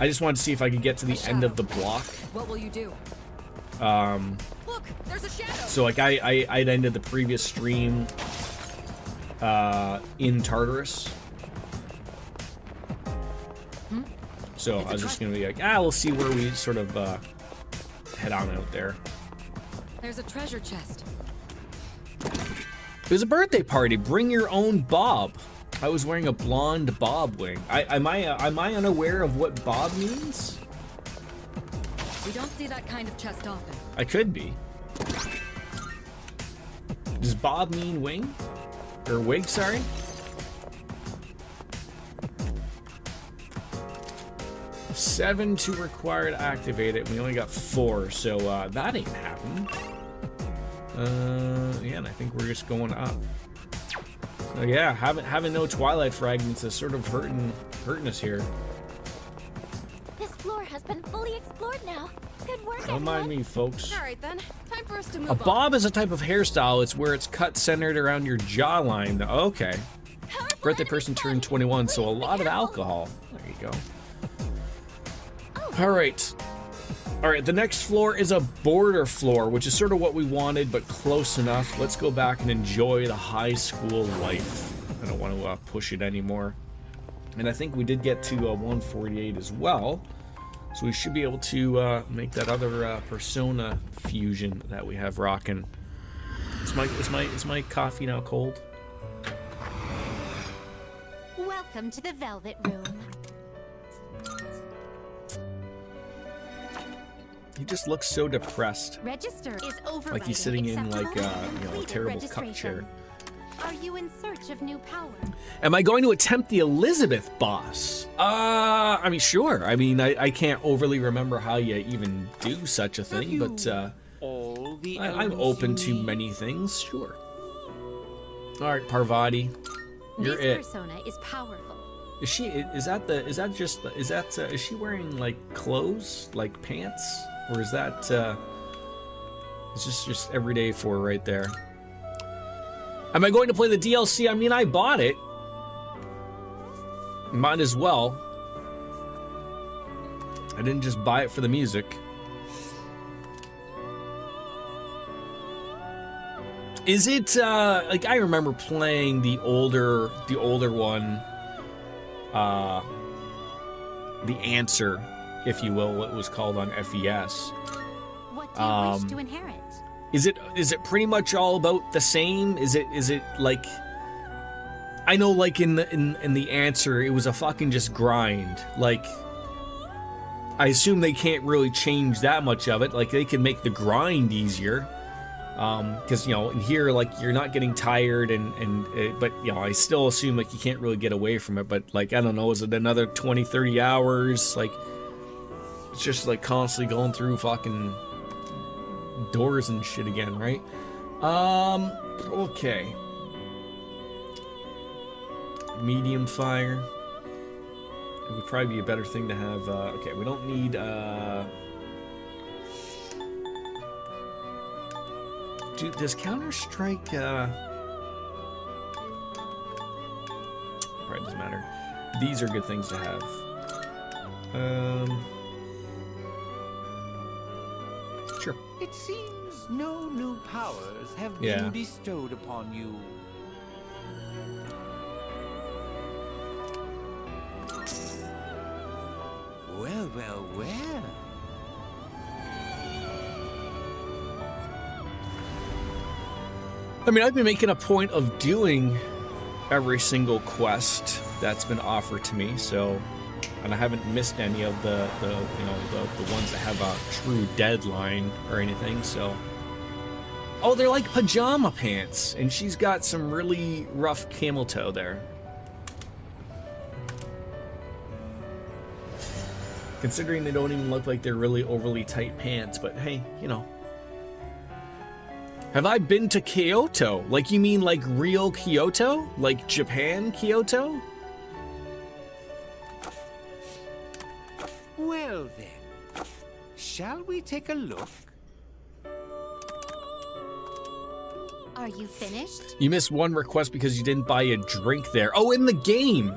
just wanted to see if I could get to the end of the block. What will you do? Look, there's a shadow. So like I'd ended the previous stream in Tartarus. So I was just gonna be like, we'll see where we sort of head on out there. There's a treasure chest. It was a birthday party. Bring your own bob. I was wearing a blonde bob wing. Am I unaware of what bob means? We don't see that kind of chest often. I could be. Does bob mean wing? Or wig, sorry? Seven to require to activate it. We only got 4, so that ain't happening. Yeah, and I think we're just going up. So yeah, having no twilight fragments is sort of hurting us here. This floor has been fully explored now. Good work, Don't mind everyone. me, folks. All right then, time for us to move A on. bob is a type of hairstyle. It's where it's cut centered around your jawline. Okay. Birthday person turned 21, so a lot of alcohol. There you go. All right. All right, the next floor is a border floor, which is sort of what we wanted, but close enough. Let's go back and enjoy the high school life. I don't want to push it anymore. And I think we did get to 148 as well. So we should be able to make that other persona fusion that we have rocking. Is my coffee now cold? Welcome to the Velvet Room. He just looks so depressed. Register is overriding. Like he's sitting in like acceptable a terrible cup registration. chair. Are you in search of new power? Am I going to attempt the Elizabeth boss? I mean, sure. I mean, I can't overly remember how you even do such a thing, but I'm open to many things, sure. All right, Parvati, you're this it. persona is powerful. Is she? Is she wearing like clothes, like pants, or is that? It's just everyday for her right there. Am I going to play the DLC? I mean, I bought it. Might as well. I didn't just buy it for the music. Is it like I remember playing the older one, the Answer, if you will, what was called on FES. What do you wish to inherit? Is it pretty much all about the same? Is it like I know like in the Answer it was a fucking just grind. Like I assume they can't really change that much of it. Like they can make the grind easier. Because you know in here like you're not getting tired but you know I still assume like you can't really get away from it, but like I don't know, is it another 20-30 hours? Like it's just like constantly going through fucking doors and shit again, right? Okay. Medium fire. It would probably be a better thing to have. Okay, we don't need Dude, does Counter-Strike, probably doesn't matter. These are good things to have. Sure. It seems no new powers have been bestowed upon you. Well, well, well. I mean, I've been making a point of doing every single quest that's been offered to me, so, and I haven't missed any of the ones that have a true deadline or anything, so. Oh, they're like pajama pants, and she's got some really rough camel toe there. Considering they don't even look like they're really overly tight pants, but hey, you know. Have I been to Kyoto? Like, you mean like real Kyoto? Like Japan Kyoto? Well then, Shall we take a look? Are you finished? You missed one request because you didn't buy a drink there. Oh, in the game.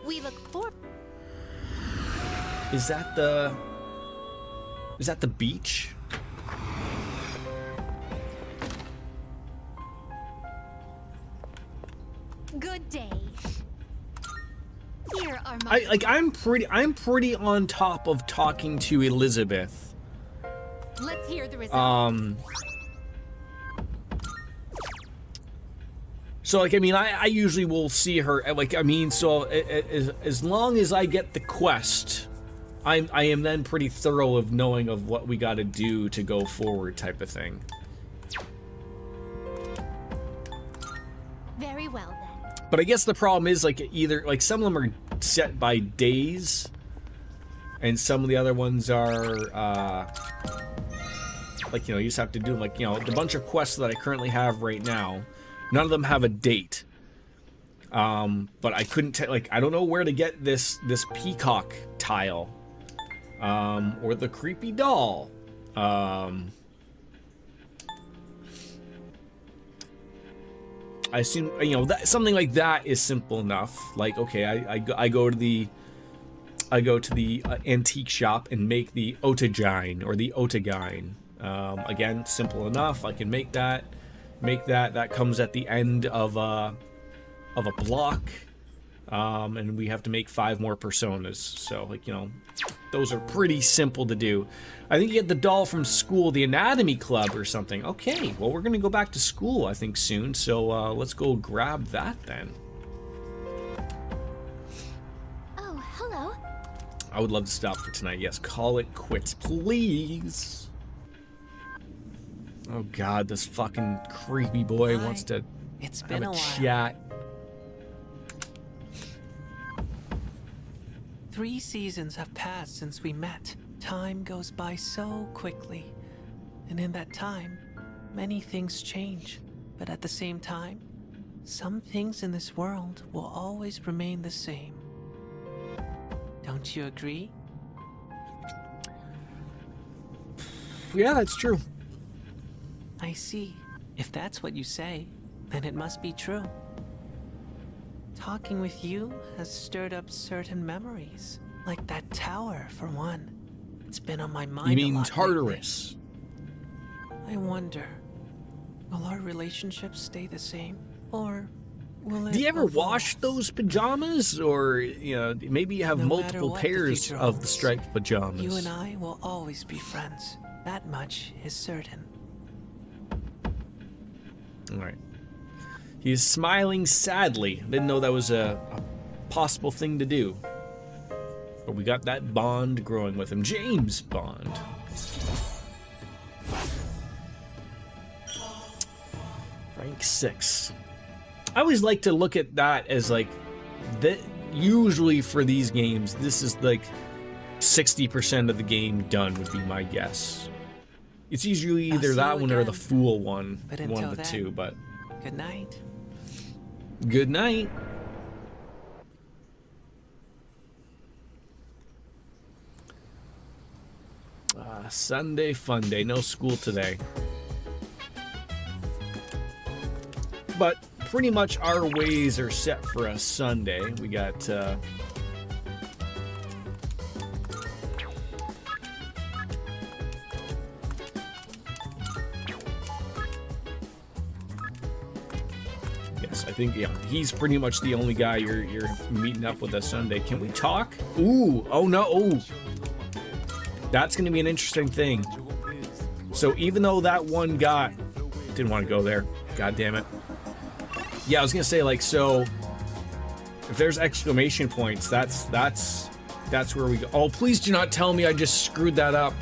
We look for. Is that the beach? Good day. Here are my. I'm pretty on top of talking to Elizabeth. Let's hear the results. So like, I mean, I usually will see her, like, I mean, so as long as I get the quest, I am then pretty thorough of knowing of what we got to do to go forward type of thing. Very well then. But I guess the problem is, like, either, like, some of them are set by days, and some of the other ones are, like, you know, you just have to do, like, you know, the bunch of quests that I currently have right now, none of them have a date. But I couldn't like, I don't know where to get this peacock tile, or the creepy doll. I assume, you know, that something like that is simple enough. Like, okay, I go to the antique shop and make the otagine or the otagine. Again, simple enough. I can make that. That comes at the end of a block, and we have to make 5 more personas. So, like, you know, those are pretty simple to do. I think you get the doll from school, the anatomy club or something. Okay, well, we're gonna go back to school, I think, soon. So let's go grab that then. Oh, hello. I would love to stop for tonight. Yes, call it quits, please. Oh God, this fucking creepy boy wants to It's have been a a while. chat. 3 seasons have passed since we met. Time goes by so quickly. And in that time, many things change. But at the same time, some things in this world will always remain the same. Don't you agree? Yeah, that's true. I see. If that's what you say, then it must be true. Talking with you has stirred up certain memories. Like that tower, for one. It's been on my mind You a mean lot Tartarus? lately. I wonder, will our relationship stay the same? Or will it Do you ever evolve? wash those pajamas? Or, you know, maybe you have No matter multiple what the pairs future of the holds, striped pajamas? You and I will always be friends. That much is certain. Alright. He's smiling sadly. Didn't know that was a possible thing to do. But we got that bond growing with him. James Bond. Rank 6. I always like to look at that as like, that. Usually for these games, this is like 60% of the game done would be my guess. It's usually I'll either see that you one or the again. Fool one. But One until of the then- two, but Good night. good night. Sunday fun day. No school today. But pretty much our ways are set for a Sunday. We got yes, I think, yeah, he's pretty much the only guy you're meeting up with a Sunday. Can we talk? Ooh, oh no, oh. That's gonna be an interesting thing. So even though that one guy didn't want to go there, god damn it. Yeah, I was gonna say, like, so if there's exclamation points, that's where we go. Oh, please do not tell me I just screwed that up.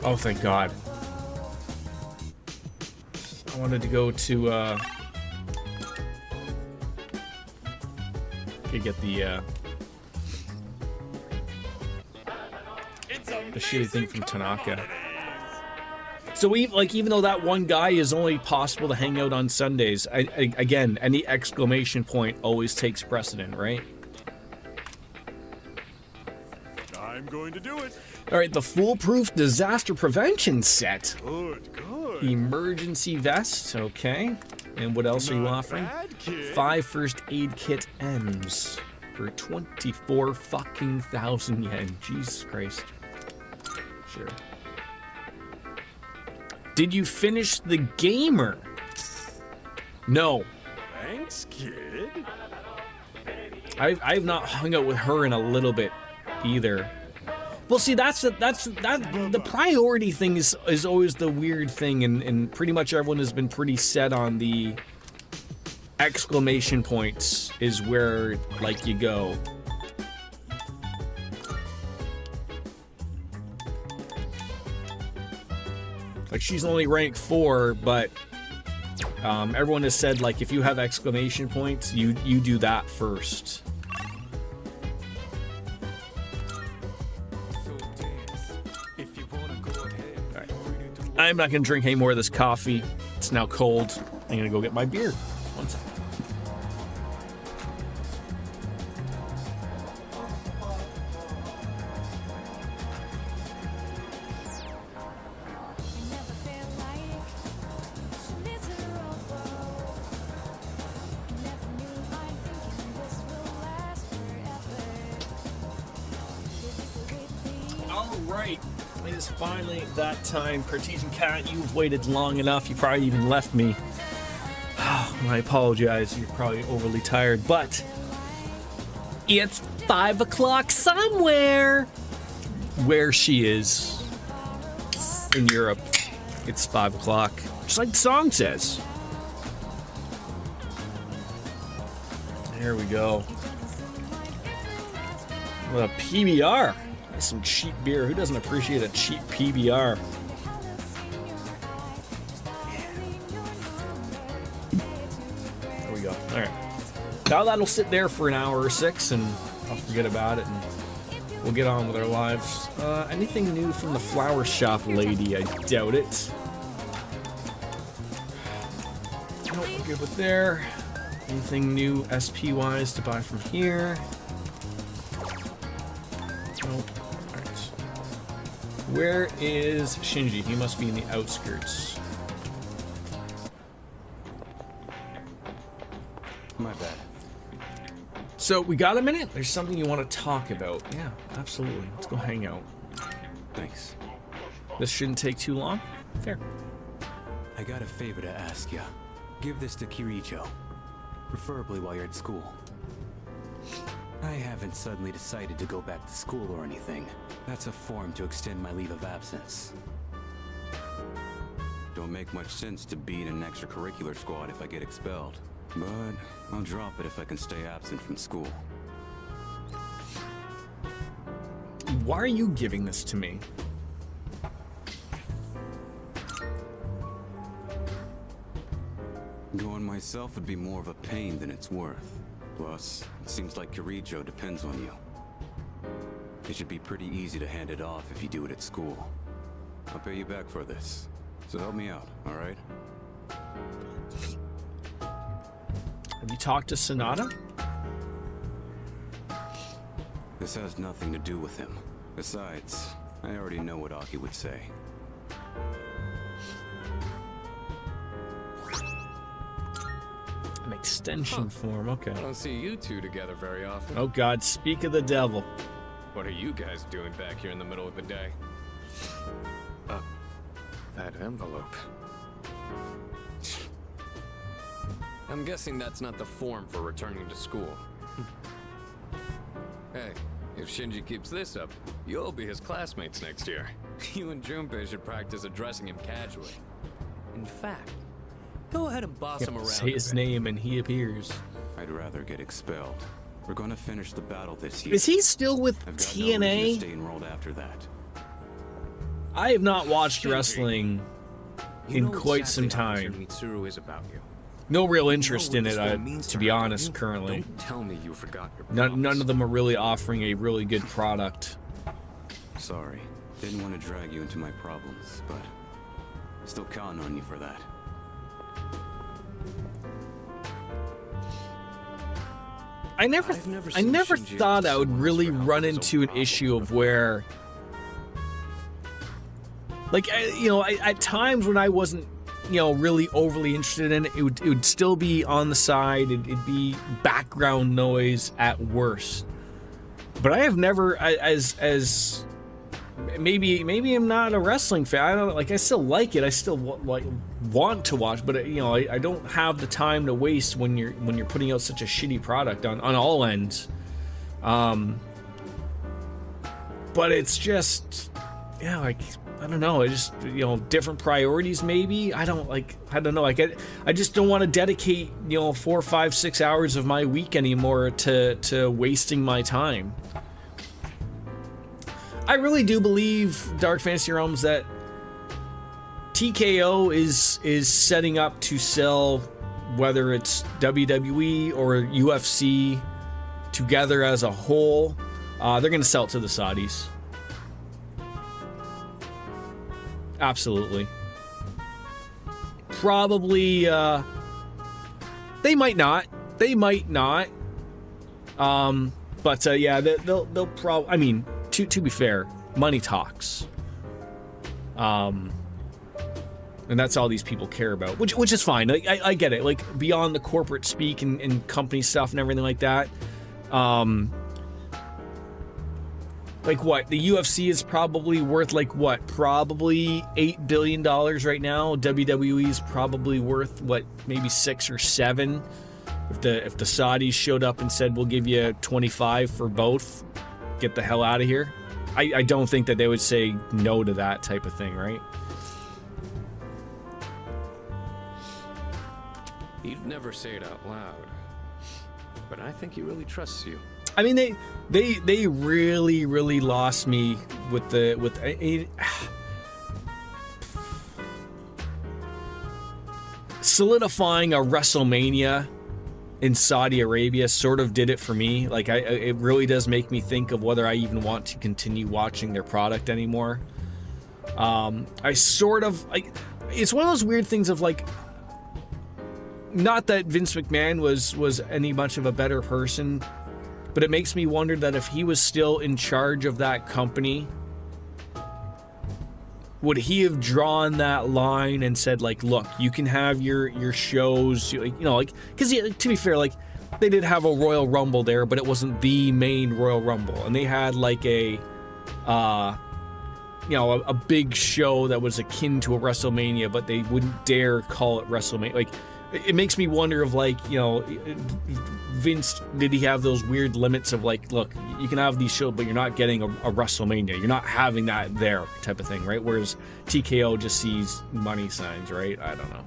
Oh, thank God. I wanted to go to get the shitty thing from Tanaka. So even though that one guy is only possible to hang out on Sundays, again, any exclamation point always takes precedent, right? I'm going to do it. All right, the foolproof disaster prevention set. Good, good. Emergency vest, okay. And what else are you Not offering? bad, kid. 5 first aid kit M's for 24 fucking thousand yen. Jesus Christ. Sure. Did you finish the gamer? No. Thanks, kid. I've not hung out with her in a little bit either. Well, see, the priority thing is always the weird thing, and pretty much everyone has been pretty set on the exclamation points is where, like, you go. Like, she's only rank 4, but everyone has said, like, if you have exclamation points, you do that first. Alright. I'm not gonna drink any more of this coffee. It's now cold. I'm gonna go get my beer. One second. Alright, it is finally that time. Cartesian Cat, you've waited long enough. You probably even left me. I apologize, you're probably overly tired, but it's 5 o'clock somewhere. Where she is in Europe, it's 5 o'clock, just like the song says. There we go. What a PBR. That's some cheap beer. Who doesn't appreciate a cheap PBR? There we go. All right. Now that'll sit there for an hour or 6, and I'll forget about it, and we'll get on with our lives. Anything new from the flower shop lady? I doubt it. Nope, we're good with there. Anything new SP-wise to buy from here? Nope. Alright. Where is Shinji? He must be in the outskirts. My bad. So, we got a minute? There's something you want to talk about. Yeah, absolutely. Let's go hang out. Thanks. This shouldn't take too long. Fair. I got a favor to ask ya. Give this to Kirijo. Preferably while you're at school. I haven't suddenly decided to go back to school or anything. That's a form to extend my leave of absence. Don't make much sense to be in an extracurricular squad if I get expelled. But I'll drop it if I can stay absent from school. Why are you giving this to me? Going myself would be more of a pain than it's worth. Plus, it seems like Kirijo depends on you. It should be pretty easy to hand it off if you do it at school. I'll pay you back for this. So help me out, alright? Have you talked to Sonata? This has nothing to do with him. Besides, I already know what Aki would say. An extension form, okay. I don't see you two together very often. Oh god, speak of the devil. What are you guys doing back here in the middle of the day? That envelope. I'm guessing that's not the form for returning to school. Hey, if Shinji keeps this up, you'll be his classmates next year. You and Junpei should practice addressing him casually. In fact, go ahead and boss him around. Say his a bit. name and he appears. I'd rather get expelled. We're gonna finish the battle this year. Is he still with I've got no reason to TNA? stay enrolled after that. I have not watched wrestling You in know quite exactly some how time. concerned Mitsuru is about you. No real You know interest what in this it, all means to her, be don't honest, you? currently. Don't tell me you forgot your None of them are really offering a really good product. Sorry. Didn't want to drag you into my problems, but Still counting on you for that. I never seen thought I would someone really as run helpful into an so issue of where, like, at times when I wasn't, really overly interested in it, it would still be on the side. It'd be background noise at worst. But I have never, as maybe I'm not a wrestling fan. I don't know, like, I still like it. I still want to watch, but I don't have the time to waste when you're putting out such a shitty product on all ends. But it's just, like, I don't know. I just, different priorities maybe. I don't know. I just don't want to dedicate 4, 5, 6 hours of my week anymore to wasting my time. I really do believe, Dark Fantasy Realms, that TKO is setting up to sell, whether it's WWE or UFC together as a whole. They're going to sell it to the Saudis. Absolutely. Probably, they might not. But yeah, they'll probably, I mean, to be fair, money talks. And that's all these people care about, which is fine. I get it. Like, beyond the corporate speak and company stuff and everything like that. Like, what? The UFC is probably worth, like, what? Probably $8 billion right now. WWE is probably worth, what? Maybe 6 or 7. If the Saudis showed up and said, we'll give you 25 for both, get the hell out of here. I don't think that they would say no to that type of thing, right? He'd never say it out loud, but I think he really trusts you. I mean, they really, really lost me with solidifying a WrestleMania in Saudi Arabia sort of did it for me. Like, it really does make me think of whether I even want to continue watching their product anymore. I sort of, like, it's one of those weird things of, like, not that Vince McMahon was any much of a better person, but it makes me wonder that if he was still in charge of that company, would he have drawn that line and said, like, look, you can have your shows, like, because to be fair, like, they did have a Royal Rumble there, but it wasn't the main Royal Rumble, and they had like a big show that was akin to a WrestleMania, but they wouldn't dare call it WrestleMania. Like, it makes me wonder of, like, Vince, did he have those weird limits of, like, look, you can have these shows, but you're not getting a WrestleMania. You're not having that there type of thing, right? Whereas TKO just sees money signs, right? I don't know.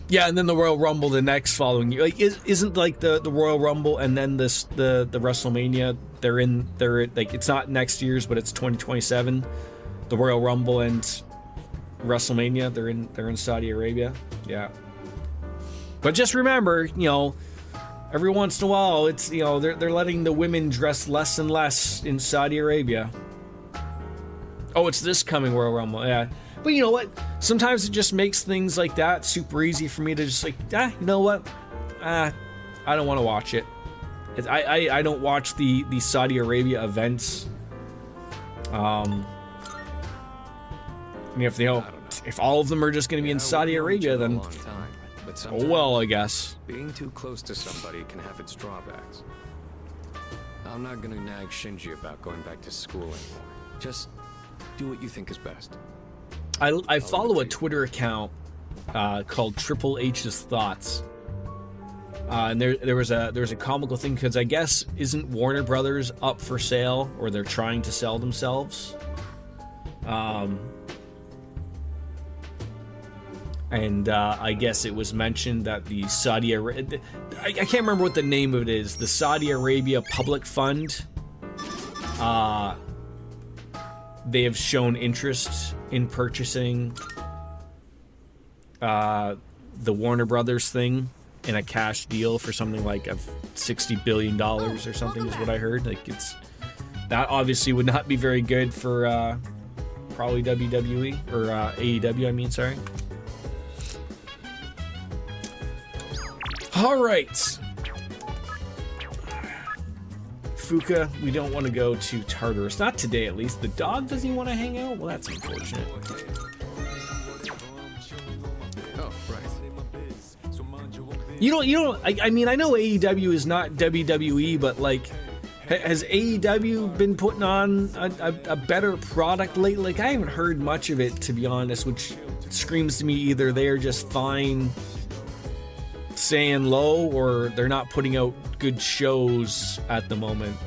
Yeah, and then the Royal Rumble the next following year. Like, isn't like the Royal Rumble and then the WrestleMania, they're like, it's not next year's, but it's 2027. The Royal Rumble and WrestleMania, they're in Saudi Arabia. Yeah. But just remember, every once in a while, it's, they're letting the women dress less and less in Saudi Arabia. Oh, it's this coming Royal Rumble, yeah. But you know what? Sometimes it just makes things like that super easy for me to just, like, you know what? I don't want to watch it. I don't watch the Saudi Arabia events. If all of them are just going to be in Saudi Arabia, then oh well, I guess. Being too close to somebody can have its drawbacks. I'm not gonna nag Shinji about going back to school anymore. Just do what you think is best. I follow a Twitter account called Triple H's Thoughts, and there was a comical thing, because I guess isn't Warner Brothers up for sale, or they're trying to sell themselves. And I guess it was mentioned that the Saudi Arabia, I can't remember what the name of it is, the Saudi Arabia Public Fund, they have shown interest in purchasing the Warner Brothers thing in a cash deal for something like $60 billion or something, is what I heard. Like, that obviously would not be very good for probably WWE or AEW. I mean, sorry. All right, Fuka, we don't want to go to Tartarus. Not today, at least. The dog doesn't want to hang out. Well, that's unfortunate. Oh, right. You don't. I mean, I know AEW is not WWE, but like, has AEW been putting on a better product lately? Like, I haven't heard much of it, to be honest, which screams to me either they're just fine staying low or they're not putting out good shows at the moment.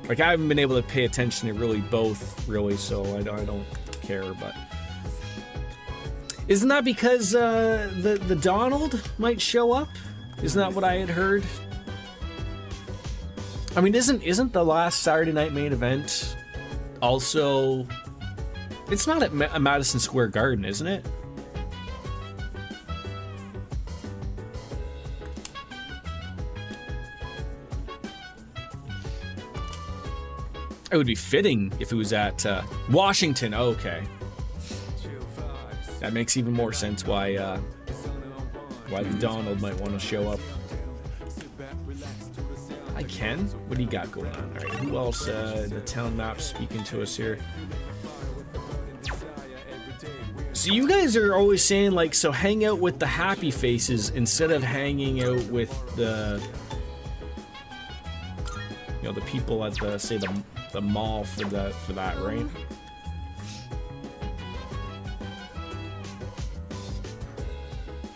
Like, I haven't been able to pay attention to really both, really, so I don't care, but isn't that because the Donald might show up? Isn't that what I had heard? I mean, isn't the last Saturday night main event also? It's not at Madison Square Garden, isn't it? It would be fitting if it was at Washington. Oh, okay, that makes even more sense why the Donald might want to show up. Hi, Ken. What do you got going on? All right, who else? The town map speaking to us here. So you guys are always saying like, so hang out with the happy faces instead of hanging out with the, you know, the people at the, say, the mall for that, right?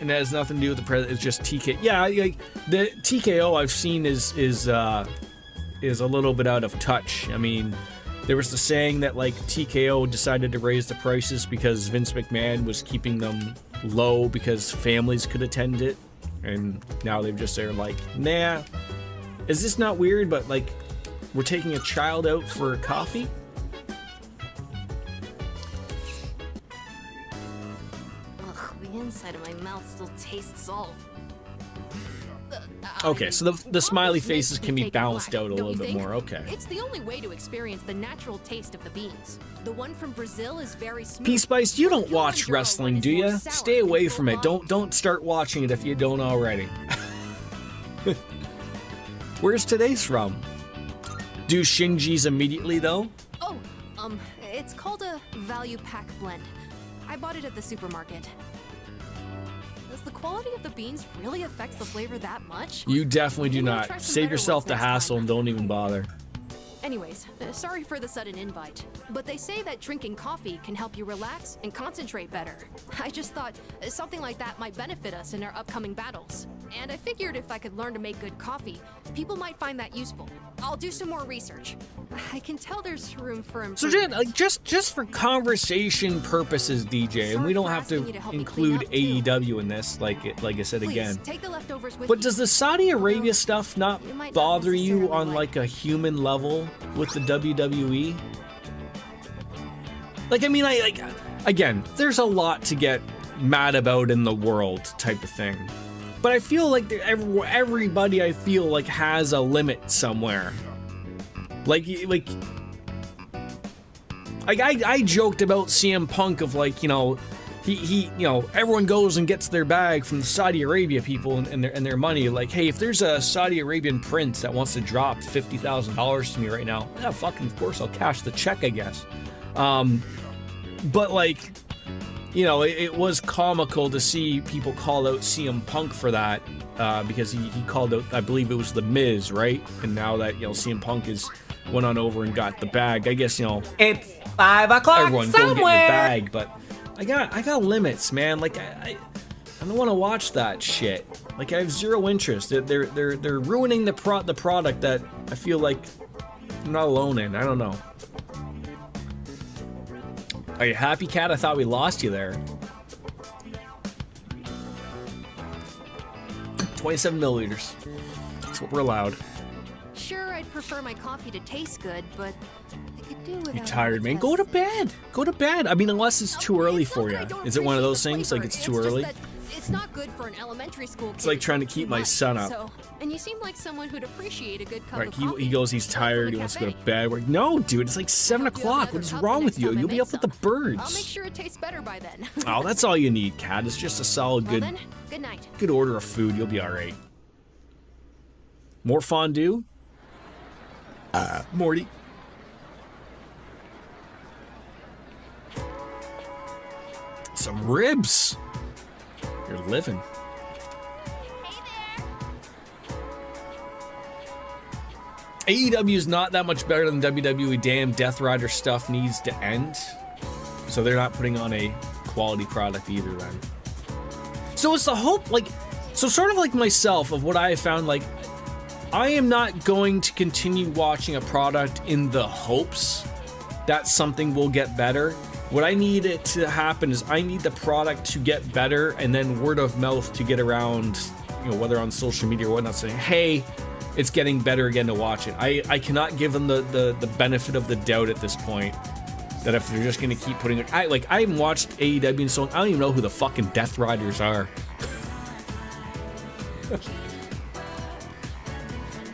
And that has nothing to do with the president. It's just TK. Yeah, like the TKO I've seen is a little bit out of touch. I mean, there was the saying that like TKO decided to raise the prices because Vince McMahon was keeping them low because families could attend it, and now they're like, nah. Is this not weird? But like, we're taking a child out for coffee. Ugh, the inside of my mouth still tastes salt. Okay, so the smiley faces can be balanced out a little bit more. Okay. It's the only way to experience the natural taste of the beans. The one from Brazil is very smooth. P-Spice, you don't watch wrestling, do you? Stay away from it. Don't start watching it if you don't already. Where's today's from? Do Shinji's immediately, though? Oh, it's called a value pack blend. I bought it at the supermarket. Does the quality of the beans really affect the flavor that much? You definitely do Maybe I'll try not. some Save better yourself ones the next hassle time. and don't even bother. Anyways, sorry for the sudden invite, but they say that drinking coffee can help you relax and concentrate better. I just thought something like that might benefit us in our upcoming battles. And I figured if I could learn to make good coffee, people might find that useful. I'll do some more research. I can tell there's room for So improvement. Jen, like just for conversation purposes, DJ, and we don't have to include AEW in this, like I said Please, again. take the leftovers with But you. does the Saudi Arabia stuff not You might not bother you necessarily on like a human level with the WWE? Like, I mean, again, there's a lot to get mad about in the world type of thing. But I feel like everybody, I feel like, has a limit somewhere. I joked about CM Punk of like, you know, he you know, everyone goes and gets their bag from the Saudi Arabia people and their money. Like, hey, if there's a Saudi Arabian prince that wants to drop $50,000 to me right now, yeah, fucking of course I'll cash the check, I guess. But like, you know, it was comical to see people call out CM Punk for that, because he called out, I believe it was The Miz, right? And now that, you know, CM Punk went on over and got the bag. I guess, you know, It's 5 o'clock everyone go get your somewhere. bag, but I got limits, man. Like I don't want to watch that shit. Like, I have zero interest. They're ruining the product that I feel like I'm not alone in. I don't know. Are you happy, Cat? I thought we lost you there. 27 milliliters. That's what we're allowed. Sure, I'd prefer my coffee to taste good, but I could do without. You tired, man? all Go the to bed. Go to bed. I mean, unless it's too early for you. I don't Is it one of appreciate those the things? Like flavor. it's too just early? that It's not good for an elementary school kid. It's like trying to keep my son up. So, and you seem like someone who'd appreciate a good cup Right, of coffee. he goes, he's tired, he wants to go to bed. We're like, no, dude, it's like 7 o'clock. What is wrong with you? You'll be up with the I'll make birds. sure it tastes better by then. Oh, that's all you need, Cat. It's just a solid, Well good, then, good night. good order of food. You'll be all right. More fondue? Morty. Some ribs. You're living. AEW is not that much better than WWE. Damn, Death Rider stuff needs to end. So they're not putting on a quality product either then. So it's the hope, like, so sort of like myself of what I have found, like, I am not going to continue watching a product in the hopes that something will get better. What I need it to happen is I need the product to get better and then word of mouth to get around, you know, whether on social media or whatnot, saying, hey, it's getting better again to watch it. I cannot give them the benefit of the doubt at this point that if they're just going to keep putting it, I haven't watched AEW in so long, I don't even know who the fucking Death Riders are.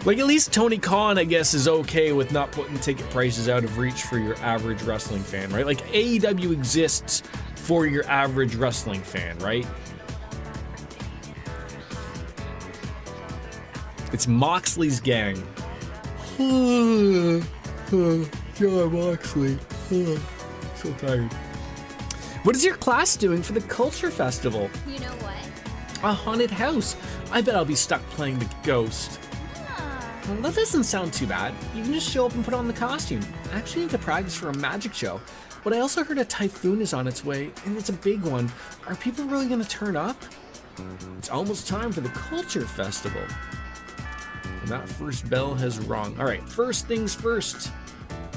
Like, at least Tony Khan, I guess, is okay with not putting ticket prices out of reach for your average wrestling fan, right? Like, AEW exists for your average wrestling fan, right? It's Moxley's gang. John Moxley. So tired. What is your class doing for the Culture Festival? You know what? A haunted house. I bet I'll be stuck playing the ghost. Well, that doesn't sound too bad. You can just show up and put on the costume. I actually need to practice for a magic show. But I also heard a typhoon is on its way, and it's a big one. Are people really going to turn up? It's almost time for the Culture Festival. And that first bell has rung. All right, first things first.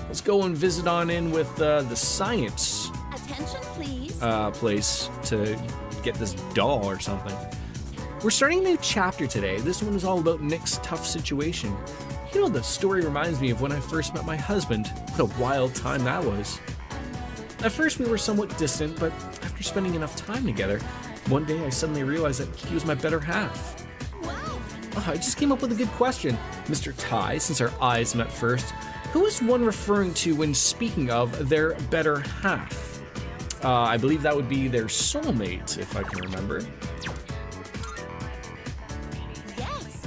Let's go and visit on in with the science Attention, please. place to get this doll or something. We're starting a new chapter today. This one is all about Nick's tough situation. You know, the story reminds me of when I first met my husband. What a wild time that was. At first, we were somewhat distant, but after spending enough time together, one day I suddenly realized that he was my better half. Wow. Oh, I just came up with a good question. Mr. Ty, since our eyes met first, who is one referring to when speaking of their better half? I believe that would be their soulmate, if I can remember. Yes.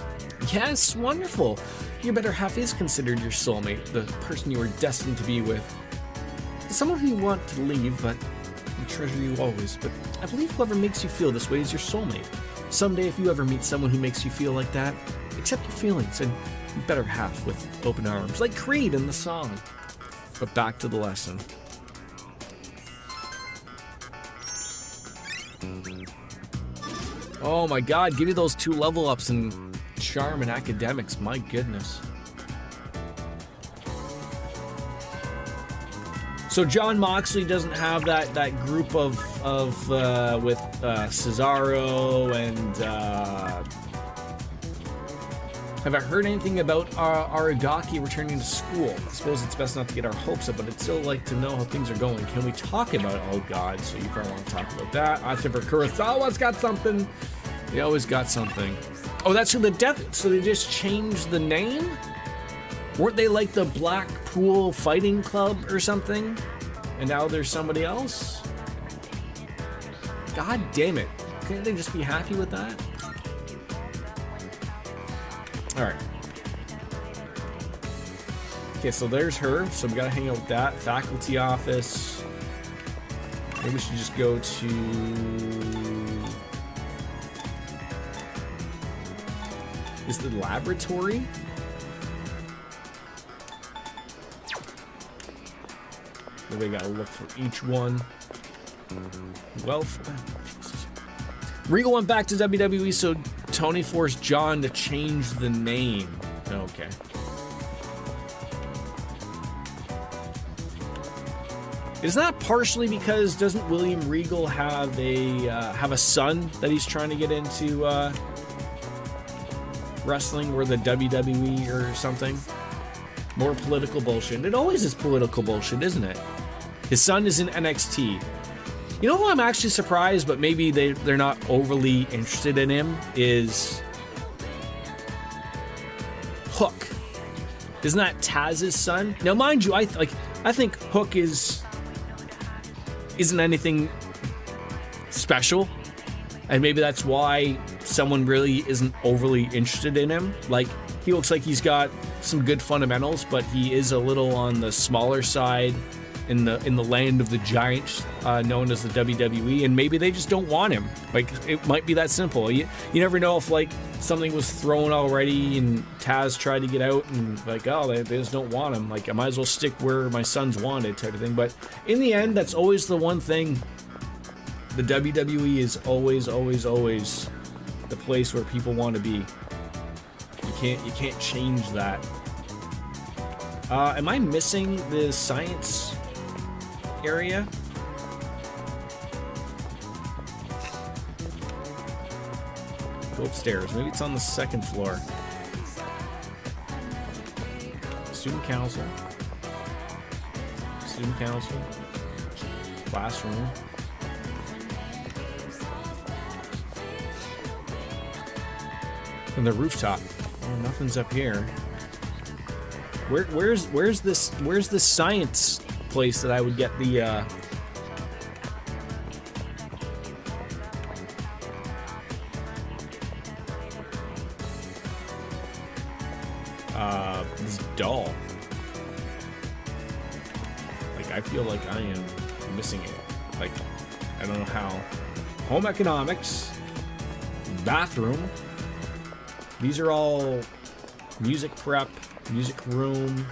Yes, wonderful. Your better half is considered your soulmate, the person you are destined to be with. Someone who you want to leave, but will treasure you always. But I believe whoever makes you feel this way is your soulmate. Someday, if you ever meet someone who makes you feel like that, accept your feelings and your better half with open arms, like Creed in the song. But back to the lesson. Oh my god, give me those 2 level ups in charm and academics, my goodness. So John Moxley doesn't have that group of with Cesaro and have I heard anything about Aragaki returning to school? I suppose it's best not to get our hopes up, but I'd still like to know how things are going. Can we talk about it? Oh god, so you probably want to talk about that. Atiba Kurosawa's got something. They always got something. Oh, that's who the death. So they just changed the name? Weren't they like the Blackpool Fighting Club or something? And now there's somebody else? God damn it. Can't they just be happy with that? Alright. Okay, so there's her. So we gotta hang out with that. Faculty office. Maybe we should just go to... Is the laboratory? We gotta look for each one. Well, Regal went back to WWE, so Tony forced John to change the name. Okay. Is that partially because doesn't William Regal have a son that he's trying to get into wrestling or the WWE or something? More political bullshit. It always is political bullshit, isn't it? His son is in NXT. You know who I'm actually surprised, but maybe they're not overly interested in him, is Hook. Isn't that Taz's son? Now, mind you, I think Hook isn't anything special, and maybe that's why someone really isn't overly interested in him. Like, he looks like he's got some good fundamentals, but he is a little on the smaller side in the land of the giants, known as the WWE, and maybe they just don't want him. Like, it might be that simple. You never know if, like, something was thrown already and Taz tried to get out and, like, oh, they just don't want him. Like, I might as well stick where my son's wanted, type of thing. But in the end, that's always the one thing. The WWE is always, always, always the place where people want to be. You can't change that. Am I missing the science area? Go upstairs. Maybe it's on the second floor. Student council. Student council. Classroom. And the rooftop. Oh, nothing's up here. Where's this science place that I would get the this doll? Like, I feel like I am missing it. Like, I don't know how. Home economics, bathroom. These are all music prep, music room,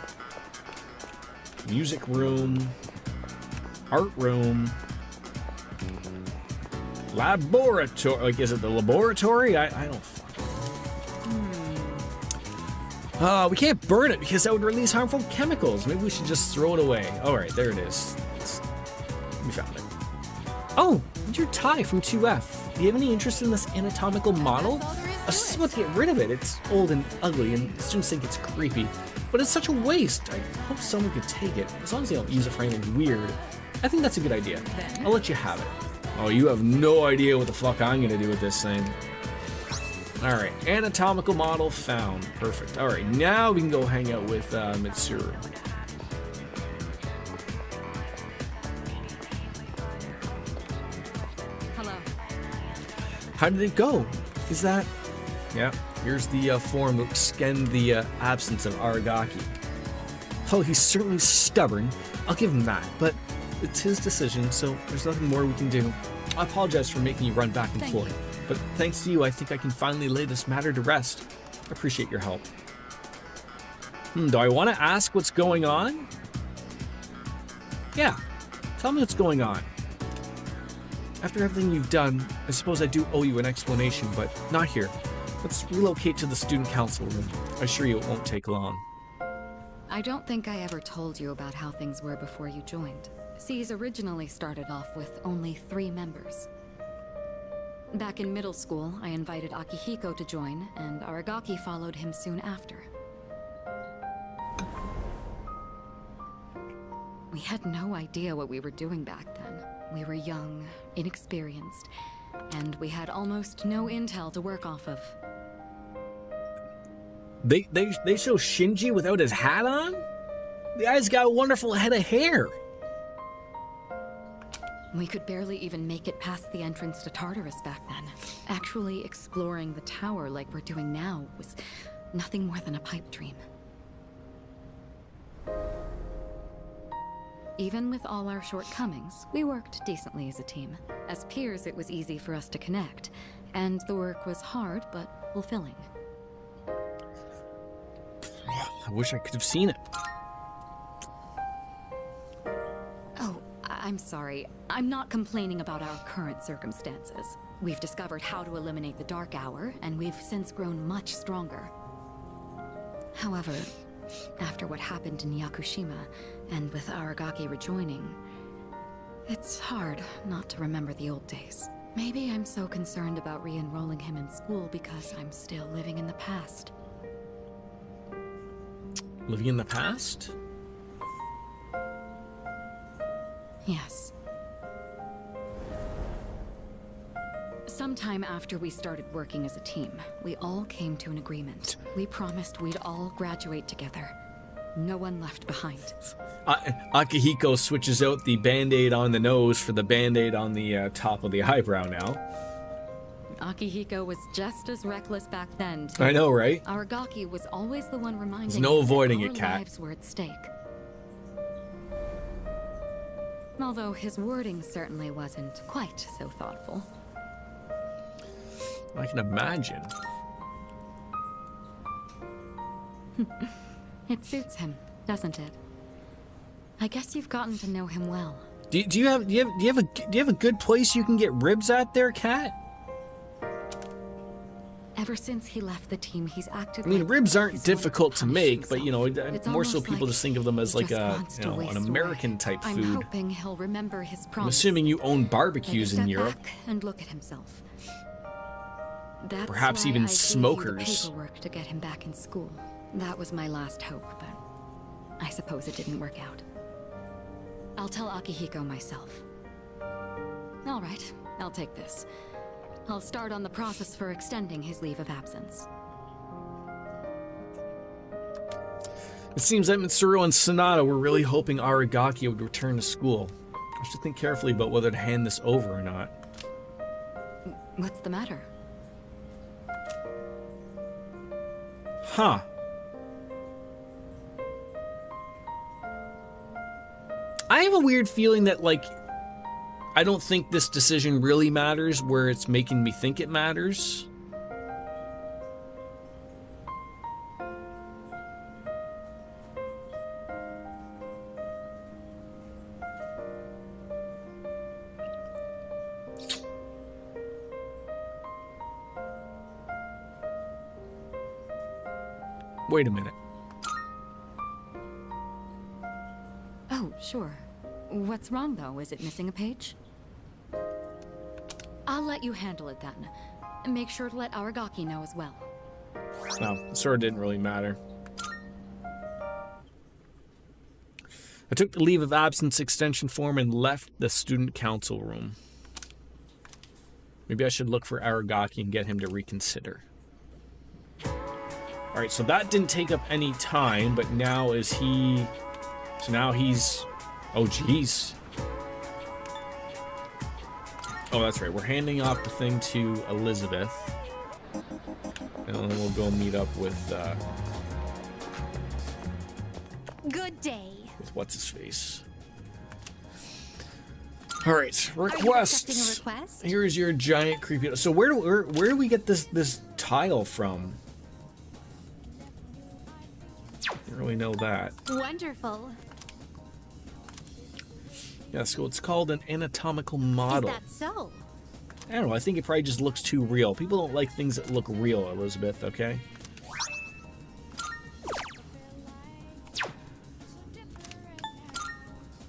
art room, laboratory. Like, is it the laboratory? I don't fucking know. We can't burn it because that would release harmful chemicals. Maybe we should just throw it away. All right, there it is. We found it. Oh, your tie from 2F. Do you have any interest in this anatomical model? I was just about to get rid of it. It's old and ugly, and students think it's creepy. But it's such a waste. I hope someone could take it. As long as they don't use it for anything weird. I think that's a good idea. I'll let you have it. Oh, you have no idea what the fuck I'm gonna do with this thing. Alright, anatomical model found. Perfect. Alright, now we can go hang out with Mitsuru. Hello. How did it go? Is that... Yeah, here's the form to extend the absence of Aragaki. Oh, he's certainly stubborn. I'll give him that, but it's his decision, so there's nothing more we can do. I apologize for making you run back and forth, but thanks to you, I think I can finally lay this matter to rest. I appreciate your help. Do I want to ask what's going on? Yeah, tell me what's going on. After everything you've done, I suppose I do owe you an explanation, but not here. Let's relocate to the student council room. I assure you it won't take long. I don't think I ever told you about how things were before you joined. C's originally started off with only 3 members. Back in middle school, I invited Akihiko to join, and Aragaki followed him soon after. We had no idea what we were doing back then. We were young, inexperienced, and we had almost no intel to work off of. They show Shinji without his hat on? The guy's got a wonderful head of hair. We could barely even make it past the entrance to Tartarus back then. Actually exploring the tower like we're doing now was nothing more than a pipe dream. Even with all our shortcomings, we worked decently as a team. As peers, it was easy for us to connect, and the work was hard but fulfilling. I wish I could have seen it. Oh, I'm sorry. I'm not complaining about our current circumstances. We've discovered how to eliminate the Dark Hour, and we've since grown much stronger. However, after what happened in Yakushima, and with Aragaki rejoining, it's hard not to remember the old days. Maybe I'm so concerned about re-enrolling him in school because I'm still living in the past. Living in the past? Yes. Sometime after we started working as a team, we all came to an agreement. We promised we'd all graduate together. No one left behind. Akihiko switches out the band-aid on the nose for the band-aid on the top of the eyebrow now. Akihiko was just as reckless back then, too. I know, right? Aragaki was always the one reminding There's no us avoiding that it, our Kat. lives were at stake. Although his wording certainly wasn't quite so thoughtful. I can imagine. It suits him, doesn't it? I guess you've gotten to know him well. Do you have a good place you can get ribs at there, Kat? Ever since he left the team, he's acted. I mean, like ribs aren't he's going to difficult to punish make, but you know, himself. more It's so almost people like just think of them as he like just a, wants you to know, waste an American away. type I'm food. hoping he'll remember his I'm promise. assuming you own Take a barbecues in step Europe. back and look at himself. That's Perhaps why even I gave you smokers. the paperwork to get him back in school. That was my last hope, but I suppose it didn't work out. I'll tell Akihiko myself. All right, I'll take this. I'll start on the process for extending his leave of absence. It seems that Mitsuru and Sonata were really hoping Aragaki would return to school. I should think carefully about whether to hand this over or not. What's the matter? Huh. I have a weird feeling that, like, I don't think this decision really matters where it's making me think it matters. Wait a minute. Oh, sure. What's wrong, though? Is it missing a page? I'll let you handle it then. And make sure to let Aragaki know as well. No, it sort of didn't really matter. I took the leave of absence extension form and left the student council room. Maybe I should look for Aragaki and get him to reconsider. Alright, so that didn't take up any time, but now is he... So now he's... Oh, jeez. Oh, that's right. We're handing off the thing to Elizabeth. And then we'll go meet up with, Good day. with what's-his-face. Alright, Are you accepting a requests. request? Here's your giant creepy... So where do we get this tile from? Don't really know that. Wonderful. Yeah, so it's called an anatomical Is model. that so? I don't know, I think it probably just looks too real. People don't like things that look real, Elizabeth, okay?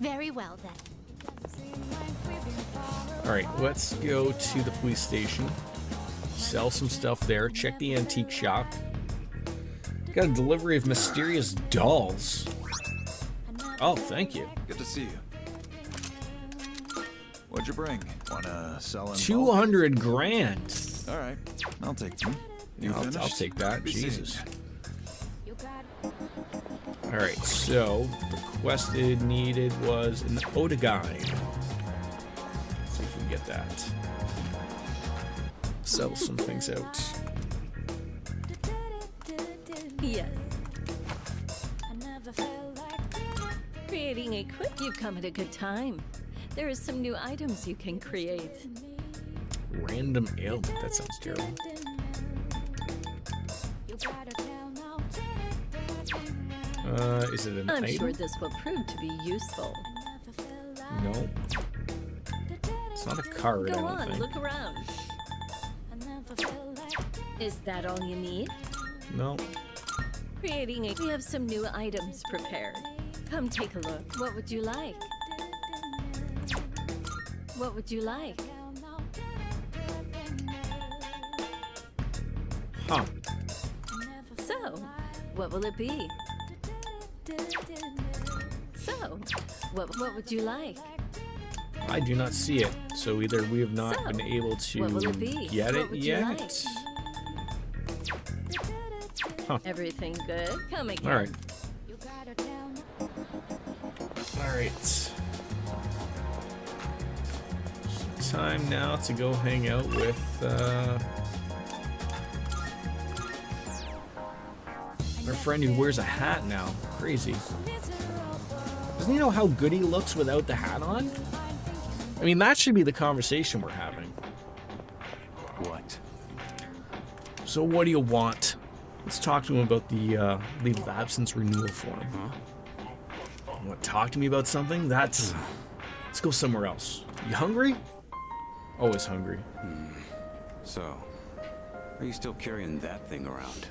Very well then. Alright, let's go to the police station. Sell some stuff there. Check the antique shop. Got a delivery of mysterious dolls. Oh, thank you. Good to see you. What'd you bring? Wanna sell in bulk? 200 grand. All right, I'll take them. You I'll finished? take that. Be Jesus. seeing Alright, so requested, needed was an Odegai. Let's see if we can get that. Sell some things out. Yes. Creating a quick, you've come at a good time. There is some new items you can create. Random ailment. That sounds terrible. Is it an I'm item? sure this will prove to be useful. No. It's not a card, I Go don't on, think. look around. Is that all you need? No. Creating a, we have some new items prepared. Come take a look. What would you like? What would you like? Huh. So, what will it be? So, what would you like? I do not see it. So either we have not So, been able to what will it be? get What it would you yet. like? Huh. Everything good? Come again. All right. All right. Time now to go hang out with our friend who wears a hat now. Crazy. Doesn't he know how good he looks without the hat on? I mean, that should be the conversation we're having. What? So what do you want? Let's talk to him about the leave of absence renewal form. Huh? You want to talk to me about something? Let's go somewhere else. You hungry? Always hungry. So, are you still carrying that thing around?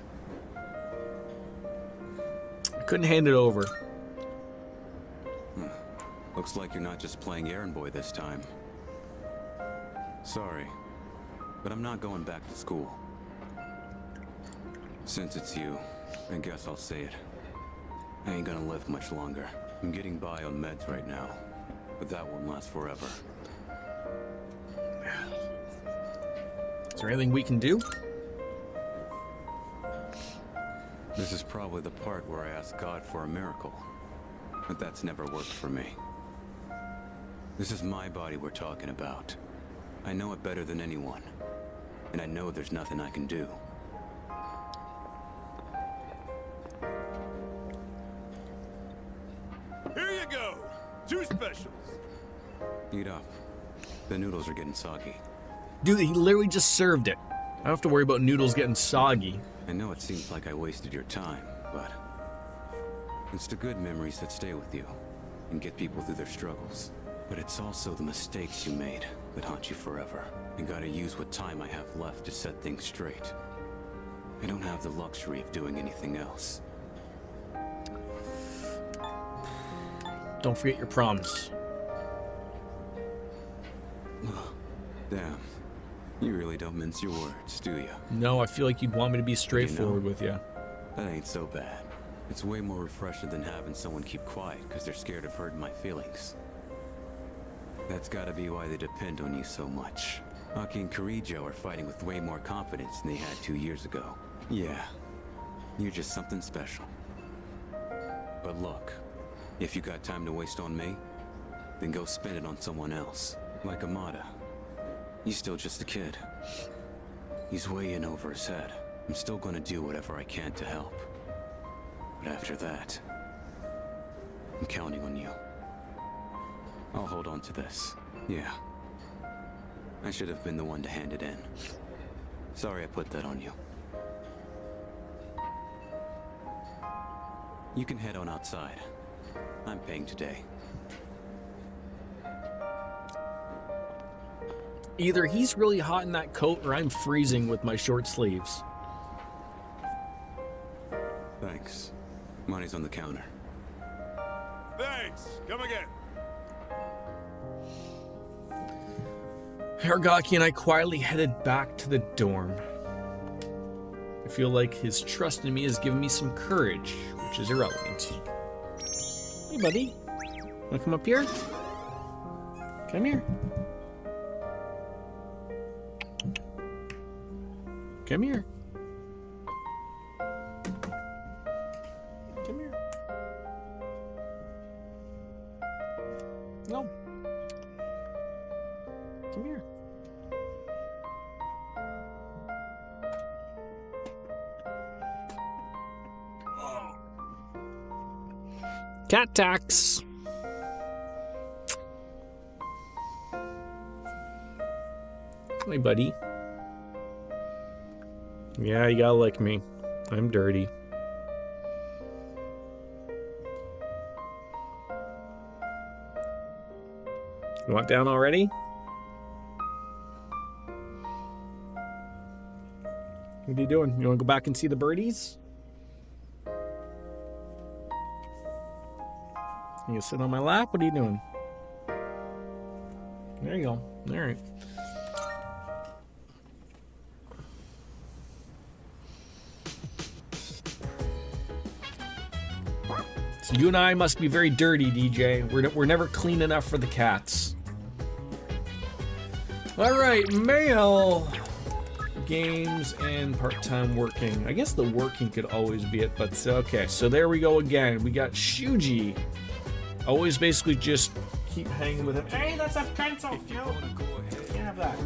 I couldn't hand it over. Looks like you're not just playing errand boy this time. Sorry, but I'm not going back to school. Since it's you, I guess I'll say it. I ain't gonna live much longer. I'm getting by on meds right now, but that won't last forever. Is there anything we can do? This is probably the part where I ask God for a miracle, but that's never worked for me. This is my body we're talking about. I know it better than anyone, and I know there's nothing I can do. Here you go. 2 specials. Eat up. The noodles are getting soggy. Dude, he literally just served it. I don't have to worry about noodles getting soggy. I know it seems like I wasted your time, but it's the good memories that stay with you and get people through their struggles. But it's also the mistakes you made that haunt you forever. I gotta use what time I have left to set things straight. I don't have the luxury of doing anything else. Don't forget your promise. Damn. You really don't mince your words, do you? No, I feel like you'd want me to be straightforward with you. That ain't so bad. It's way more refreshing than having someone keep quiet because they're scared of hurting my feelings. That's gotta be why they depend on you so much. Aki and Kirijo are fighting with way more confidence than they had 2 years ago. Yeah, you're just something special. But look, if you got time to waste on me, then go spend it on someone else. Like Amada. He's still just a kid. He's way in over his head. I'm still gonna do whatever I can to help. But after that, I'm counting on you. I'll hold on to this. Yeah. I should have been the one to hand it in. Sorry I put that on you. You can head on outside. I'm paying today. Either he's really hot in that coat or I'm freezing with my short sleeves. Thanks. Money's on the counter. Thanks. Come again. Hargaki and I quietly headed back to the dorm. I feel like his trust in me has given me some courage, which is irrelevant. Hey, buddy. Wanna come up here? Come here. Come here. Come here. No. Come here. Cat tax. Hey, buddy. Yeah, you gotta like me. I'm dirty. You want down already? What are you doing? You want to go back and see the birdies? You gonna sit on my lap? What are you doing? There you go. All right. So you and I must be very dirty, DJ. We're never clean enough for the cats. All right, mail, games, and part-time working. I guess the working could always be it, but okay. So there we go again. We got Shuji. Always basically just keep hanging with him. Hey, that's a pencil. No, can't have that.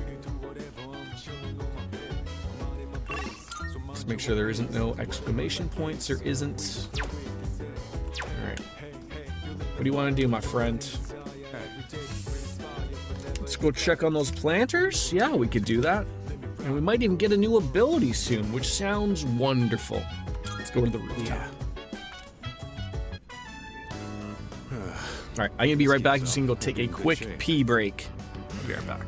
Let's make sure there isn't no exclamation points. There isn't. All right. What do you want to do, my friend? Let's go check on those planters. Yeah, we could do that. And we might even get a new ability soon, which sounds wonderful. Let's go to the rooftop. Yeah. All right, I'm gonna be right back. Just gonna go take a quick pee break. I'll be right back.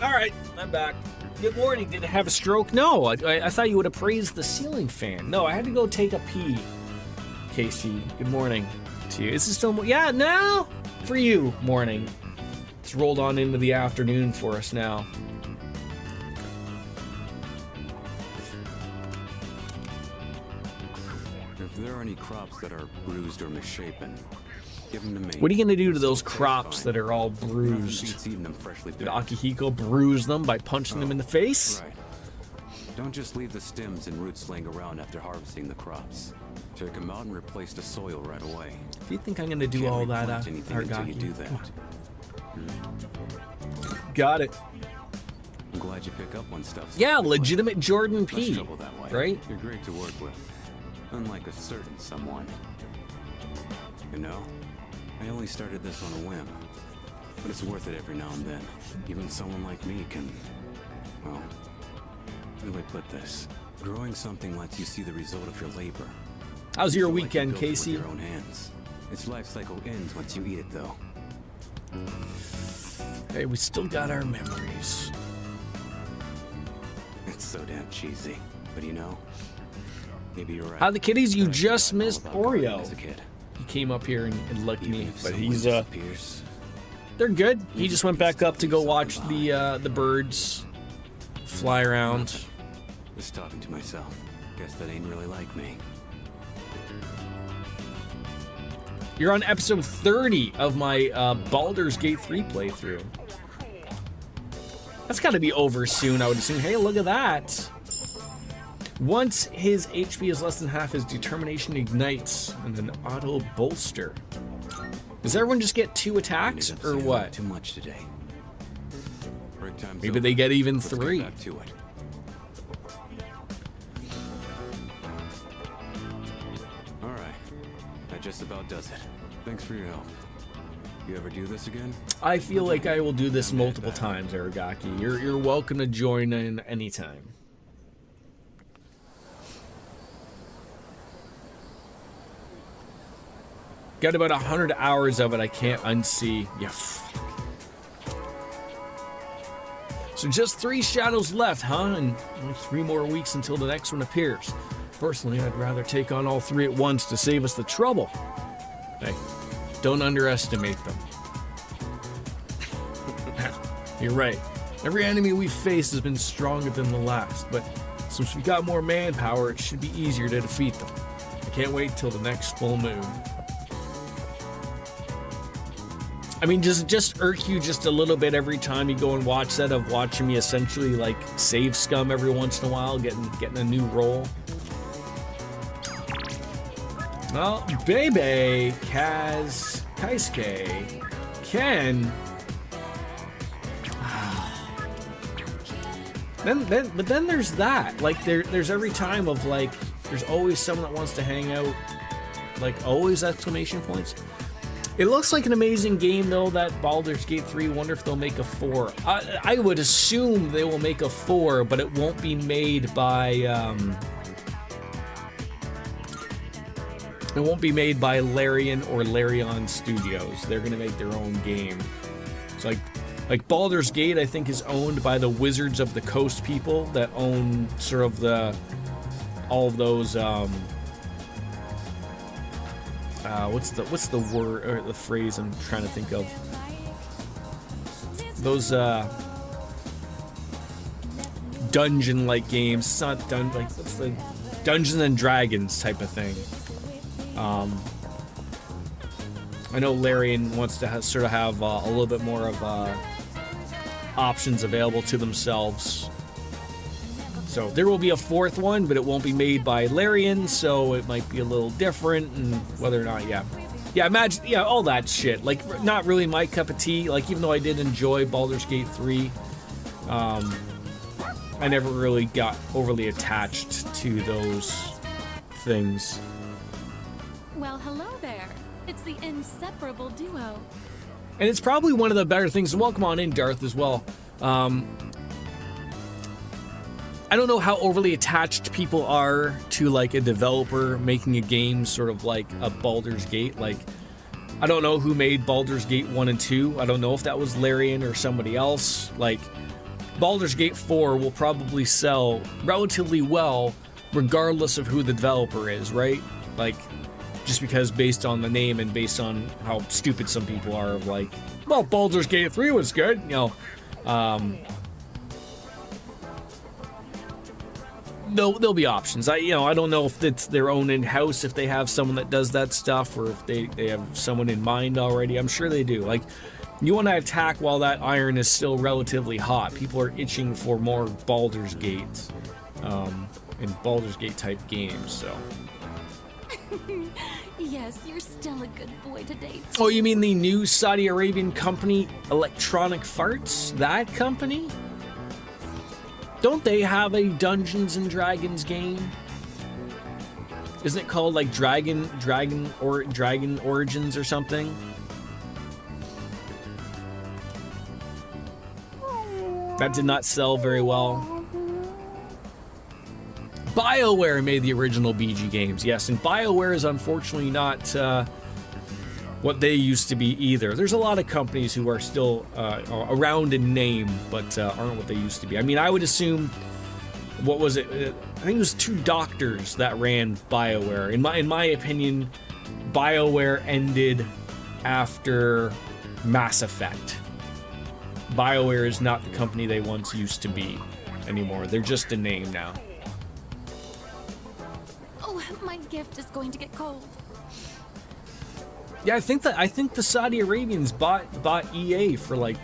All right, I'm back. Good morning. Did I have a stroke? No, I thought you would have praised the ceiling fan. No, I had to go take a pee. Casey, good morning to you. Is it still? Yeah, no, for you. Morning. It's rolled on into the afternoon for us now. If there are any crops that are bruised or misshapen, give them to me. What are you going to do to those crops that are all bruised? Beats eating them freshly Did picked. Akihiko bruise them by punching them in the face? Right. Don't just leave the stems and roots laying around after harvesting the crops. Take them out and replace the soil right away. Do you think I'm going to do Can't all that, replant anything until you do Argaki? that. Got it. I'm glad you pick up on stuff. so Yeah, quickly. legitimate Jordan Less P. trouble that way. Right? You're great to work with. Unlike a certain someone. You know, I only started this on a whim. But it's worth it every now and then. Even someone like me can, well, how do I put this? Growing something lets you see the result of your labor. How's your Feel like you weekend, built it with Casey? your own hands. Its life cycle ends once you eat it, though. Hey, we still got our memories. It's so damn cheesy, but you know, maybe you're right. How the kitties? You I could've just forgotten all missed about gardening Oreo. as a kid. He came up here and looked at Even me, if but someone he's disappears, they're good. He just went back up to go watch the birds fly around. Just talking to myself. Guess that ain't really like me. You're on episode 30 of my Baldur's Gate 3 playthrough. That's got to be over soon, I would assume. Hey, look at that. Once his HP is less than half, his determination ignites and an auto bolster. Does everyone just get 2 attacks or what? Too much today. Break time's Maybe over. they get even Let's 3. Get back to it. All right, that just about does it. Thanks for your help. You ever do this again? I feel like I will do this multiple times, Aragaki. You're welcome to join in anytime. Got about 100 hours of it. I can't unsee. Yeah. So just 3 shadows left, huh? And only 3 more weeks until the next one appears. Personally, I'd rather take on all 3 at once to save us the trouble. Hey, don't underestimate them. You're right. Every enemy we've faced has been stronger than the last, but since we've got more manpower, it should be easier to defeat them. I can't wait till the next full moon. I mean, does it just irk you just a little bit every time you go and watch that, of watching me essentially like save scum every once in a while, getting a new role? Well, Bebe, Kaz, Kaisuke, Ken. But then there's that. Like there's every time of like, there's always someone that wants to hang out. Like always exclamation points. It looks like an amazing game though, that Baldur's Gate 3. Wonder if they'll make a 4. I would assume they will make a 4, but it won't be made by it won't be made by Larian or Larian Studios. They're gonna make their own game. It's like Baldur's Gate, I think, is owned by the Wizards of the Coast people that own sort of all of those what's the word or the phrase I'm trying to think of? Those dungeon-like games. It's not what's the Dungeons and Dragons type of thing. I know Larian wants to sort of have a little bit more of options available to themselves. So there will be a 4th one, but it won't be made by Larian, so it might be a little different, and whether or not, yeah, imagine, all that shit. Like, not really my cup of tea. Like, even though I did enjoy Baldur's Gate 3, I never really got overly attached to those things. Well, hello there. It's the inseparable duo. And it's probably one of the better things. Welcome on in, Darth, as well. I don't know how overly attached people are to like a developer making a game sort of like a Baldur's Gate. Like, I don't know who made Baldur's Gate 1 and 2. I don't know if that was Larian or somebody else. Like, Baldur's Gate 4 will probably sell relatively well regardless of who the developer is, right? Like, just because based on the name and based on how stupid some people are of like, well, Baldur's Gate 3 was good, There'll be options. I don't know if it's their own in-house, if they have someone that does that stuff, or if they have someone in mind already. I'm sure they do. Like, you want to attack while that iron is still relatively hot. People are itching for more Baldur's Gate, and Baldur's Gate type games, so. Yes, you're still a good boy today. Oh, you mean the new Saudi Arabian company, Electronic Farts? That company? Don't they have a Dungeons and Dragons game? Isn't it called like Dragon Origins or something? That did not sell very well. BioWare made the original BG games, yes, and BioWare is unfortunately not what they used to be either. There's a lot of companies who are still around in name, but aren't what they used to be. I mean, I would assume, what was it? I think it was 2 doctors that ran BioWare. In my opinion, BioWare ended after Mass Effect. BioWare is not the company they once used to be. anymore. They're just a name now. Oh, my gift is going to get cold. Yeah, I think the Saudi Arabians bought EA for like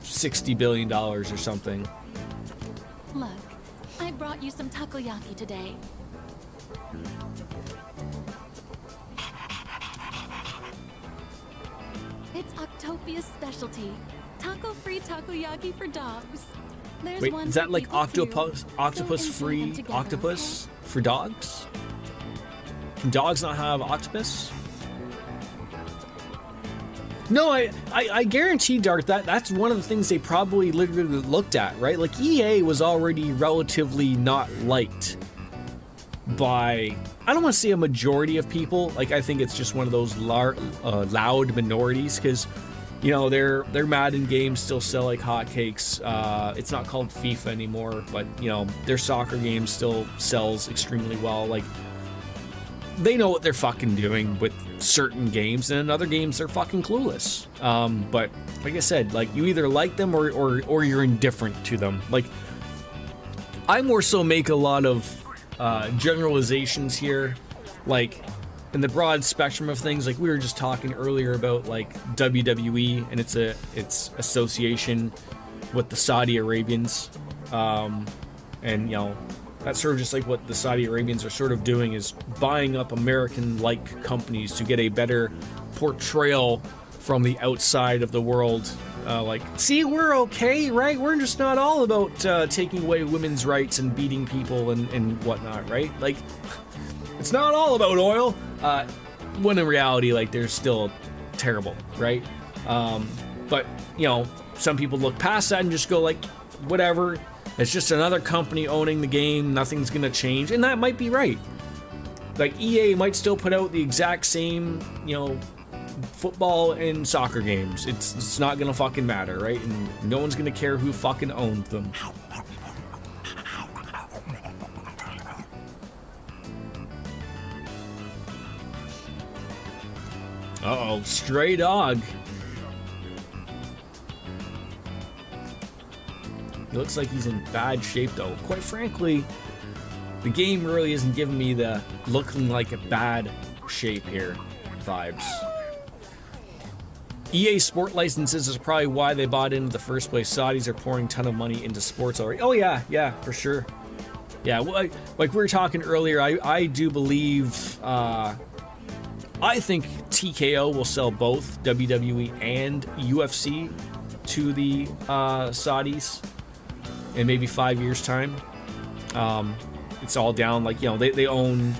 $60 billion or something. Look, I brought you some takoyaki today. It's Octopia's specialty. Taco-free takoyaki for dogs. There's Wait, one is for that like people too, octopus so enjoy free them together, octopus for dogs? Can dogs not have octopus? No, I guarantee, Dark, that's one of the things they probably literally looked at, right? Like, EA was already relatively not liked by, I don't want to say a majority of people. Like, I think it's just one of those loud minorities, because, you know, their Madden games still sell like hotcakes. It's not called FIFA anymore, but, you know, their soccer game still sells extremely well. Like, they know what they're fucking doing with certain games, and in other games they're fucking clueless. But like I said, like, you either like them or you're indifferent to them. Like, I more so make a lot of generalizations here, like in the broad spectrum of things. Like, we were just talking earlier about like WWE and its association with the Saudi Arabians, and you know, that's sort of just like what the Saudi Arabians are sort of doing, is buying up American-like companies to get a better portrayal from the outside of the world. Like, see, we're okay, right? We're just not all about taking away women's rights and beating people and whatnot, right? Like, it's not all about oil. When in reality, like, they're still terrible, right? But, you know, some people look past that and just go like, whatever. It's just another company owning the game. Nothing's going to change. And that might be right. Like, EA might still put out the exact same, you know, football and soccer games. It's not going to fucking matter, right? And no one's going to care who fucking owns them. Uh-oh, stray dog. He looks like he's in bad shape, though. Quite frankly, the game really isn't giving me the looking like a bad shape here vibes. EA Sport licenses is probably why they bought into the first place. Saudis are pouring a ton of money into sports already. Oh, yeah, for sure. Yeah, well, like we were talking earlier, I do believe, I think TKO will sell both WWE and UFC to the Saudis in maybe 5 years' time. It's all down, like, you know, they own,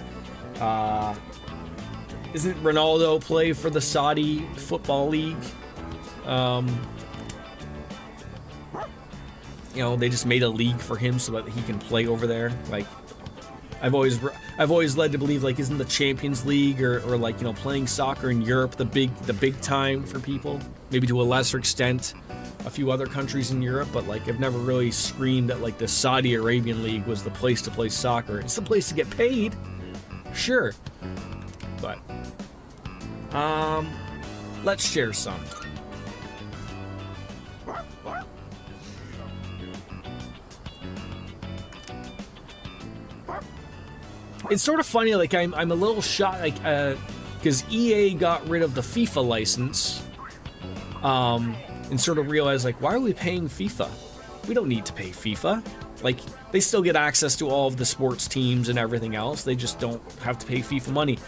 isn't Ronaldo play for the Saudi Football League? You know, they just made a league for him so that he can play over there. Like, I've always led to believe, like, isn't the Champions League or like, you know, playing soccer in Europe the big time for people? Maybe to a lesser extent a few other countries in Europe, but like, I've never really screamed that like the Saudi Arabian League was the place to play soccer. It's the place to get paid, sure, but let's share some. It's sort of funny, like, I'm a little shocked, like, because EA got rid of the FIFA license, and sort of realized, like, why are we paying FIFA? We don't need to pay FIFA. Like, they still get access to all of the sports teams and everything else. They just don't have to pay FIFA money.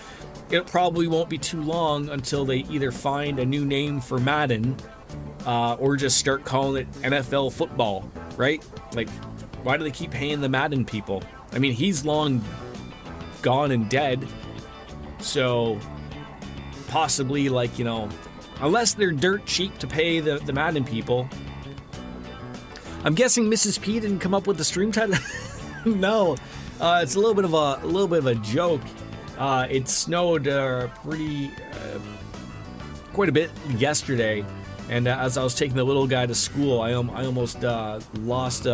It probably won't be too long until they either find a new name for Madden, or just start calling it NFL football, right? Like, why do they keep paying the Madden people? I mean, he's long gone and dead, so possibly, like, you know, unless they're dirt cheap to pay the Madden people. I'm guessing Mrs. P didn't come up with the stream title. No, it's a little bit of a joke. It snowed quite a bit yesterday, and as I was taking the little guy to school, I almost lost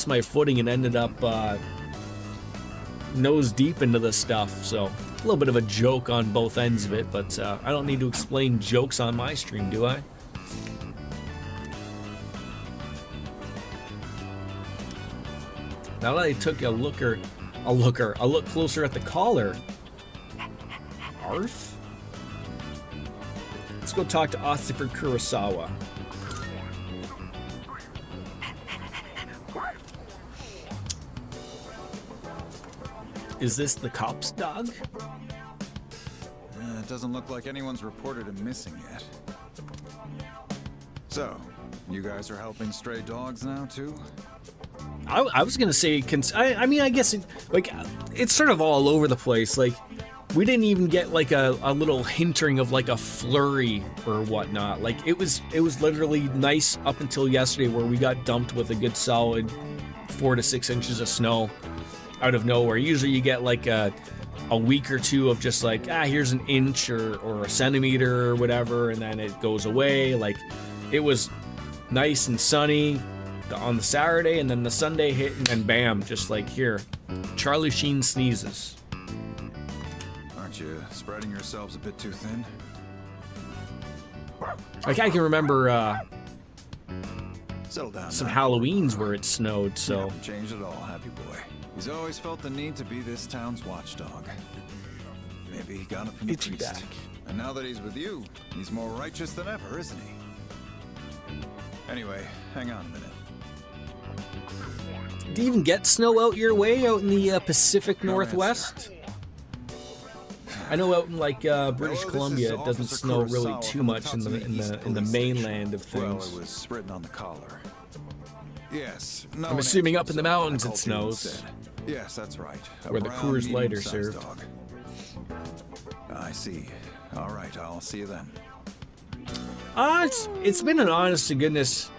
my footing and ended up nose deep into this stuff. So a little bit of a joke on both ends of it, but I don't need to explain jokes on my stream, do I? Now that I took a look closer at the collar. Arf? Let's go talk to Ossifer Kurosawa. Is this the cop's dog? It doesn't look like anyone's reported him missing yet. So, you guys are helping stray dogs now, too? I was gonna say, I mean, I guess it's sort of all over the place. Like, we didn't even get like a little hintering of like a flurry or whatnot. Like, it was literally nice up until yesterday, where we got dumped with a good solid 4 to 6 inches of snow out of nowhere. Usually you get like a week or two of just like, here's an inch or a centimeter or whatever, and then it goes away. Like, it was nice and sunny on the Saturday, and then the Sunday hit, and then bam, just like here, Charlie Sheen sneezes. Aren't you spreading yourselves a bit too thin? Like, I can remember Settle down some now. Halloweens where it snowed, so. You haven't changed at all, have you, boy? He's always felt the need to be this town's watchdog. Maybe he got it from the Itchy priest. back. And now that he's with you, he's more righteous than ever, isn't he? Anyway, hang on a minute. Do you even get snow out your way, out in the Pacific No Northwest? I know out in like British Hello, Columbia, this is it doesn't Officer snow really Kurosawa too from much in the Tatsumi East in the Police mainland of Station. Well, things. it was written on the collar. Yes. No I'm one assuming answered, up in the so I mountains it called you snows. instead. Yes, that's right. A Where the brown, Coors Light are medium-sized served. dog. I see. All right, I'll see you then. It's been an honest to goodness.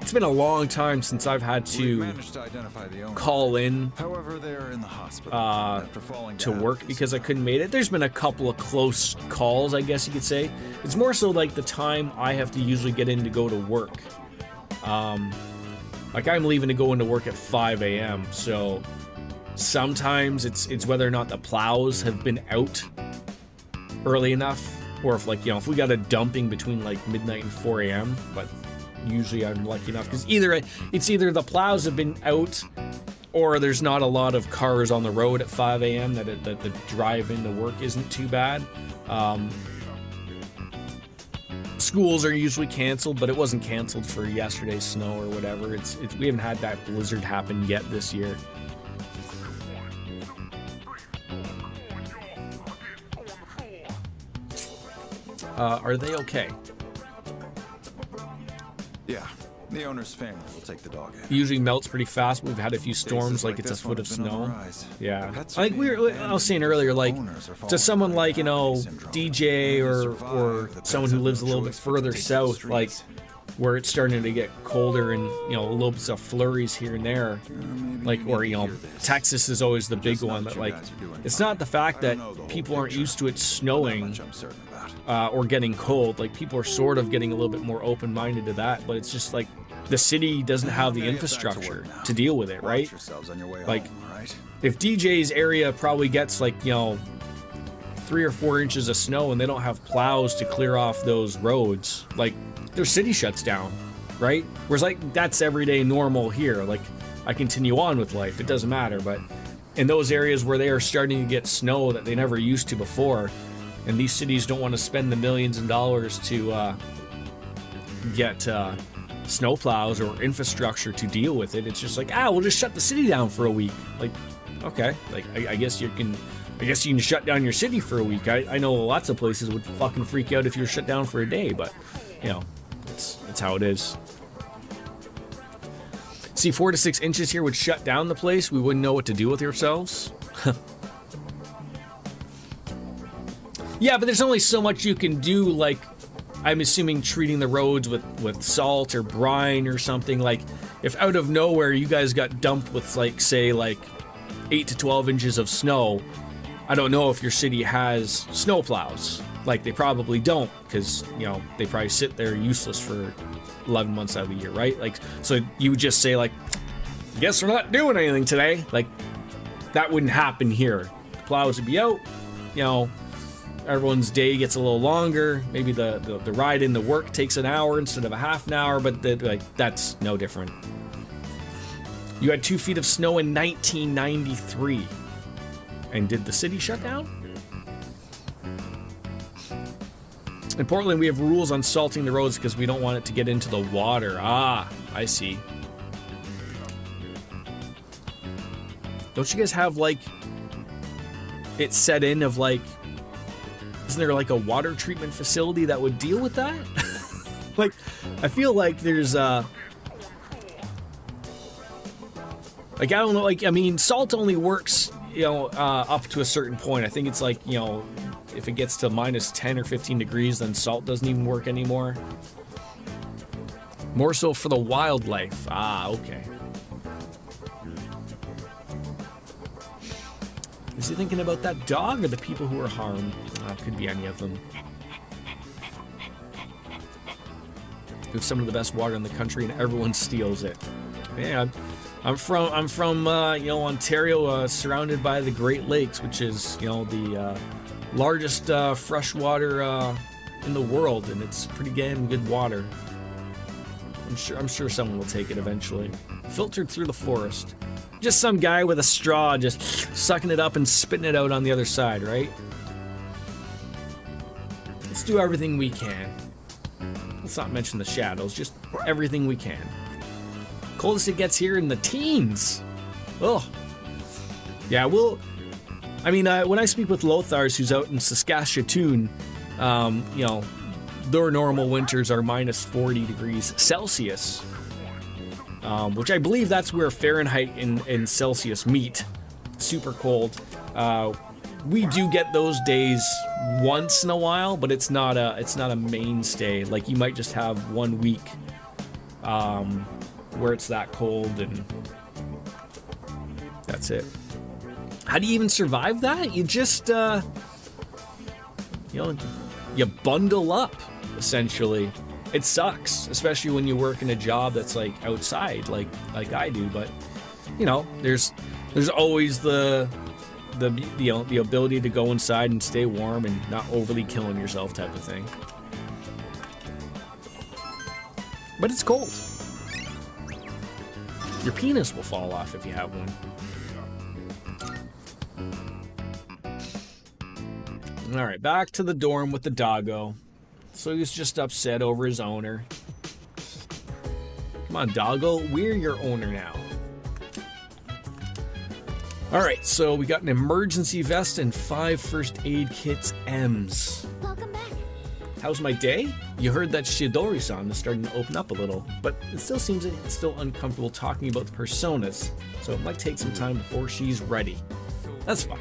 It's been a long time since I've had We've to managed to identify the owner. call in However, they're in the hospital after falling to down work this because I summer. couldn't make it. There's been a couple of close calls, I guess you could say. It's more so like the time I have to usually get in to go to work. Like, I'm leaving to go into work at 5 a.m. So sometimes it's whether or not the plows have been out early enough, or if, like, you know, if we got a dumping between like midnight and 4 a.m. But usually I'm lucky enough because it's either the plows have been out, or there's not a lot of cars on the road at 5 a.m. that the drive into work isn't too bad. Schools are usually canceled, but it wasn't canceled for yesterday's snow or whatever. We haven't had that blizzard happen yet this year. Are they okay? Yeah, the owner's family will take the dog in. It usually melts pretty fast. We've had a few storms, Cases like it's a this foot one of have been on the snow. rise. Yeah, Pets are like being I was saying abandoned earlier, because like owners are falling to someone prey like, you to know, syndrome. DJ And to or survive, the someone pets who have lives a no little bit choice but to further take to the south, like streets. where it's starting to get colder and, you know, a little bit of flurries here and there. Maybe Like, you or, need you to know, hear this. Texas is always the big Just know one, that but you like, guys are doing it's fine. not the fact I that don't know the whole people aren't picture, used to it but that snowing much I'm certain about. or getting cold. Like, people are sort of getting a little bit more open-minded to that, but it's just like the city doesn't have the Okay, get back to infrastructure work now. to deal with it, Watch right? yourselves on your way Like, home, all right? If DJ's area probably gets like, you know, 3 or 4 inches of snow and they don't have plows to clear off those roads, like, their city shuts down, right? Whereas, like, that's everyday normal here. Like, I continue on with life, it doesn't matter. But in those areas where they are starting to get snow that they never used to before, and these cities don't want to spend the millions of dollars to get snow plows or infrastructure to deal with it, it's just like, we'll just shut the city down for a week. Like, okay, like, I guess you can shut down your city for a week. I know lots of places would fucking freak out if you were shut down for a day, but, you know, it's how it is. See, 4 to 6 inches here would shut down the place. We wouldn't know what to do with ourselves. Yeah, but there's only so much you can do, like, I'm assuming treating the roads with salt or brine or something. Like, if out of nowhere you guys got dumped with, like, say, like 8 to 12 inches of snow, I don't know if your city has snow plows. Like, they probably don't, because, you know, they probably sit there useless for 11 months out of the year, right? Like, so you would just say, like, guess we're not doing anything today. Like, that wouldn't happen here. The plows would be out, you know, everyone's day gets a little longer. Maybe the ride into work takes an hour instead of a half an hour, but like, that's no different. You had 2 feet of snow in 1993. And did the city shut down? In Portland, we have rules on salting the roads because we don't want it to get into the water. Ah, I see. Don't you guys have, like, it set in of, like, isn't there, like, a water treatment facility that would deal with that? Like, I feel like there's, like, I don't know, like, I mean, salt only works, you know, up to a certain point. I think it's like, you know, if it gets to minus 10 or 15 degrees, then salt doesn't even work anymore. More so for the wildlife. Ah, okay. Is he thinking about that dog or the people who are harmed? Could be any of them. We have some of the best water in the country, and everyone steals it. Yeah, I'm from you know, Ontario, surrounded by the Great Lakes, which is, you know, the largest freshwater in the world, and it's pretty damn good water. I'm sure someone will take it eventually. Filtered through the forest. Just some guy with a straw just sucking it up and spitting it out on the other side, right? Let's do everything we can. Let's not mention the shadows, just everything we can. Coldest it gets here in the teens. Oh. Yeah, I mean, when I speak with Lothars, who's out in Saskatchewan, you know, their normal winters are minus 40 degrees Celsius. Which I believe that's where Fahrenheit and Celsius meet. Super cold. We do get those days once in a while, but it's not a mainstay. Like, you might just have 1 week where it's that cold, and that's it. How do you even survive that? You just you know, you bundle up, essentially. It sucks, especially when you work in a job that's like outside, like I do. But you know, there's always the you know, the ability to go inside and stay warm and not overly killing yourself, type of thing. But it's cold. Your penis will fall off if you have one. All right, back to the dorm with the doggo. So he was just upset over his owner. Come on, doggo, we're your owner now. All right, so we got an emergency vest and 5 first aid kits M's. Welcome back. How's my day? You heard that Shidori-san is starting to open up a little, but it still seems that it's still uncomfortable talking about the personas, so it might take some time before she's ready. That's fine.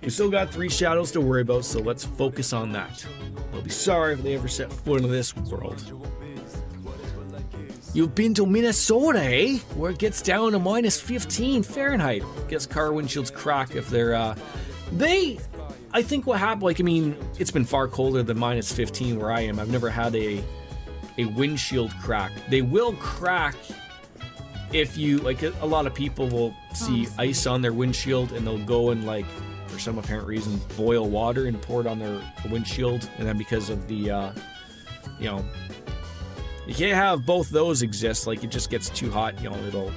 We still got 3 shadows to worry about, so let's focus on that. They'll be sorry if they ever set foot into this world. You've been to Minnesota, eh? Where it gets down to minus 15 Fahrenheit. Guess car windshields crack if they're, I think what happened, like, I mean, it's been far colder than minus 15 where I am. I've never had a windshield crack. They will crack if you, like, a lot of people will see ice on their windshield and they'll go and, like, for some apparent reason, boil water and pour it on their windshield. And then because of the, you know, you can't have both those exist. Like, it just gets too hot, you know, it'll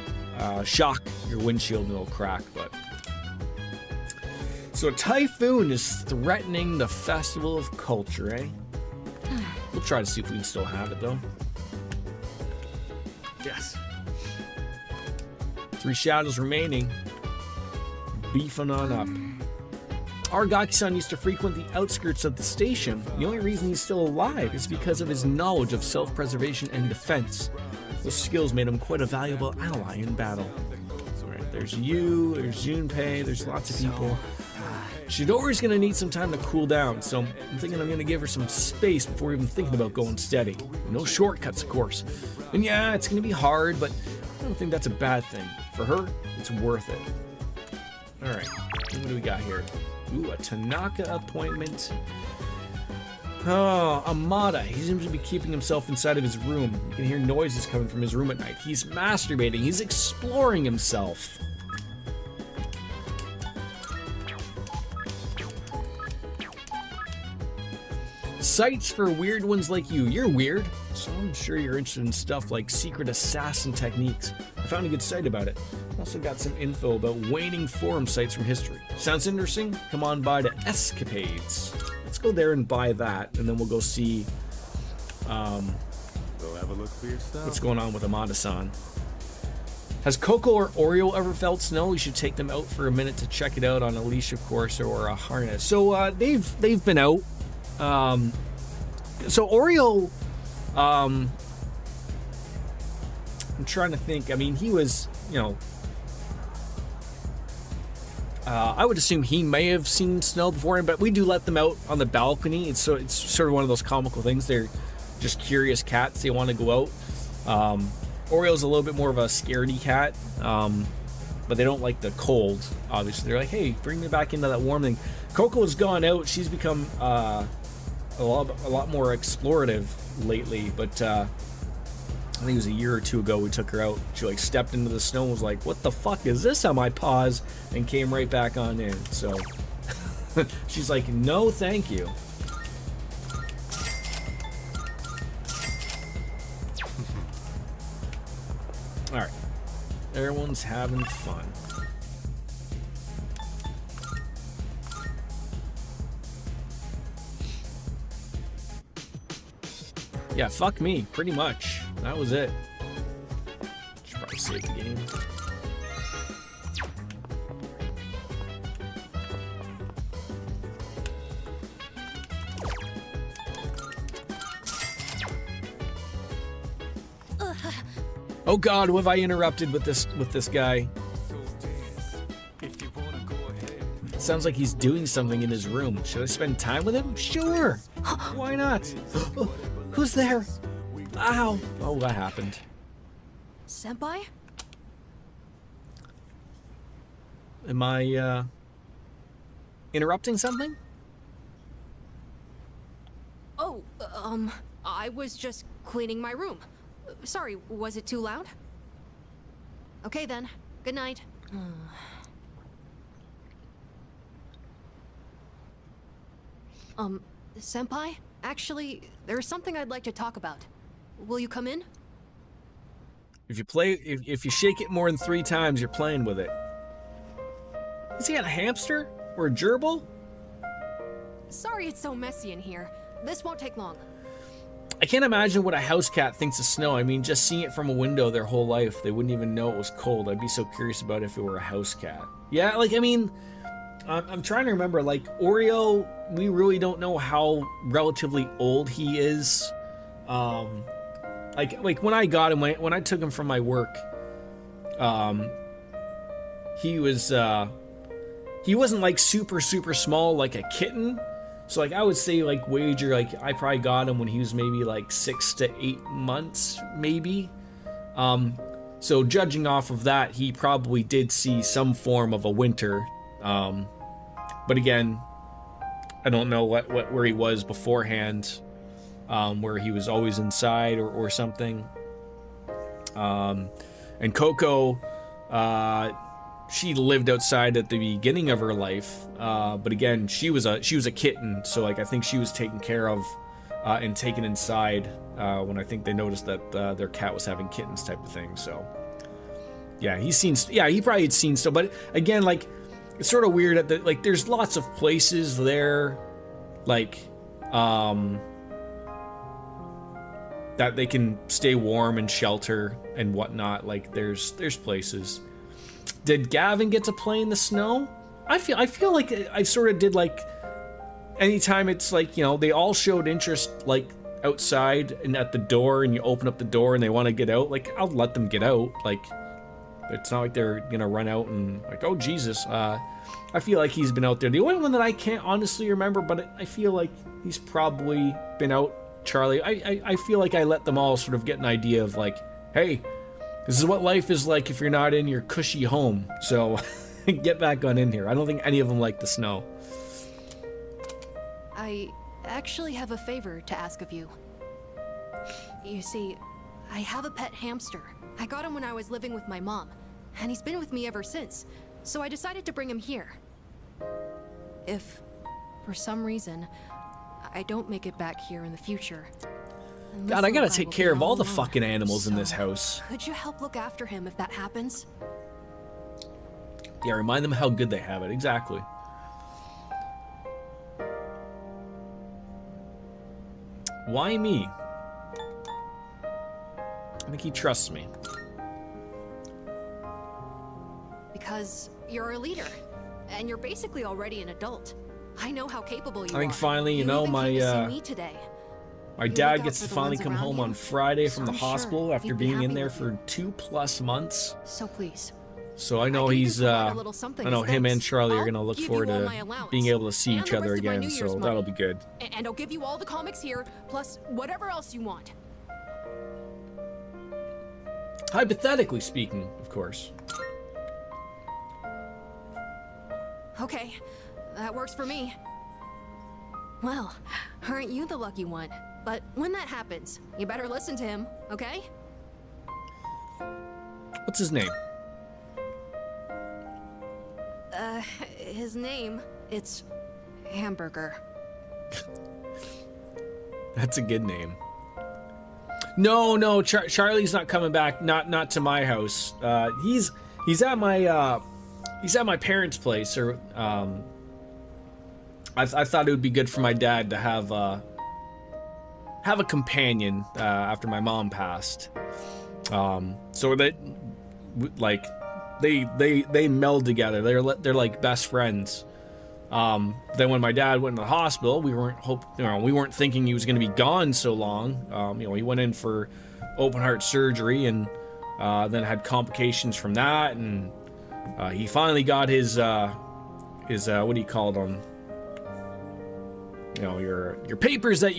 shock your windshield and it'll crack. But so a typhoon is threatening the Festival of Culture, eh? We'll try to see if we can still have it, though. Yes. 3 shadows remaining. Beefing on up. Aragaki-san used to frequent the outskirts of the station. The only reason he's still alive is because of his knowledge of self-preservation and defense. Those skills made him quite a valuable ally in battle. Alright, there's you, there's Junpei, there's lots of people. Shidori's gonna need some time to cool down, so I'm thinking I'm gonna give her some space before even thinking about going steady. No shortcuts, of course. And yeah, it's gonna be hard, but I don't think that's a bad thing. For her, it's worth it. Alright, what do we got here? Ooh, a Tanaka appointment. Oh, Amada. He seems to be keeping himself inside of his room. You can hear noises coming from his room at night. He's masturbating. He's exploring himself. Sights for weird ones like you. You're weird. So I'm sure you're interested in stuff like secret assassin techniques. I found a good site about it. I also got some info about waning forum sites from history. Sounds interesting? Come on by to Escapades. Let's go there and buy that, and then we'll go see Go have a look for yourself. what's going on with Amada-san. Has Coco or Oreo ever felt snow? We should take them out for a minute to check it out on a leash, of course, or a harness. So they've been out. So Oreo, I'm trying to think. I mean, he was, you know, I would assume he may have seen snow before him, but we do let them out on the balcony. It's sort of one of those comical things. They're just curious cats. They want to go out. Oreo's a little bit more of a scaredy cat, but they don't like the cold, obviously. They're like, hey, bring me back into that warm thing. Coco's gone out. She's become a lot more explorative lately, but I think it was a year or two ago we took her out. She like stepped into the snow and was like, what the fuck is this on my paws? And came right back on in. So she's like, no thank you. Alright. Everyone's having fun. Yeah, fuck me, pretty much. That was it. Should probably save the game. Oh God, what have I interrupted with this guy? Sounds like he's doing something in his room. Should I spend time with him? Sure. Why not? Who's there? Ow. Oh, what happened? Senpai? Am I interrupting something? Oh, I was just cleaning my room. Sorry, was it too loud? Okay then. Good night. Senpai? Actually, there's something I'd like to talk about. Will you come in? If you shake it more than 3 times, you're playing with it. Has he got a hamster or a gerbil? Sorry it's so messy in here. This won't take long. I can't imagine what a house cat thinks of snow. I mean, just seeing it from a window their whole life, they wouldn't even know it was cold. I'd be so curious about if it were a house cat. Yeah, like, I mean, I'm trying to remember, like, Oreo, we really don't know how relatively old he is. Like when I got him, when I took him from my work, he wasn't like super small like a kitten. So like I would say like wager like I probably got him when he was maybe like 6 to 8 months maybe. So judging off of that, he probably did see some form of a winter. But again, I don't know where he was beforehand, where he was always inside or something. And Coco, she lived outside at the beginning of her life, but again, she was a kitten, so like I think she was taken care of and taken inside when I think they noticed that their cat was having kittens type of thing. So yeah, he probably had seen stuff, but again, like it's sort of weird that like there's lots of places there, like that they can stay warm and shelter and whatnot. Like there's places. Did Gavin get to play in the snow? I feel like I sort of did, like anytime it's like, you know, they all showed interest like outside and at the door, and you open up the door and they want to get out, like I'll let them get out. Like it's not like they're gonna run out and like, oh Jesus. I feel like he's been out there. The only one that I can't honestly remember, but I feel like he's probably been out, Charlie. I feel like I let them all sort of get an idea of like, hey, this is what life is like if you're not in your cushy home. So get back on in here. I don't think any of them like the snow. I actually have a favor to ask of you. You see, I have a pet hamster. I got him when I was living with my mom, and he's been with me ever since. So I decided to bring him here. If, for some reason, I don't make it back here in the future. And God, this I gotta little guy take will care be of all the alone. fucking animals in this So, house. Could you help look after him if that happens? Yeah, remind them how good they have it. Exactly. Why me? I think he trusts me. Because you're a leader, and you're basically already an adult. I know how capable you are. I think finally, you know, even my came to see me today. my You look dad out gets for to the finally ones come around home you, on Friday so from the I'm sure hospital after he'd be being in happy there with for you. 2+ months. So please. So I know can even he's provide a little something I know as him and thanks. Charlie are I'll gonna look give forward you all to my allowance being able to see and each the other rest of my again. New So Year's that'll money. be good. And I'll give you all the comics here, plus whatever else you want. Hypothetically speaking, of course. Okay, that works for me. Well, aren't you the lucky one? But when that happens, you better listen to him, okay? What's his name? His name, it's Hamburger. That's a good name. No, Charlie's not coming back. Not to my house. He's at my parents' place. Or I thought it would be good for my dad to have a companion after my mom passed. So that like they meld together. They're like best friends. Then when my dad went to the hospital, we weren't thinking he was going to be gone so long. He went in for open heart surgery and then had complications from that, and he finally got his what do you call them? Your papers that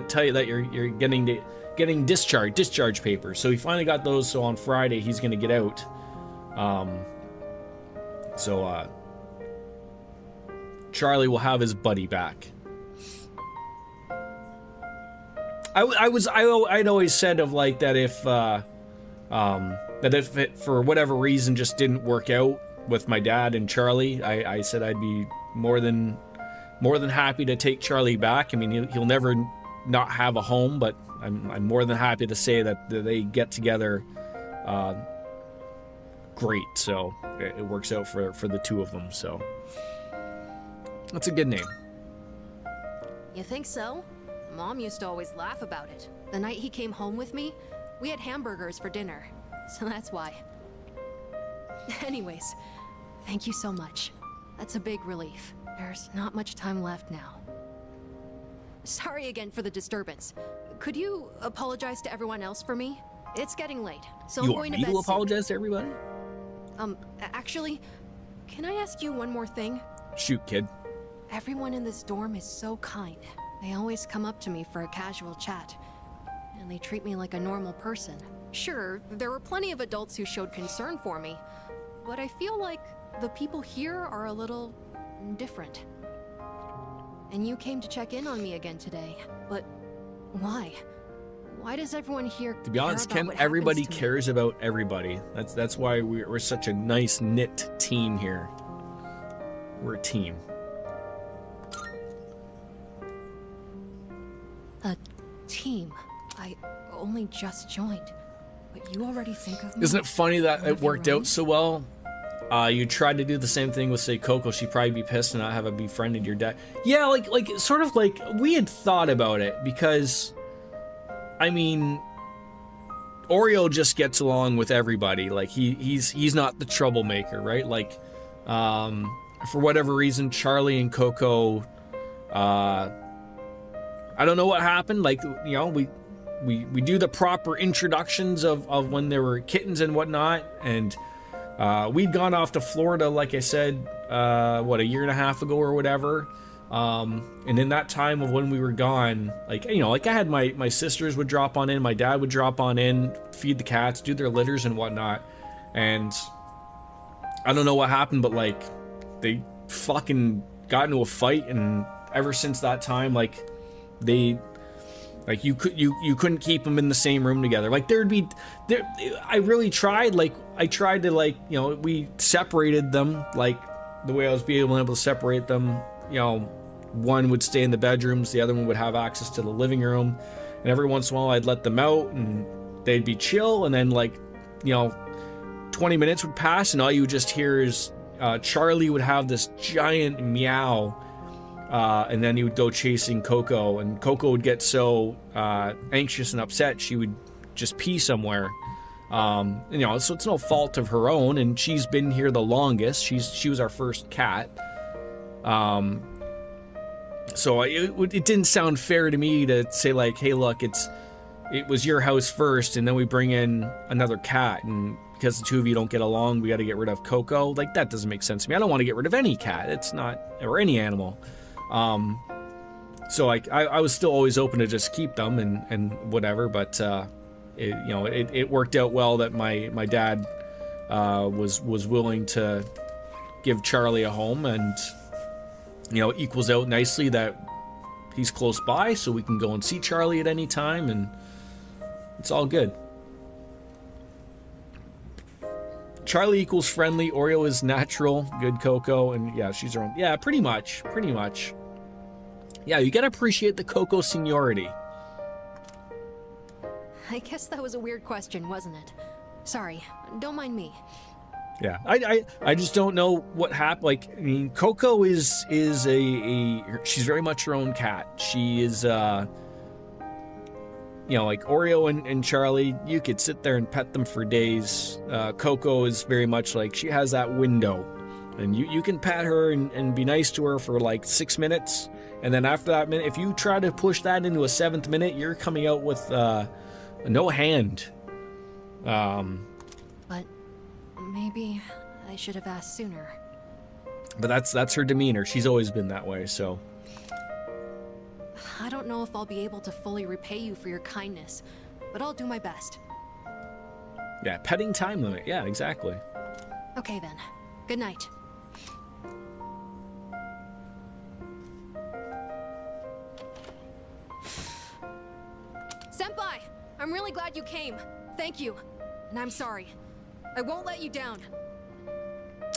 tell you that you're getting discharge papers. So he finally got those. So on Friday he's going to get out. Charlie will have his buddy back. I'd always said of like that if it for whatever reason just didn't work out with my dad and Charlie, I said I'd be more than happy to take Charlie back. I mean, he'll never not have a home, but I'm more than happy to say that they get together great. So it works out for the two of them. So that's a good name. You think so? Mom used to always laugh about it. The night he came home with me, we had hamburgers for dinner. So that's why. Anyways, thank you so much. That's a big relief. There's not much time left now. Sorry again for the disturbance. Could you apologize to everyone else for me? It's getting late, so I'm You want going to me bed to apologize to everybody? Actually, can I ask you one more thing? Shoot, kid. Everyone in this dorm is so kind. They always come up to me for a casual chat, and they treat me like a normal person. Sure, there were plenty of adults who showed concern for me, but I feel like the people here are a little different. And you came to check in on me again today, but why? Why does everyone here To be honest, care about Ken, what happens everybody to me? cares about everybody. That's why we're such a nice knit team here. We're a team. A team? I only just joined, but you already think of me? Isn't it funny that one it of your worked own? out so well? You tried to do the same thing with, say, Coco. She'd probably be pissed and not have befriended your dad. Yeah, like sort of like we had thought about it because, I mean, Oreo just gets along with everybody. Like he's not the troublemaker, right? Like, for whatever reason, Charlie and Coco, I don't know what happened. Like, we do the proper introductions of when they were kittens and whatnot, and we'd gone off to Florida, like I said, a year and a half ago or whatever. And in that time of when we were gone, like I had my sisters would drop on in, my dad would drop on in, feed the cats, do their litters and whatnot. And I don't know what happened, but like they fucking got into a fight, and ever since that time, like you couldn't keep them in the same room together. Like I really tried. Like I tried to we separated them like the way I was able to separate them. One would stay in the bedrooms, the other one would have access to the living room, and every once in a while I'd let them out and they'd be chill, and then like, 20 minutes would pass and all you would just hear is Charlie would have this giant meow, and then he would go chasing Coco, and Coco would get so anxious and upset she would just pee somewhere. So it's no fault of her own, and she's been here the longest. She was our first cat. So it didn't sound fair to me to say like, hey, look, it was your house first, and then we bring in another cat, and because the two of you don't get along, we got to get rid of Coco. Like, that doesn't make sense to me. I don't want to get rid of any cat. It's not, or any animal. So I was still always open to just keep them and whatever, but it worked out well that my dad was willing to give Charlie a home, and it equals out nicely that he's close by, so we can go and see Charlie at any time, and it's all good. Charlie equals friendly, Oreo is natural, good Coco, and yeah, she's her own. Yeah, pretty much. Yeah, you gotta appreciate the Coco seniority. I guess that was a weird question, wasn't it? Sorry, don't mind me. Yeah, I just don't know what happened. Like, I mean, Coco is she's very much her own cat. She is, like Oreo and Charlie, you could sit there and pet them for days. Coco is very much like, she has that window, and you can pat her and be nice to her for like 6 minutes, and then after that minute, if you try to push that into a 7th minute, you're coming out with no hand. But maybe I should have asked sooner. But that's her demeanor. She's always been that way, so. I don't know if I'll be able to fully repay you for your kindness, but I'll do my best. Yeah, petting time limit. Yeah, exactly. Okay then. Good night. Senpai! I'm really glad you came. Thank you. And I'm sorry. I won't let you down.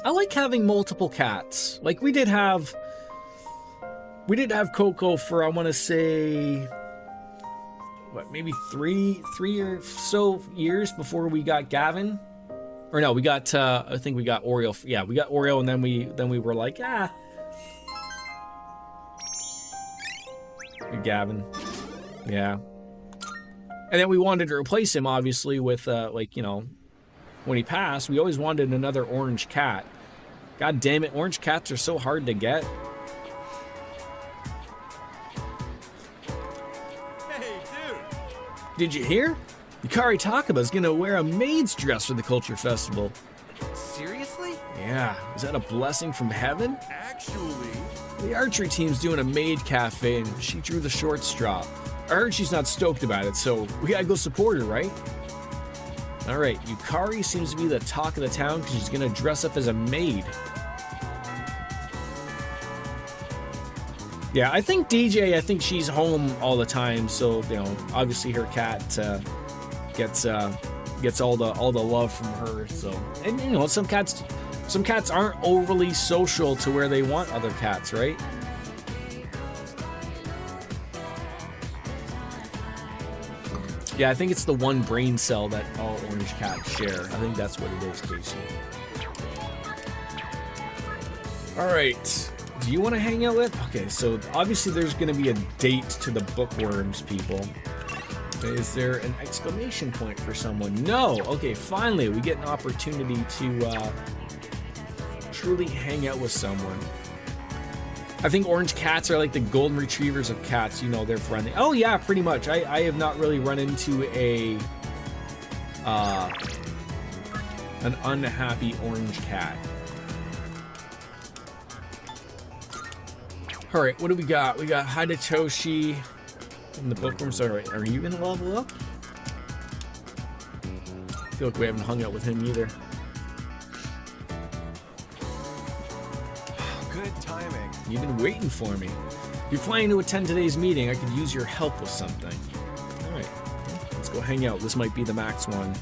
I like having multiple cats. Like, we did have Coco for, I want to say, maybe three or so years before we got Gavin. Or no, we got I think we got Oreo. Yeah, we got Oreo, and then we were like, Gavin. Yeah. And then we wanted to replace him, obviously, with when he passed, we always wanted another orange cat. God damn it, orange cats are so hard to get. Hey, dude! Did you hear? Yukari Takaba's gonna wear a maid's dress for the Culture Festival. Seriously? Yeah, is that a blessing from heaven? Actually... The archery team's doing a maid cafe, and she drew the short straw. I heard she's not stoked about it, so we gotta go support her, right? Alright, Yukari seems to be the talk of the town because she's gonna dress up as a maid. Yeah, I think DJ, she's home all the time, so, obviously her cat gets all the love from her, so. And, some cats aren't overly social to where they want other cats, right? Yeah, I think it's the one brain cell that all orange cats share. I think that's what it is, Casey. Alright. Do you want to hang out with? Okay, so obviously there's going to be a date to the bookworms, people. Is there an exclamation point for someone? No! Okay, finally we get an opportunity to truly hang out with someone. I think orange cats are like the golden retrievers of cats. They're friendly. Oh yeah, pretty much. I have not really run into an unhappy orange cat. All right, what do we got? We got Hidetoshi in the bookworms. All right, are you gonna level up? I feel like we haven't hung out with him either. Good timing. You've been waiting for me. If you're planning to attend today's meeting, I could use your help with something. All right, let's go hang out. This might be the max one.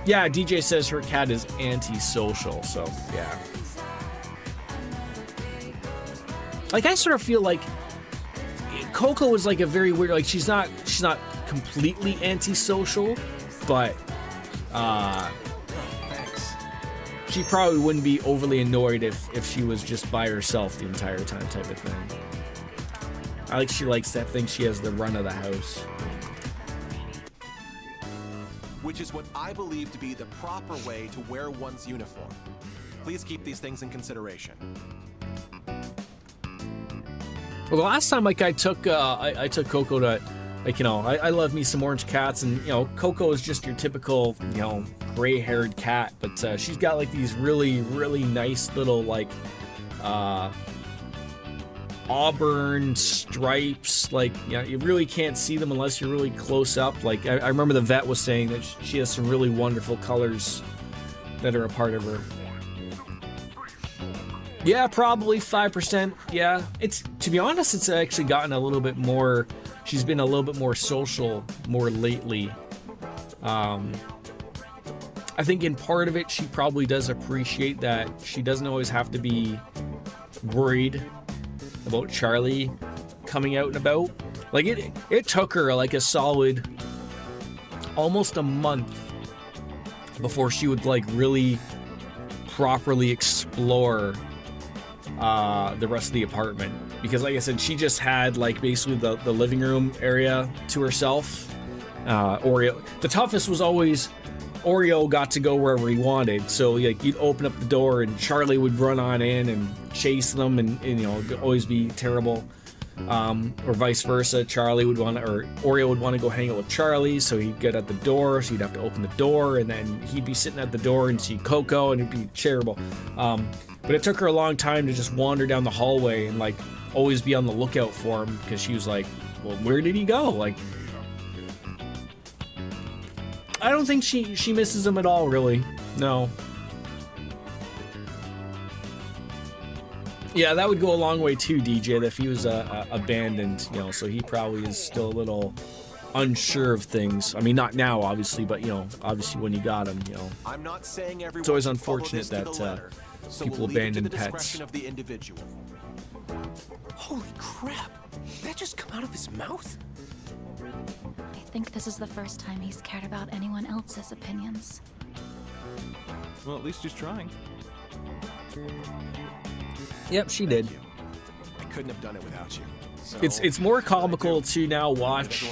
Yeah, DJ says her cat is antisocial, so yeah. Like, I sort of feel like Coco is like a very weird, like she's not completely antisocial, but Thanks. she probably wouldn't be overly annoyed if she was just by herself the entire time, type of thing. I like she likes that thing she has the run of the house. Which is what I believe to be the proper way to wear one's uniform. Please keep these things in consideration. Well, the last time, like, I took Coco to, like, you know, I love me some orange cats, and, you know, Coco is just your typical, you know, gray-haired cat, but she's got, like, these really, really nice little, like, auburn stripes. Like, you know, you really can't see them unless you're really close up. Like, I remember the vet was saying that she has some really wonderful colors that are a part of her. Yeah, probably 5%. Yeah, it's, to be honest, it's actually gotten a little bit more. She's been a little bit more social more lately. I think in part of it, she probably does appreciate that she doesn't always have to be worried about Charlie coming out and about. Like, it took her like a solid almost a month before she would like really properly explore the rest of the apartment, because like I said, she just had like basically the living room area to herself. Oreo, the toughest was always Oreo got to go wherever he wanted, so like you'd open up the door and Charlie would run on in and chase them, and you know, it'd always be terrible. Or vice versa, Charlie would want to, or Oreo would want to go hang out with Charlie, so he'd get at the door, so he'd have to open the door, and then he'd be sitting at the door and see Coco, and it'd be terrible. But it took her a long time to just wander down the hallway and like always be on the lookout for him, because she was like, well, where did he go? Like, I don't think she misses him at all, really. No. Yeah, that would go a long way too, DJ, that if he was abandoned, you know, so he probably is still a little unsure of things. I mean, not now, obviously, but, you know, obviously when you got him, you know. I'm not saying it's always unfortunate that people abandon pets. Of the individual. Holy crap! Did that just come out of his mouth? I think this is the first time he's cared about anyone else's opinions. Well, at least she's trying. Yep, she did. I couldn't have done it without you. So It's more comical to now watch.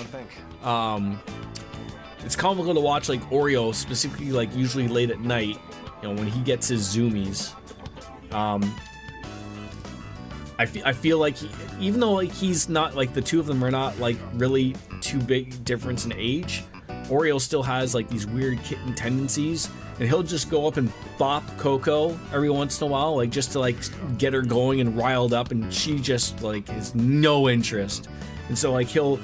It's comical to watch like Oreo, specifically like usually late at night, you know, when he gets his zoomies. I feel like even though like he's not like, the two of them are not like really too big difference in age, Oreo still has like these weird kitten tendencies, and he'll just go up and bop Coco every once in a while, like just to like get her going and riled up, and she just like has no interest. And so like he'll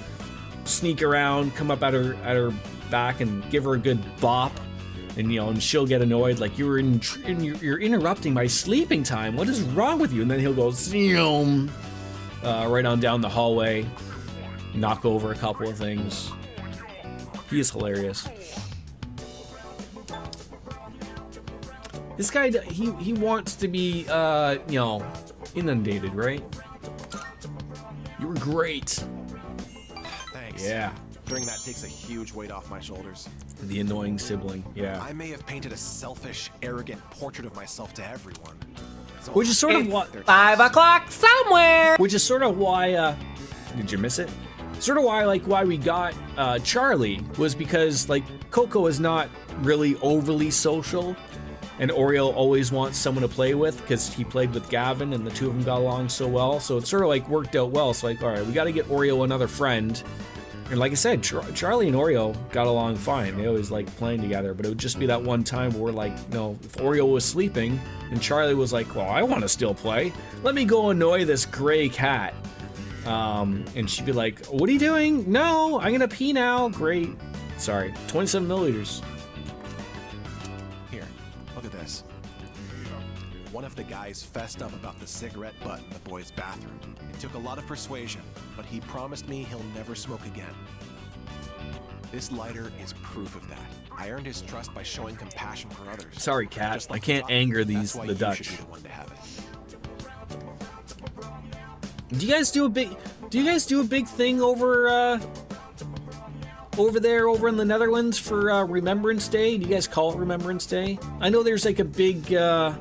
sneak around, come up at her back and give her a good bop, and you know, and she'll get annoyed, like, you're interrupting my sleeping time. What is wrong with you? And then he'll go zoom right on down the hallway, knock over a couple of things. He is hilarious. This guy, he wants to be, you know, inundated, right? You were great. Thanks. Yeah. Doing that takes a huge weight off my shoulders. The annoying sibling, yeah. I may have painted a selfish, arrogant portrait of myself to everyone. So Which is sort of what... 5 o'clock somewhere! Which is sort of why, did you miss it? Sort of why we got Charlie was because, like, Coco is not really overly social, and Oreo always wants someone to play with because he played with Gavin and the two of them got along so well. So it sort of like worked out well. So like, all right, we got to get Oreo another friend. And like I said, Charlie and Oreo got along fine. They always liked playing together, but it would just be that one time where we're like, you know, if Oreo was sleeping and Charlie was like, well, I want to still play. Let me go annoy this gray cat. And she'd be like, what are you doing? No, I'm going to pee now. Great. Sorry. 27 milliliters. Here, look at this. One of the guys fessed up about the cigarette butt in the boys' bathroom. It took a lot of persuasion, but he promised me he'll never smoke again. This lighter is proof of that. I earned his trust by showing compassion for others. Sorry, cat. I can't anger the Dutch. Should be the one to have it. Do you guys do a big... Do you guys do a big thing over there over in the Netherlands for Remembrance Day? Do you guys call it Remembrance Day? I know there's like a big love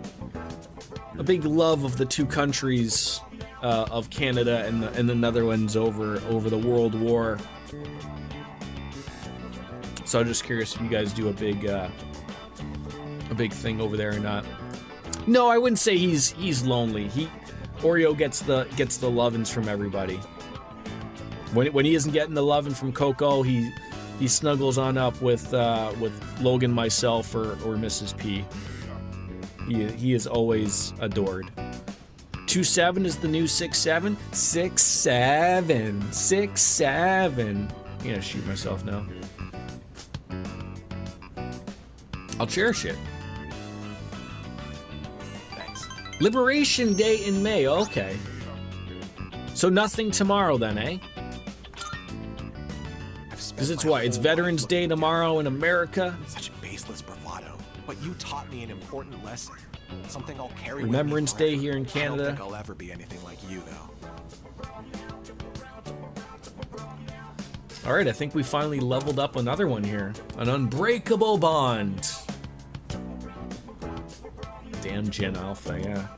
of the two countries of Canada and the Netherlands over the World War. So I'm just curious if you guys do a big thing over there or not. No, I wouldn't say he's lonely. Oreo gets the lovin's from everybody. When he isn't getting the lovin' from Coco, he snuggles on up with Logan, myself, or Mrs. P. He is always adored. 2-7 is the new 6-7. 6-7. 6-7. I'm gonna shoot myself now. I'll cherish it. Thanks. Liberation Day in May. Okay. So nothing tomorrow then, eh? Because it's what? It's Veterans Day tomorrow in America. Such baseless bravado. But you taught me an important lesson. Something I'll carry Remembrance with me Day here in I Canada. don't think I'll ever be anything like you, though. All right, I think we finally leveled up another one here. An unbreakable bond. Damn Gen Alpha, yeah.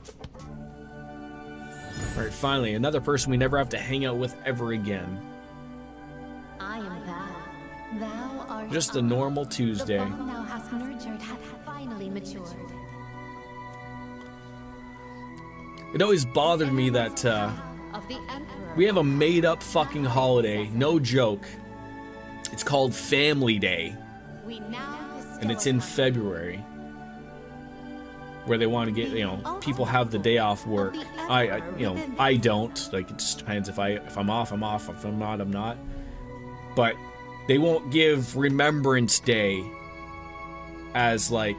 All right, finally, another person we never have to hang out with ever again. I am thou. Thou art Just a normal Tuesday. The bond thou hast nurtured hath finally matured. It always bothered me that Of the Emperor. we have a made-up fucking holiday, no joke. It's called Family Day, We now and it's in February, where they want to get, people have the day off work. I don't. Like, it just depends. If I'm off, I'm off. If I'm not, I'm not. But they won't give Remembrance Day as like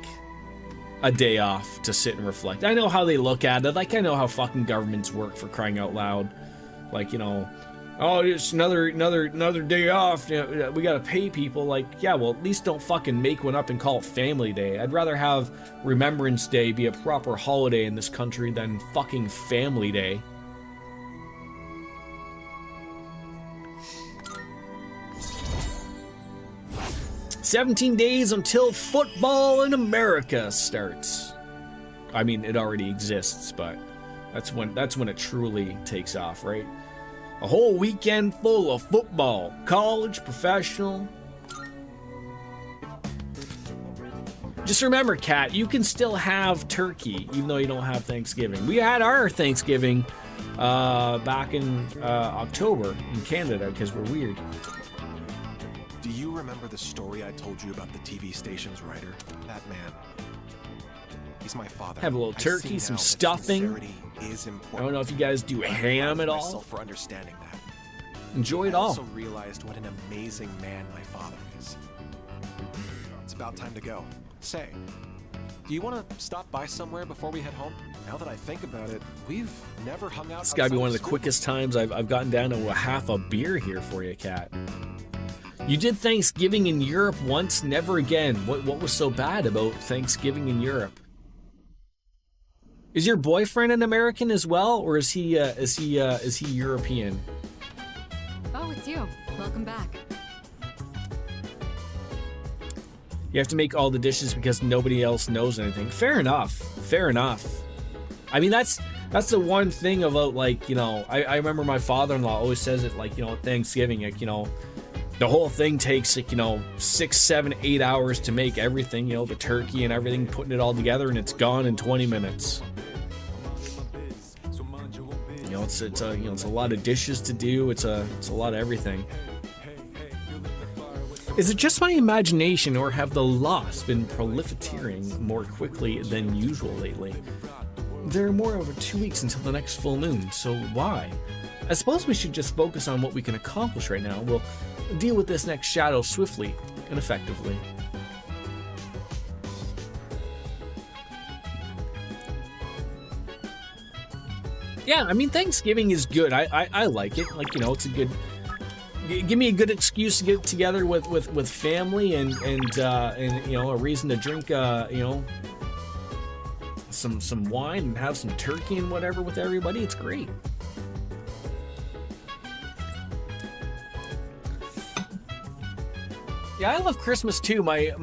a day off to sit and reflect. I know how they look at it. Like, I know how fucking governments work, for crying out loud. Like, oh, it's another day off. We gotta pay people. Like, yeah, well, at least don't fucking make one up and call it Family Day. I'd rather have Remembrance Day be a proper holiday in this country than fucking Family Day. "17 days until football in America starts." I mean, it already exists, but that's when it truly takes off, right? A whole weekend full of football, college, professional. Just remember, Kat, you can still have turkey even though you don't have Thanksgiving. We had our Thanksgiving back in October in Canada because we're weird. Do you remember the story I told you about the TV station's writer? That man. He's my father. Have a little turkey, some stuffing. I don't know if you guys do ham at all. For understanding that. Enjoy it I all. also realized what an amazing man my father is. It's about time to go. Say, do you want to stop by somewhere before we head home? Now that I think about it, we've never hung out. It's got to be one of the school. quickest times I've gotten down to a half a beer here for you, Kat. You did Thanksgiving in Europe once, never again. What was so bad about Thanksgiving in Europe? Is your boyfriend an American as well, or is he European? Oh, it's you. Welcome back. You have to make all the dishes because nobody else knows anything. Fair enough. Fair enough. I mean, that's the one thing about, like, I remember my father-in-law always says it, like, at Thanksgiving, like, the whole thing takes, like, 6, 7, 8 hours to make everything, the turkey and everything, putting it all together, and it's gone in 20 minutes. It's a lot of dishes to do. It's a lot of everything. Is it just my imagination, or have the loss been proliferating more quickly than usual lately? There are more over 2 weeks until the next full moon, so why? I suppose we should just focus on what we can accomplish right now. We'll deal with this next shadow swiftly and effectively. Yeah, I mean, Thanksgiving is good. I like it. Like, it's a good... Give me a good excuse to get together with family and a reason to drink, some wine and have some turkey and whatever with everybody. It's great. Yeah, I love Christmas too. I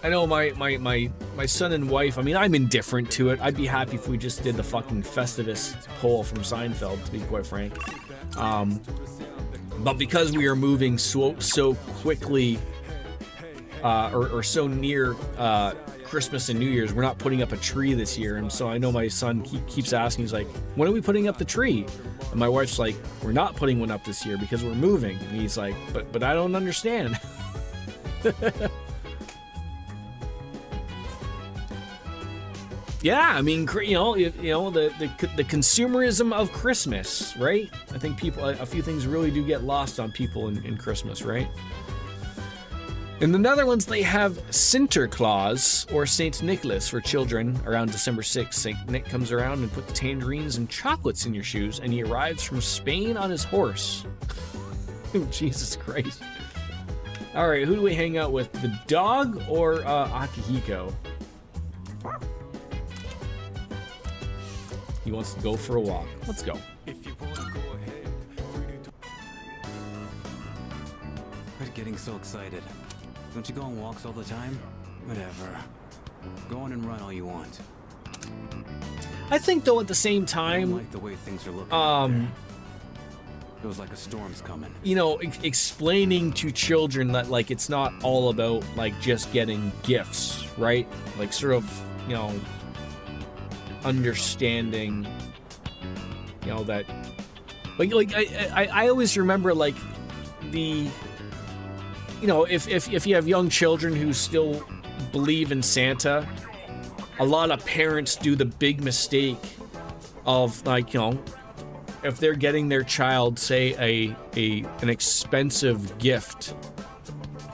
know my son and wife, I mean, I'm indifferent to it. I'd be happy if we just did the fucking Festivus poll from Seinfeld, to be quite frank. But because we are moving so quickly, or so near Christmas and New Year's, we're not putting up a tree this year. And so I know my son keeps asking, he's like, when are we putting up the tree? And my wife's like, we're not putting one up this year because we're moving. And he's like, but I don't understand. Yeah, I mean, the consumerism of Christmas, right? I think a few things really do get lost on people in Christmas, right? In the Netherlands, they have Sinterklaas, or Saint Nicholas, for children around December 6th. Saint Nick comes around and puts tangerines and chocolates in your shoes, and he arrives from Spain on his horse. Jesus Christ. All right, who do we hang out with? The dog or Akihiko? He wants to go for a walk. Let's go. Quit getting so excited. Don't you go on walks all the time? Whatever. Go on and run all you want. I think, though, at the same I time, don't like the way things are looking. Feels like a storm's coming. You know, explaining to children that, like, it's not all about, like, just getting gifts, right? Like, sort of, you know, understanding, you know, that, like I always remember, like, the, you know, if you have young children who still believe in Santa, a lot of parents do the big mistake of, like, you know, if they're getting their child, say, an expensive gift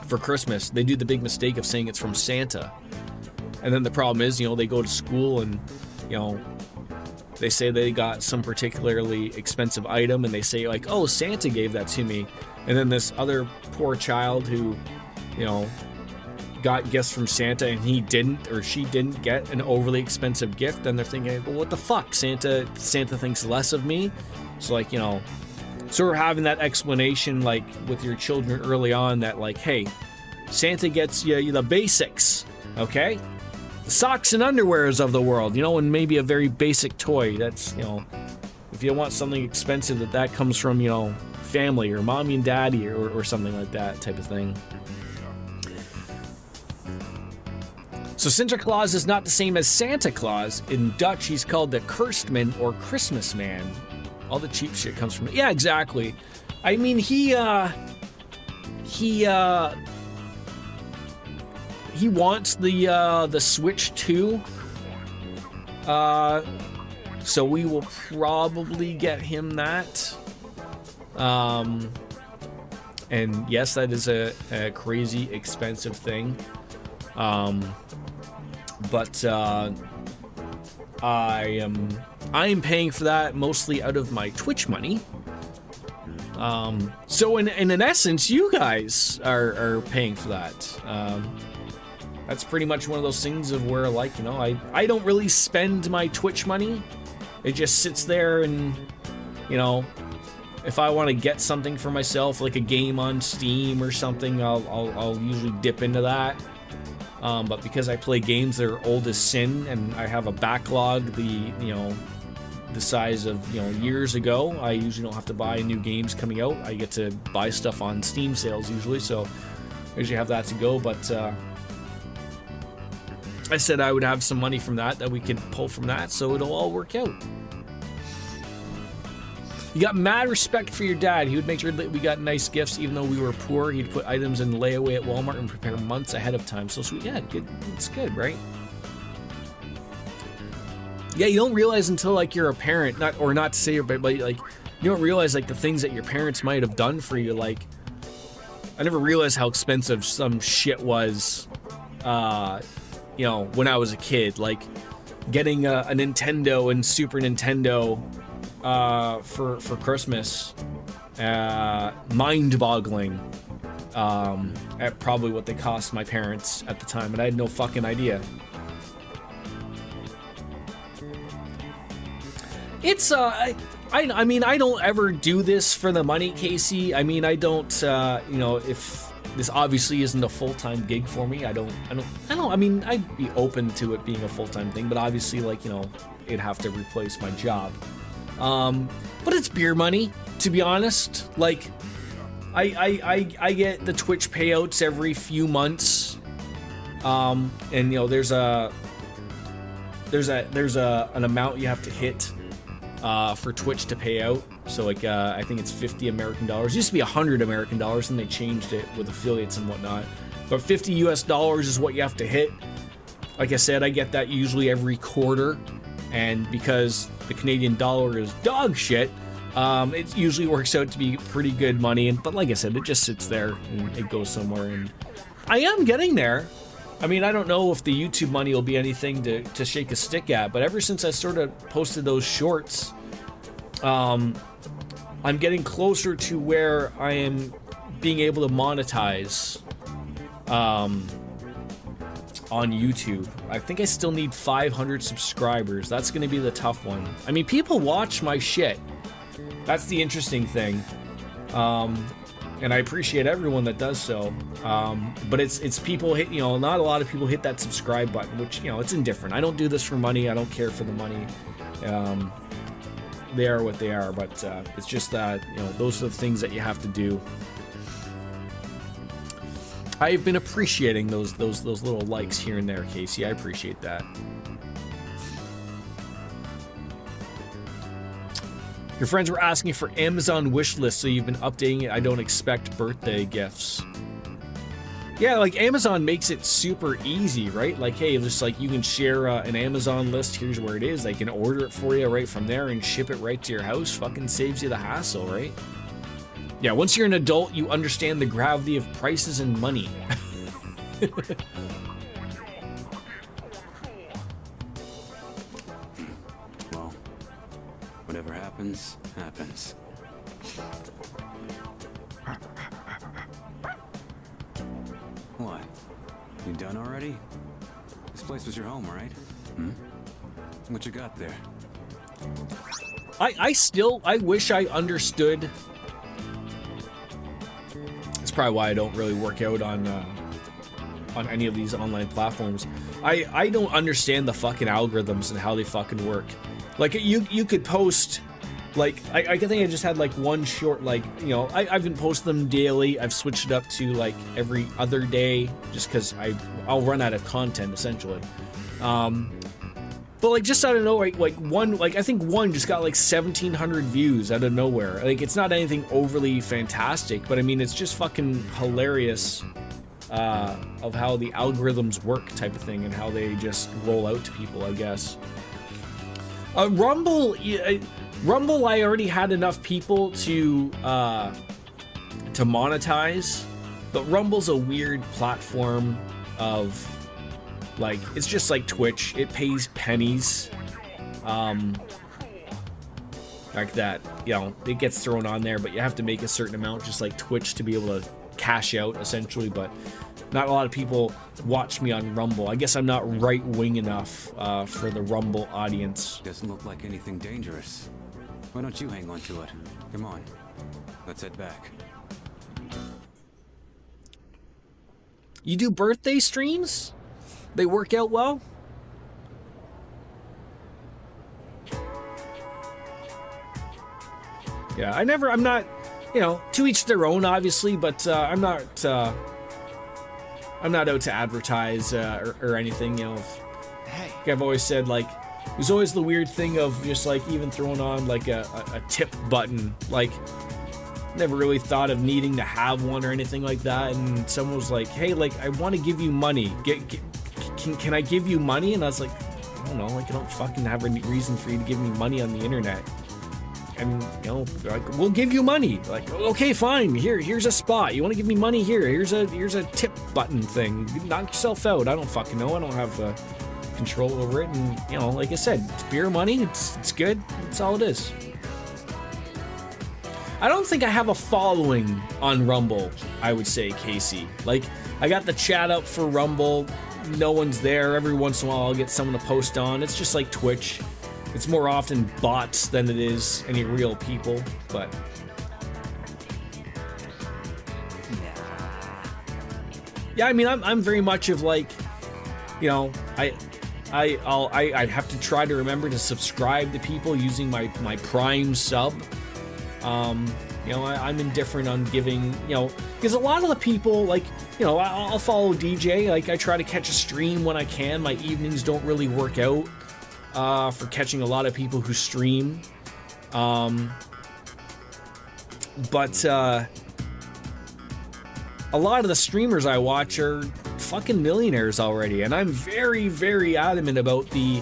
for Christmas, they do the big mistake of saying it's from Santa. And then the problem is, you know, they go to school and, you know, they say they got some particularly expensive item and they say, like, oh, Santa gave that to me. And then this other poor child who, you know, got gifts from Santa and he didn't, or she didn't get an overly expensive gift, then they're thinking, well, what the fuck? Santa thinks less of me. So, like, you know, sort of having that explanation, like, with your children early on that, like, hey, Santa gets you the basics, okay? The socks and underwears of the world, you know, and maybe a very basic toy. That's, you know, if you want something expensive, that comes from, you know, family or mommy and daddy or something like that type of thing. So Sinterklaas is not the same as Santa Claus. In Dutch, he's called the Kerstman or Christmas man. All the cheap shit comes from it. Yeah, exactly. I mean, he wants the Switch 2. So we will probably get him that. And yes, that is a crazy expensive thing. But I am paying for that mostly out of my Twitch money. So in essence, you guys are paying for that. That's pretty much one of those things of where, like, you know, I don't really spend my Twitch money. It just sits there, and, you know, if I want to get something for myself, like a game on Steam or something, I'll usually dip into that. But because I play games that are old as sin and I have a backlog, the size of, you know, years ago, I usually don't have to buy new games coming out. I get to buy stuff on Steam sales usually, so I usually have that to go. But I said I would have some money from that we could pull from that, so it'll all work out. You got mad respect for your dad. He would make sure that we got nice gifts even though we were poor. He'd put items in layaway at Walmart and prepare months ahead of time. So sweet. Yeah, good. It's good, right? Yeah, you don't realize until, like, you're a parent, not to say you're, but like, you don't realize, like, the things that your parents might have done for you. Like, I never realized how expensive some shit was, you know, when I was a kid. Like, getting a Nintendo and Super Nintendo for Christmas, mind-boggling at probably what they cost my parents at the time, and I had no fucking idea. It's I mean, I don't ever do this for the money, Casey. I mean, I don't, you know, if this obviously isn't a full-time gig for me, I mean, I'd be open to it being a full-time thing, but obviously, like, you know, it'd have to replace my job. But it's beer money, to be honest. Like, I get the Twitch payouts every few months. And, you know, there's an amount you have to hit for Twitch to pay out. So like I think it's 50 American dollars. It used to be 100 American dollars, and they changed it with affiliates and whatnot. But 50 US dollars is what you have to hit. Like I said, I get that usually every quarter, and because the Canadian dollar is dog shit, it usually works out to be pretty good money. But like I said, it just sits there and it goes somewhere, and I am getting there. I mean, I don't know if the YouTube money will be anything to shake a stick at, but ever since I sort of posted those shorts, I'm getting closer to where I am being able to monetize on YouTube. I think I still need 500 subscribers. That's going to be the tough one. I mean, people watch my shit. That's the interesting thing. And I appreciate everyone that does so. But it's people hit, you know, not a lot of people hit that subscribe button, which, you know, it's indifferent. I don't do this for money. I don't care for the money. They are what they are, but it's just that, you know, those are the things that you have to do. I've been appreciating those little likes here and there, Casey. I appreciate that. Your friends were asking for Amazon wish list, so you've been updating it. I don't expect birthday gifts. Yeah, like Amazon makes it super easy, right? Like, hey, just like you can share an Amazon list. Here's where it is. They can order it for you right from there and ship it right to your house. Fucking saves you the hassle, right? Yeah, once you're an adult, you understand the gravity of prices and money. Well, whatever happens, happens. What? You done already? This place was your home, right? Hmm? What you got there? I wish I understood. That's probably why I don't really work out on any of these online platforms. I don't understand the fucking algorithms and how they fucking work. Like, you could post, like, I think I just had like one short, like, you know, I've been posting them daily. I've switched it up to like every other day just because I'll run out of content essentially. But like, just out of nowhere, like one, like I think one just got like 1,700 views out of nowhere. Like, it's not anything overly fantastic, but I mean, it's just fucking hilarious of how the algorithms work, type of thing, and how they just roll out to people, I guess. Rumble, I already had enough people to monetize, but Rumble's a weird platform of, like, it's just like Twitch. It pays pennies, like that. You know, it gets thrown on there, but you have to make a certain amount, just like Twitch, to be able to cash out, essentially. But not a lot of people watch me on Rumble. I guess I'm not right-wing enough for the Rumble audience. Doesn't look like anything dangerous. Why don't you hang on to it? Come on, let's head back. You do birthday streams? They work out well? Yeah, I'm not, you know, to each their own, obviously, but I'm not out to advertise or anything, you know. Like I've always said, like, there's always the weird thing of just like even throwing on like a tip button. Like, never really thought of needing to have one or anything like that, and someone was like, hey, like, I want to give you money. Can I give you money? And I was like, I don't know, like, I don't fucking have any reason for you to give me money on the internet. And, you know, like, we'll give you money. Like, okay, fine. Here's a spot. You want to give me money? Here's a tip button thing. Knock yourself out. I don't fucking know. I don't have control over it. And, you know, like I said, it's beer money. It's good. That's all it is. I don't think I have a following on Rumble, I would say, Casey. Like, I got the chat up for Rumble. No one's there. Every once in a while, I'll get someone to post on. It's just like Twitch. It's more often bots than it is any real people, but yeah, I mean, I'm very much of like, you know, I have to try to remember to subscribe to people using my Prime sub. You know, I'm indifferent on giving, you know, because a lot of the people, like, you know, I'll follow DJ. Like, I try to catch a stream when I can. My evenings don't really work out for catching a lot of people who stream. But a lot of the streamers I watch are fucking millionaires already, and I'm very, very adamant about the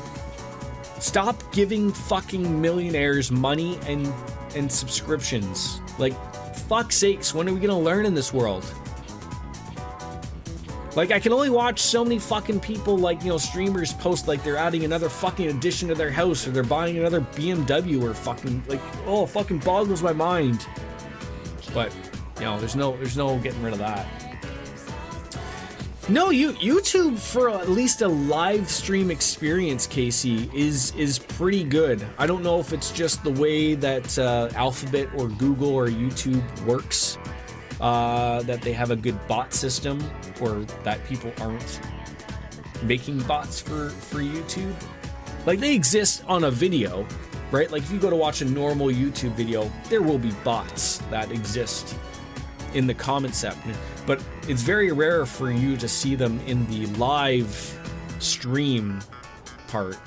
stop giving fucking millionaires money and subscriptions. Like, fuck's sakes, when are we gonna learn in this world? Like, I can only watch so many fucking people, like, you know, streamers post like they're adding another fucking addition to their house, or they're buying another BMW, or fucking, like, oh, fucking boggles my mind. But, you know, there's no getting rid of that. No, YouTube, for at least a live stream experience, Casey, is pretty good. I don't know if it's just the way that Alphabet or Google or YouTube works, that they have a good bot system, or that people aren't making bots for YouTube. Like, they exist on a video, right? Like, if you go to watch a normal YouTube video, there will be bots that exist in the comment section, but it's very rare for you to see them in the live stream part.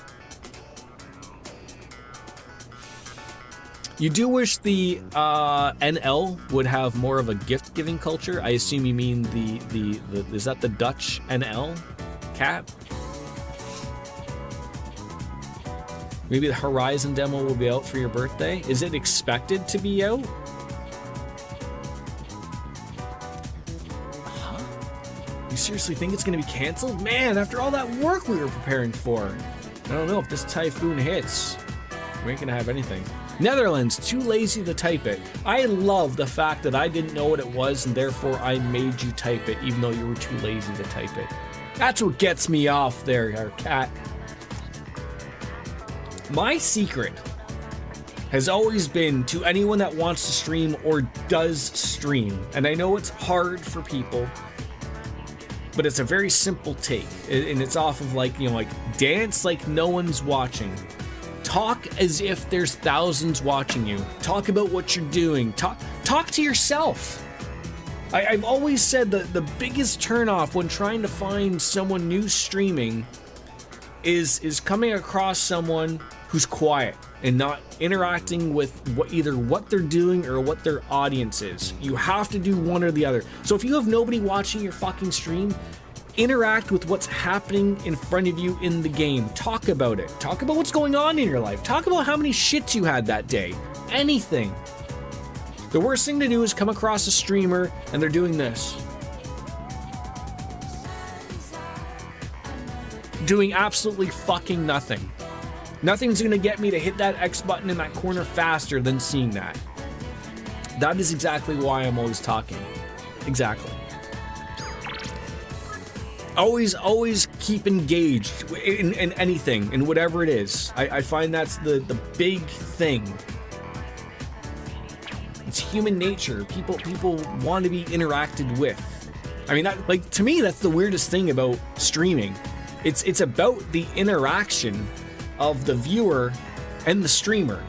You do wish the NL would have more of a gift-giving culture. I assume you mean the is that the Dutch NL cat? Maybe the Horizon demo will be out for your birthday. Is it expected to be out? You seriously think it's going to be canceled? Man, after all that work we were preparing for. I don't know if this typhoon hits. We ain't going to have anything. Netherlands, too lazy to type it. I love the fact that I didn't know what it was, and therefore I made you type it, even though you were too lazy to type it. That's what gets me off there, our cat. My secret has always been, to anyone that wants to stream or does stream, and I know it's hard for people, but it's a very simple take, and it's off of, like, you know, like, dance like no one's watching. Talk as if there's thousands watching you. Talk about what you're doing. Talk to yourself. I've always said that the biggest turnoff when trying to find someone new streaming is coming across someone who's quiet and not interacting with either what they're doing or what their audience is. You have to do one or the other. So if you have nobody watching your fucking stream, interact with what's happening in front of you in the game. Talk about it. Talk about what's going on in your life. Talk about how many shits you had that day. Anything. The worst thing to do is come across a streamer and they're doing this. Doing absolutely fucking nothing. Nothing's gonna get me to hit that X button in that corner faster than seeing that. That is exactly why I'm always talking. Exactly. Always keep engaged in anything, in whatever it is. I find that's the big thing. It's human nature. People want to be interacted with. I mean, that, like, to me, that's the weirdest thing about streaming. It's about the interaction of the viewer and the streamer.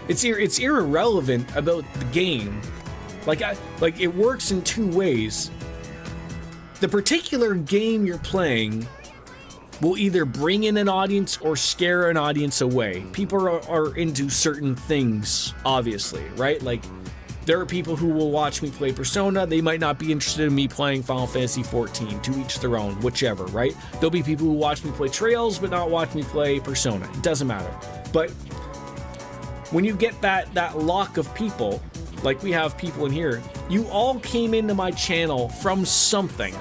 It's irrelevant about the game. Like it works in two ways. The particular game you're playing will either bring in an audience or scare an audience away. People are into certain things, obviously, right? Like, there are people who will watch me play Persona. They might not be interested in me playing Final Fantasy XIV, to each their own, whichever, right? There'll be people who watch me play Trails, but not watch me play Persona. It doesn't matter. But when you get that lock of people, like we have people in here, you all came into my channel from something.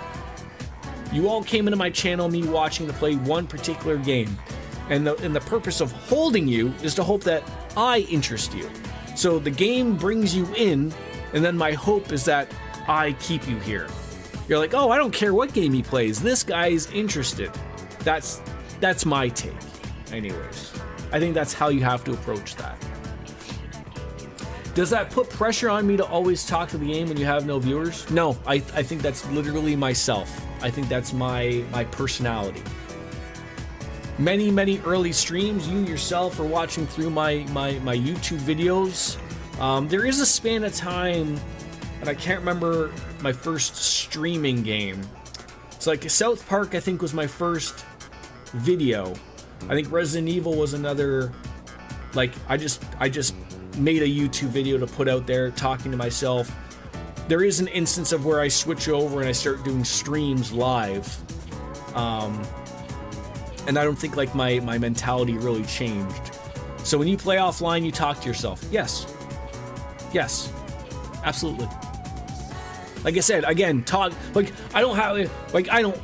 You all came into my channel, me watching to play one particular game. And the purpose of holding you is to hope that I interest you. So the game brings you in, and then my hope is that I keep you here. You're like, oh, I don't care what game he plays. This guy's interested. That's my take. Anyways. I think that's how you have to approach that. Does that put pressure on me to always talk to the game when you have no viewers? No, I think that's literally myself. I think that's my personality. Many early streams, you yourself are watching through my YouTube videos. There is a span of time, and I can't remember my first streaming game. It's like South Park, I think, was my first video. I think Resident Evil was another. Like, I just made a YouTube video to put out there, talking to myself. There is an instance of where I switch over and I start doing streams live. And I don't think like my mentality really changed. So when you play offline, you talk to yourself. Yes, absolutely. Like I said, again, talk. Like I don't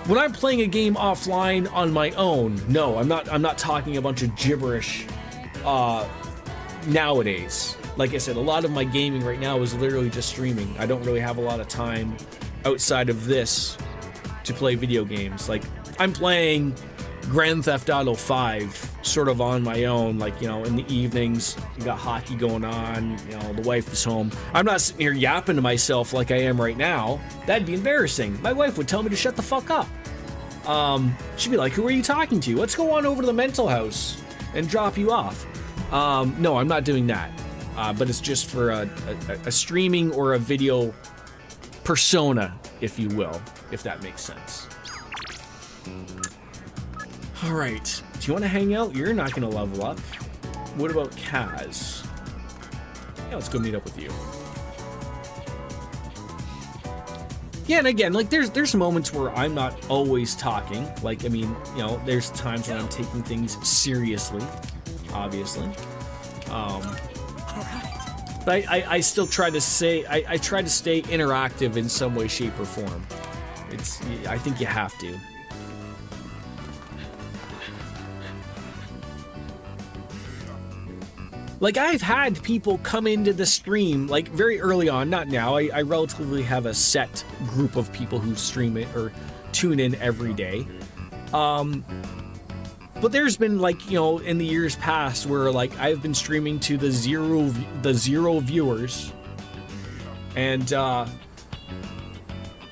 when I'm playing a game offline on my own. No, I'm not talking a bunch of gibberish. Nowadays, like I said, a lot of my gaming right now is literally just streaming. I don't really have a lot of time outside of this to play video games. Like I'm playing Grand Theft Auto 5 sort of on my own, like, you know, in the evenings. You got hockey going on, you know, the wife is home. I'm not sitting here yapping to myself like I am right now. That'd be embarrassing. My wife would tell me to shut the fuck up. She'd be like, who are you talking to? Let's go on over to the mental house and drop you off. No, I'm not doing that. But it's just for a streaming or a video persona, if you will, if that makes sense. All right. Do you want to hang out? You're not going to level up. What about Kaz? Yeah, let's go meet up with you. Yeah, and again, like there's moments where I'm not always talking. Like, I mean, you know, there's times when I'm taking things seriously, obviously. But I still try to say I try to stay interactive in some way, shape, or form. I think you have to. Like, I've had people come into the stream, like, very early on, not now. I relatively have a set group of people who stream it or tune in every day. But there's been, like, you know, in the years past where, like, I've been streaming to the zero viewers, and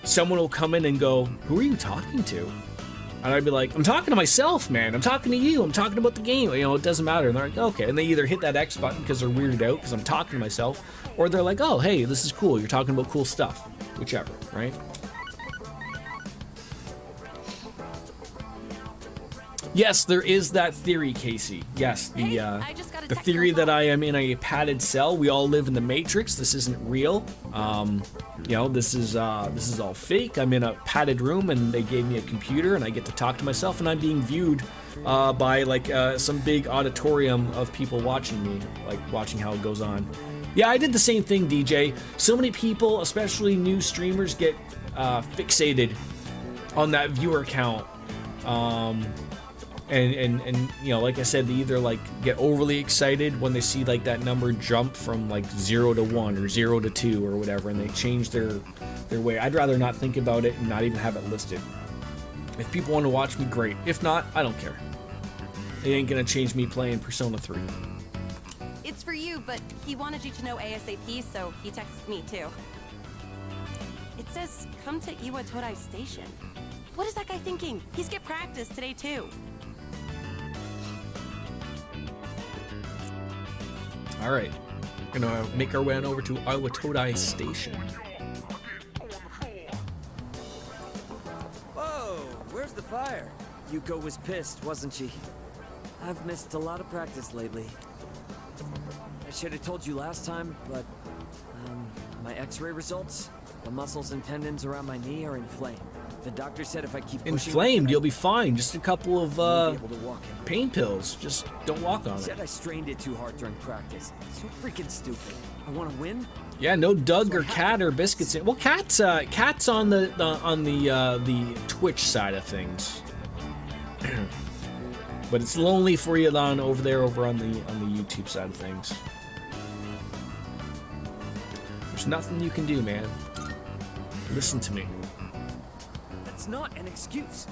someone will come in and go, who are you talking to? And I'd be like, I'm talking to myself, man. I'm talking to you. I'm talking about the game. You know, it doesn't matter. And they're like, okay. And they either hit that X button because they're weirded out because I'm talking to myself, or they're like, oh, hey, this is cool. You're talking about cool stuff. Whichever, right? Yes, there is that theory, Casey. Yes, the theory that I am in a padded cell. We all live in the Matrix. This isn't real. You know, this is all fake. I'm in a padded room, and they gave me a computer, and I get to talk to myself, and I'm being viewed by like some big auditorium of people watching me, like watching how it goes on. Yeah, I did the same thing, DJ. So many people, especially new streamers, get fixated on that viewer count. And you know, like I said, they either like get overly excited when they see like that number jump from like 0 to 1 or 0 to 2 or whatever, and they change their way. I'd rather not think about it and not even have it listed. If people want to watch me, great. If not, I don't care. It ain't gonna change me playing Persona 3. It's for you, but he wanted you to know ASAP, so he texted me too. It says, come to Iwatodai Station. What is that guy thinking? He skipped practice today too. All right, we're gonna make our way on over to Iwatodai Station. Whoa, where's the fire? Yuko was pissed, wasn't she? I've missed a lot of practice lately. I should have told you last time, but my x-ray results, the muscles and tendons around my knee are inflamed. The doctor said if I keep pushing, inflamed, you'll be fine. Just a couple of pain pills. Just don't walk on it. Said I strained it too hard during practice. It's so freaking stupid. I want to win. Yeah, no Doug or Cat or Biscuits. Well, Cat's on the Twitch side of things, but it's lonely for you over on the YouTube side of things. There's nothing you can do, man. Listen to me. Not an excuse.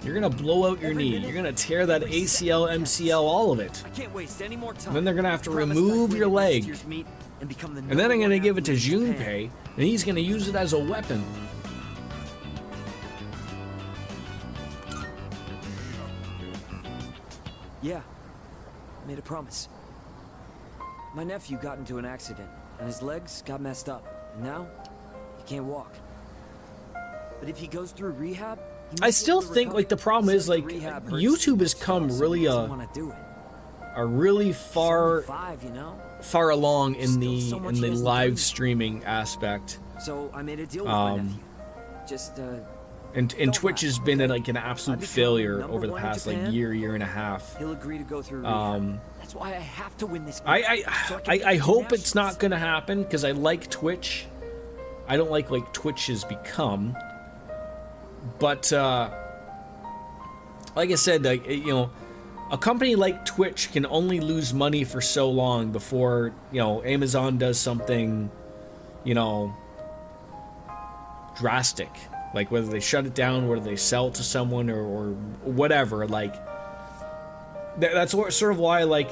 You're gonna blow out your knee. You're gonna tear that ACL, MCL, all of it. I can't waste any more time. And then they're gonna have to Promise remove I'd your win leg. next year's meet and become the And then I'm #1 gonna give it to athlete in Japan. Junpei, and he's gonna use it as a weapon. Yeah, made a promise. My nephew got into an accident, and his legs got messed up. And now, he can't walk. But if he goes through rehab, he might I be still able to think recover. like the problem Says is the like rehab hurts YouTube has so come much, really he doesn't wanna do it. really far 5, you know? far along in Still the so much he hasn't live done. streaming aspect. So I made a deal with my nephew. Just And Twitch has been like an absolute failure over the #1 in past like Japan. year and a half. he'll agree to go through rehab. That's why I have to win this. I hope it's not gonna happen because I like Twitch. I don't like Twitch has become. But like I said, like you know, a company like Twitch can only lose money for so long before, you know, Amazon does something, you know, drastic. Like whether they shut it down, whether they sell it to someone or whatever. Like that's sort of why, like,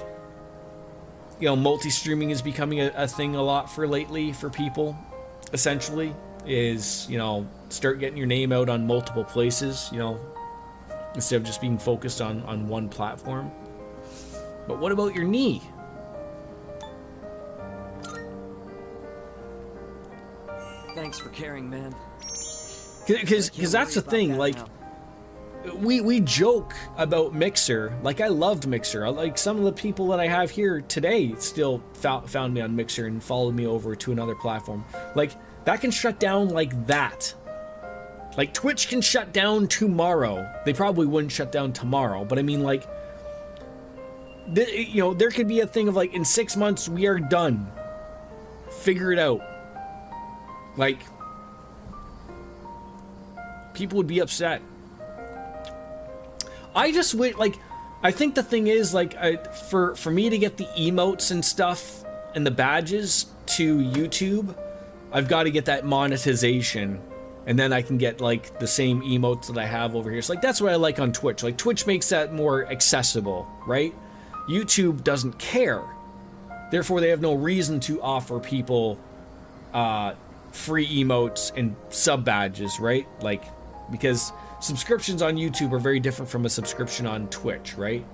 you know, multi-streaming is becoming a thing a lot for lately for people. Essentially, is, you know, start getting your name out on multiple places, you know, instead of just being focused on one platform. But what about your knee? Thanks for caring, man. Because that's the thing, like, we joke about Mixer. Like, I loved Mixer. Like, some of the people that I have here today still found me on Mixer and followed me over to another platform. Like, that can shut down like that. Like, Twitch can shut down tomorrow. They probably wouldn't shut down tomorrow, but I mean, like, you know, there could be a thing of like, in 6 months, we are done. Figure it out. Like, people would be upset. I just wait, like, I think the thing is, like, for me to get the emotes and stuff and the badges to YouTube, I've got to get that monetization, and then I can get like the same emotes that I have over here. So like, that's what I like on Twitch. Like, Twitch makes that more accessible, right? YouTube doesn't care. Therefore, they have no reason to offer people free emotes and sub badges, right? Like, because subscriptions on YouTube are very different from a subscription on Twitch, right?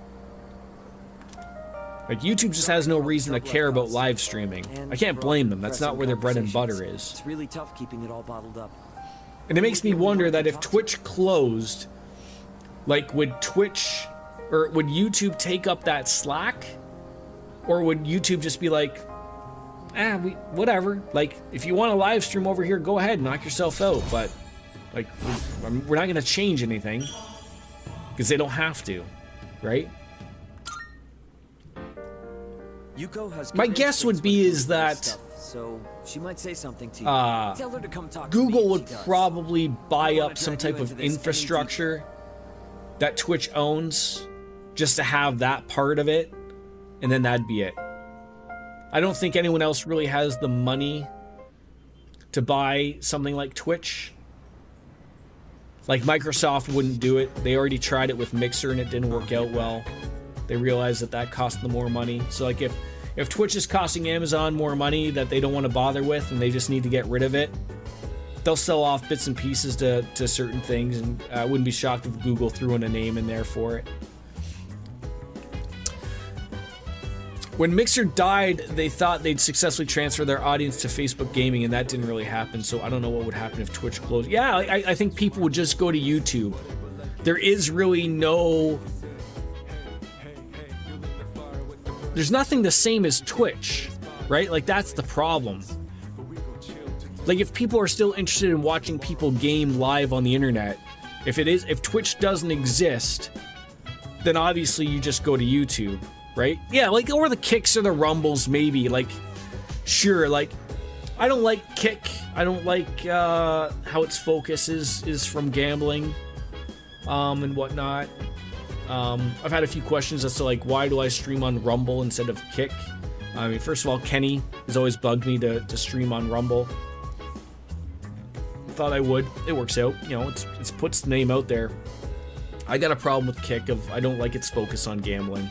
Like, YouTube just has no reason to care about live streaming. I can't blame them. That's not where their bread and butter is. It's really tough keeping it all bottled up. And it makes me wonder that if Twitch closed, like, would Twitch or would YouTube take up that slack? Or would YouTube just be like, whatever. Like, if you want to live stream over here, go ahead, knock yourself out. But, like, we're not going to change anything because they don't have to, right? Yuko has My guess would be is that so she might say something to you. Tell her to come talk to me Google if would she does. probably buy I wanna up some drag you type of into this any infrastructure that Twitch owns just to have that part of it, and then that'd be it. I don't think anyone else really has the money to buy something like Twitch. Like, Microsoft wouldn't do it. They already tried it with Mixer and it didn't work out well. They realized that that cost them more money. So, like, if Twitch is costing Amazon more money that they don't want to bother with and they just need to get rid of it, they'll sell off bits and pieces to certain things, and I wouldn't be shocked if Google threw in a name in there for it. When Mixer died, they thought they'd successfully transfer their audience to Facebook gaming, and that didn't really happen, so I don't know what would happen if Twitch closed. Yeah, I think people would just go to YouTube. There is really no... There's nothing the same as Twitch, right? Like, that's the problem. Like, if people are still interested in watching people game live on the internet, if Twitch doesn't exist, then obviously you just go to YouTube, right? Yeah, like, or the Kicks or the Rumbles, maybe. Like, sure, like, I don't like Kick. I don't like how its focus is from gambling and whatnot. I've had a few questions as to, like, why do I stream on Rumble instead of Kick? I mean, first of all, Kenny has always bugged me to stream on Rumble. Thought I would. It works out. You know, it's puts the name out there. I got a problem with Kick of I don't like its focus on gambling.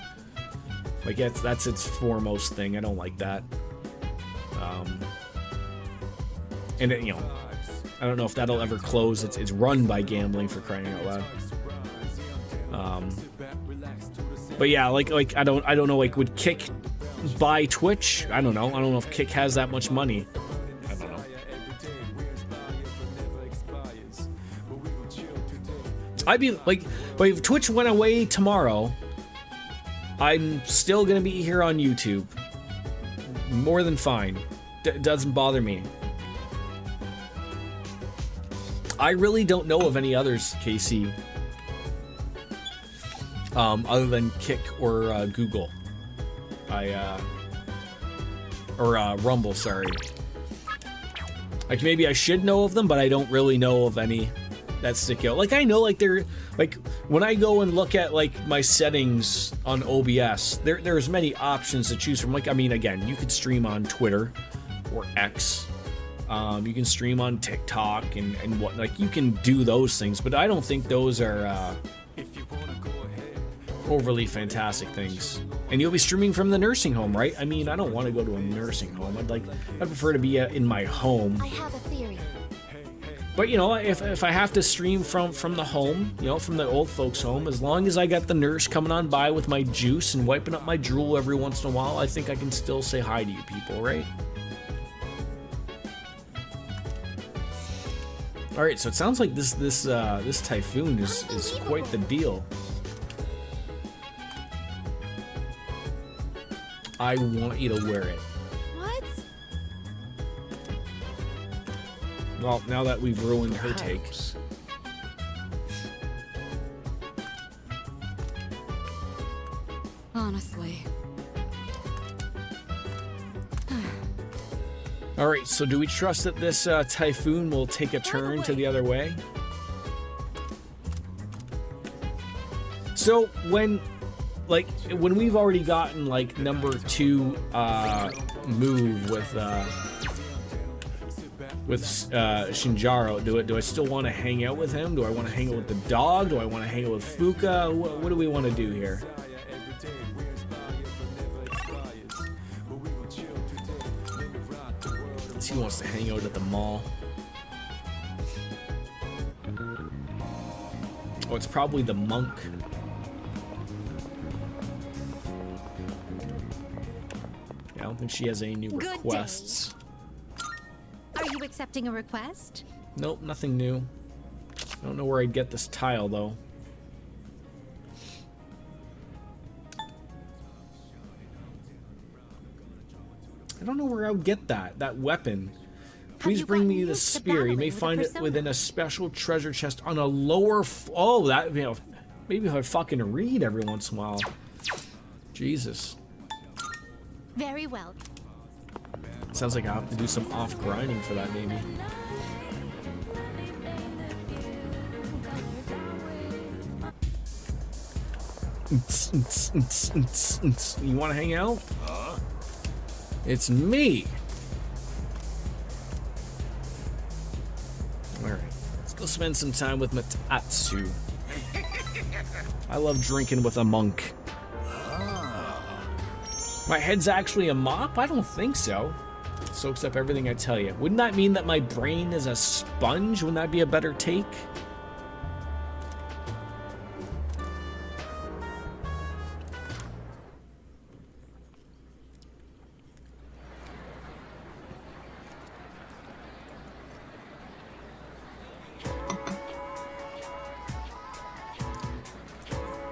Like that's its foremost thing. I don't like that. And it, you know, I don't know if that'll ever close. It's run by gambling, for crying out loud. But yeah, like I don't know. Like, would Kick buy Twitch? I don't know. I don't know if Kick has that much money. I don't know. I'd be like, but if Twitch went away tomorrow, I'm still gonna be here on YouTube. More than fine. Doesn't bother me. I really don't know of any others, Casey, other than Kick or Google. Rumble, sorry. Like, maybe I should know of them, but I don't really know of any that stick out. Like, I know, like, they're, like, when I go and look at, like, my settings on OBS, there's many options to choose from. Like, I mean, again, you could stream on Twitter or X. You can stream on TikTok and what, like, you can do those things, but I don't think those are overly fantastic things. And you'll be streaming from the nursing home, right? I mean, I don't want to go to a nursing home. I'd prefer to be in my home. I have a theory. But, you know, if I have to stream from the home, you know, from the old folks' home, as long as I got the nurse coming on by with my juice and wiping up my drool every once in a while, I think I can still say hi to you people, right? All right, so it sounds like this typhoon is quite the deal. I want you to wear it. What? Well, now that we've ruined her take. Honestly. All right, so do we trust that this typhoon will take a turn to the other way? So when we've already gotten like number 2 move with Shinjaro, do I still want to hang out with him? Do I want to hang out with the dog? Do I want to hang out with Fuka? What do we want to do here? He wants to hang out at the mall. Oh, it's probably the monk. Yeah, I don't think she has any new requests. Are you accepting a request? Nope, nothing new. I don't know where I'd get this tile, though. I don't know where I would get that weapon. Please bring me the spear. You may find it within a special treasure chest on a lower. Oh, that, you know, maybe if I fucking read every once in a while. Jesus. Very well. Sounds like I have to do some off grinding for that, maybe. You want to hang out? It's me. Alright, let's go spend some time with Matatsu. I love drinking with a monk. My head's actually a mop? I don't think so. It soaks up everything I tell you. Wouldn't that mean that my brain is a sponge? Wouldn't that be a better take?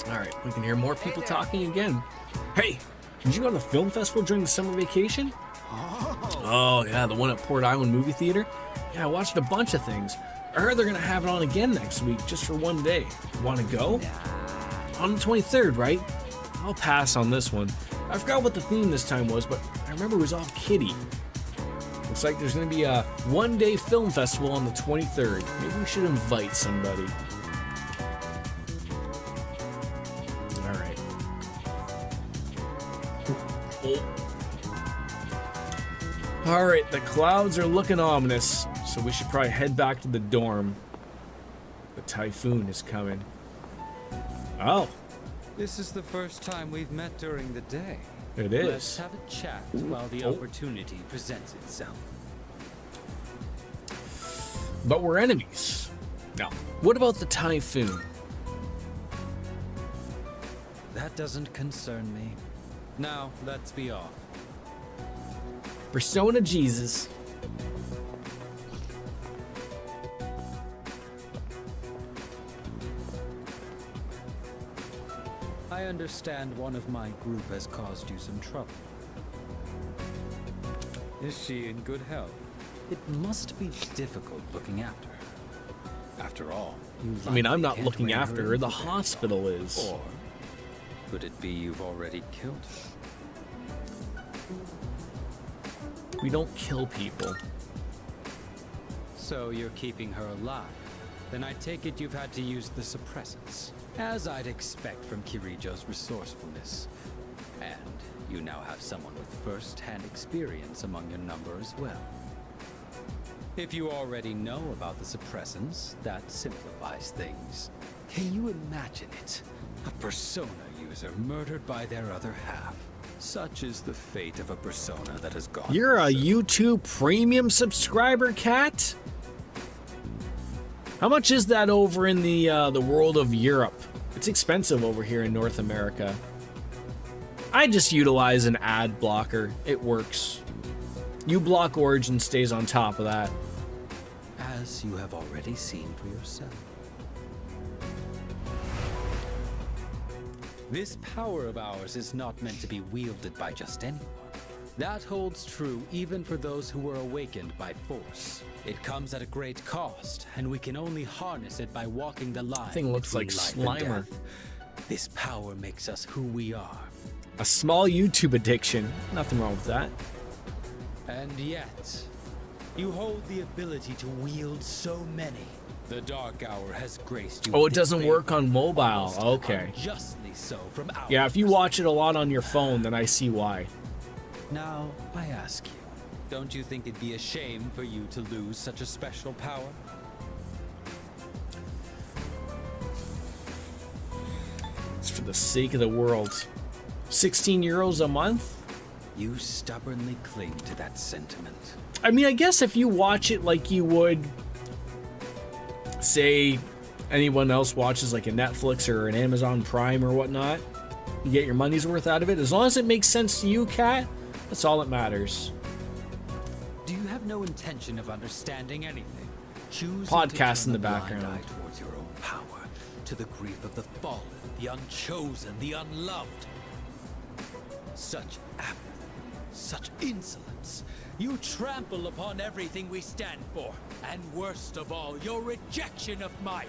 Alright, we can hear more people talking again. Hey, did you go to the film festival during the summer vacation? Oh, yeah, the one at Port Island Movie Theater? Yeah, I watched a bunch of things. I heard they're going to have it on again next week, just for one day. Want to go? On the 23rd, right? I'll pass on this one. I forgot what the theme this time was, but I remember it was all kiddie. Looks like there's going to be a one-day film festival on the 23rd. Maybe we should invite somebody. Alright. Alright, the clouds are looking ominous, so we should probably head back to the dorm. The typhoon is coming. Oh, This is the first time we've met during the day. it is. Let's have a chat while the opportunity presents itself. But we're enemies. No. What about the typhoon? That doesn't concern me. Now, let's be off. Persona Jesus. I understand one of my group has caused you some trouble. Is she in good health? It must be difficult looking after her. After all, you I mean, I'm not can't looking rein after her her. in The for very hospital long. is. Or could it be you've already killed her? We don't kill people. So you're keeping her alive. Then I take it you've had to use the suppressants. As I'd expect from Kirijo's resourcefulness. And you now have someone with first-hand experience among your number as well. If you already know about the suppressants, that simplifies things. Can you imagine it? A persona user murdered by their other half. Such is the fate of a persona that has gone. You're a YouTube premium subscriber, Cat? How much is that over in the world of Europe? It's expensive over here in North America. I just utilize an ad blocker. It works. uBlock Origin stays on top of that. As you have already seen for yourself. This power of ours is not meant to be wielded by just anyone. That holds true even for those who were awakened by force. It comes at a great cost, and we can only harness it by walking the line. Thing looks between like life and Slimer. death. This power makes us who we are. A small YouTube addiction. Nothing wrong with that. And yet, you hold the ability to wield so many. The Dark Hour has graced you. Oh, with it doesn't its work on favor, mobile. almost Okay. unjustly so from our Yeah, if you watch it a lot on your phone, then I see why. Now, I ask you, don't you think it'd be a shame for you to lose such a special power? It's for the sake of the world. 16 euros a month? You stubbornly cling to that sentiment. I mean, I guess if you watch it like you would, say, anyone else watches like a Netflix or an Amazon Prime or whatnot, you get your money's worth out of it. As long as it makes sense to you, Kat, that's all that matters. Do you have no intention of understanding anything? Choose Podcast in the background. towards your own power, to the grief of the fallen, the unchosen, the unloved. Such apathy, such insolence. You trample upon everything we stand for, and worst of all, your rejection of mine.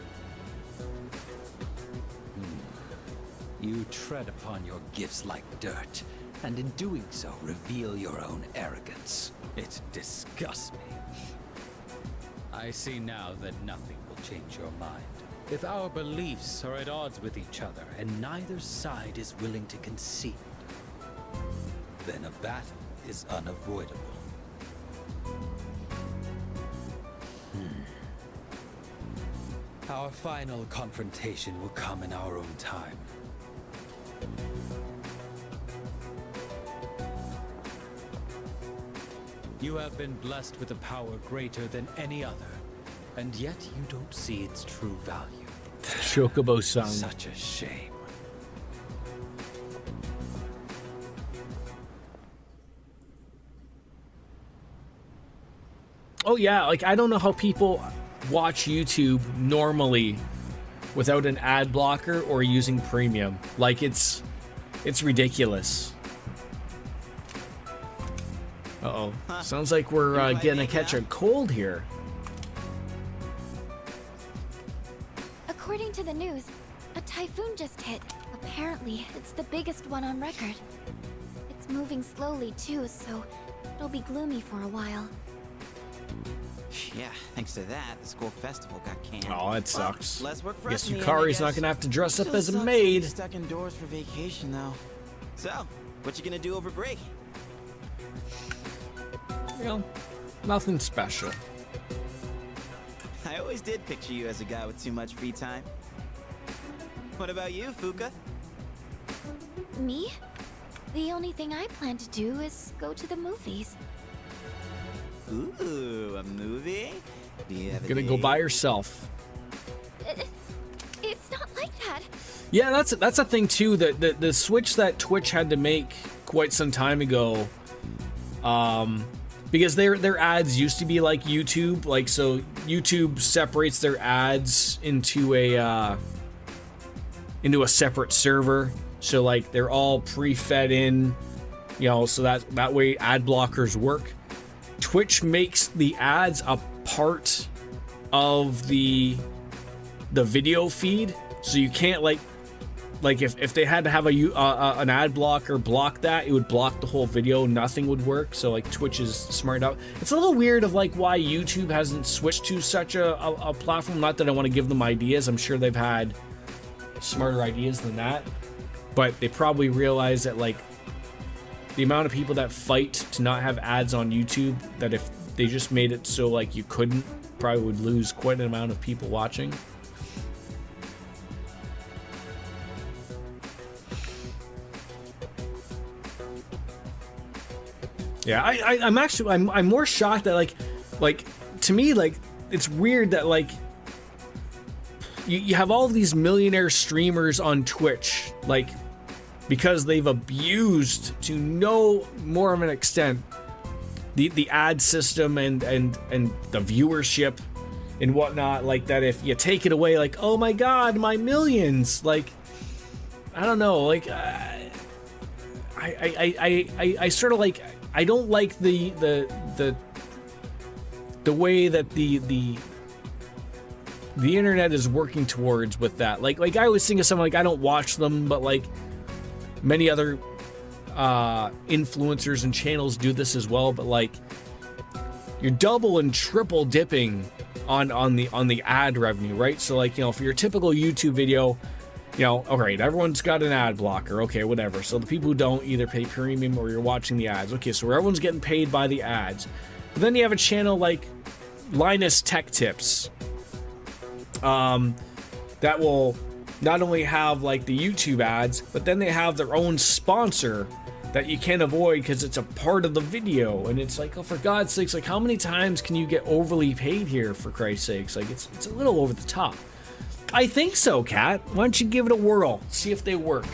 You tread upon your gifts like dirt, and in doing so, reveal your own arrogance. It disgusts me. I see now that nothing will change your mind. If our beliefs are at odds with each other, and neither side is willing to concede, then a battle is unavoidable. Our final confrontation will come in our own time. You have been blessed with a power greater than any other, and yet you don't see its true value. Chocobo-san. Such a shame. Oh yeah, like I don't know how people watch YouTube normally without an ad blocker or using premium. Like it's ridiculous. Uh-oh. Sounds like we're gonna catch a cold here. According to the news, a typhoon just hit. Apparently, it's the biggest one on record. It's moving slowly too, so it'll be gloomy for a while. Yeah, thanks to that, the school festival got canceled. Oh, that sucks. Well, less work for Guess us in the end, Yukari's I not guess. gonna have to dress up Still as a sucks to maid. be stuck indoors for vacation, though. So, what you gonna do over break? You know, nothing special. I always did picture you as a guy with too much free time. What about you, Fuka? Me? The only thing I plan to do is go to the movies. Ooh, a movie? Do you have a Gonna go date? by herself. It's not like that. Yeah, that's a thing too. The switch that Twitch had to make quite some time ago, because their ads used to be like YouTube, like so YouTube separates their ads into a separate server. So like they're all pre-fed in, you know, so that way ad blockers work. Twitch makes the ads a part of the video feed, so you can't like if they had to have an ad blocker block that, it would block the whole video. Nothing would work. So like Twitch is smart out. It's a little weird of like why YouTube hasn't switched to such a platform. Not that I want to give them ideas. I'm sure they've had smarter ideas than that, but they probably realize that like the amount of people that fight to not have ads on YouTube, that if they just made it so like you couldn't, probably would lose quite an amount of people watching. Yeah, I'm more shocked that like to me, like it's weird that like you have all these millionaire streamers on Twitch, like because they've abused to no more of an extent the ad system and the viewership and whatnot, like that if you take it away, like, oh my god, my millions, like I don't know, like I sort of like, I don't like the way that the internet is working towards with that. Like I always think of someone, like I don't watch them, but like many other influencers and channels do this as well, but like you're double and triple dipping on the ad revenue, right? So like, you know, for your typical YouTube video, you know, all right, everyone's got an ad blocker, okay, whatever. So the people who don't either pay premium or you're watching the ads, okay, so everyone's getting paid by the ads. But then you have a channel like Linus Tech Tips that will not only have like the YouTube ads, but then they have their own sponsor that you can't avoid because it's a part of the video. And it's like, oh, for God's sakes, like how many times can you get overly paid here, for Christ's sakes? Like it's a little over the top. I think so, Kat. Why don't you give it a whirl? See if they work.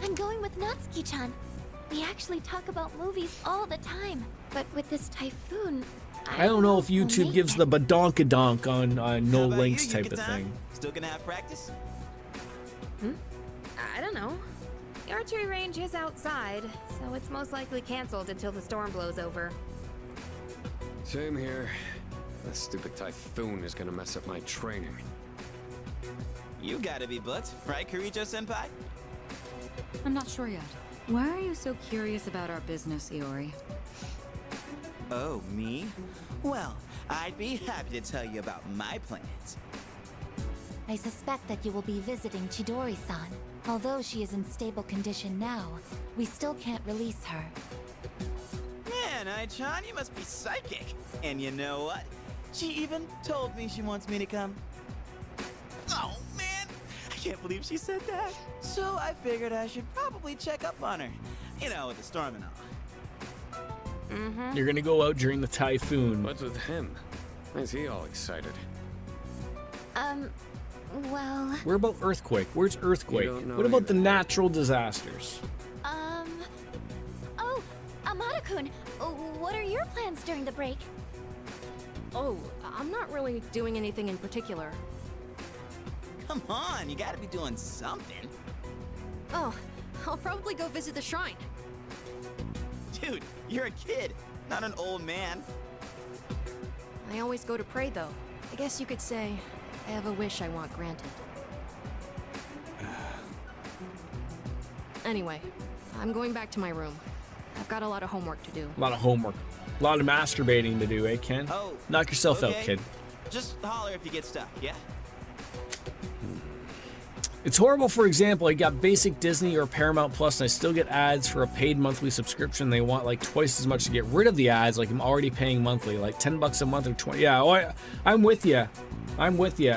I'm going with Natsuki-chan. We actually talk about movies all the time. But with this typhoon, I don't know if YouTube gives the badonkadonk on no links type of thing. Still gonna have practice? I don't know. The archery range is outside, so it's most likely canceled until the storm blows over. Same here. That stupid typhoon is gonna mess up my training. You gotta be booked, right, Kirijo-senpai? I'm not sure yet. Why are you so curious about our business, Iori? Oh, me? Well, I'd be happy to tell you about my plans. I suspect that you will be visiting Chidori-san. Although she is in stable condition now, we still can't release her. Man, Ai-chan, you must be psychic. And you know what? She even told me she wants me to come. Oh, man! I can't believe she said that. So I figured I should probably check up on her. You know, with the storm and all. You're gonna go out during the typhoon. What's with him? Why is he all excited? Well... Where about earthquake? Where's earthquake? You don't know What about either. the natural disasters? Oh, Amada-kun, what are your plans during the break? Oh, I'm not really doing anything in particular. Come on, you gotta be doing something. Oh, I'll probably go visit the shrine. Dude, you're a kid, not an old man. I always go to pray, though. I guess you could say I have a wish I want granted. Anyway, I'm going back to my room. I've got a lot of homework to do. A lot of homework. A lot of masturbating to do, eh, Ken? Oh, knock yourself out, okay. kid. Just holler if you get stuck, yeah? It's horrible, for example, I got basic Disney or Paramount Plus and I still get ads for a paid monthly subscription. They want like twice as much to get rid of the ads, like I'm already paying monthly, like $10 a month or 20. Yeah, I'm with you. I'm with you.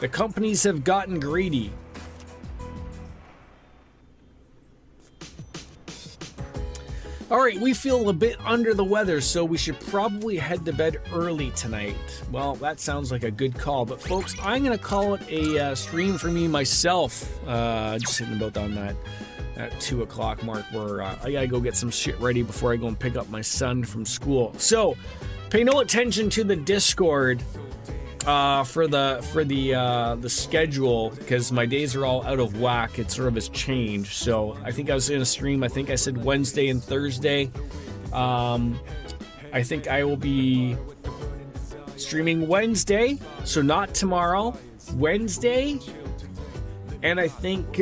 The companies have gotten greedy. All right, we feel a bit under the weather, so we should probably head to bed early tonight. Well, that sounds like a good call, but folks, I'm gonna call it a stream for me myself. Just hitting about on that at 2 o'clock mark, where I gotta go get some shit ready before I go and pick up my son from school. So, pay no attention to the Discord for the schedule, because my days are all out of whack. It sort of has changed. So I think I was in a stream. I think I said Wednesday and Thursday. I think I will be streaming Wednesday, so not tomorrow. Wednesday, and I think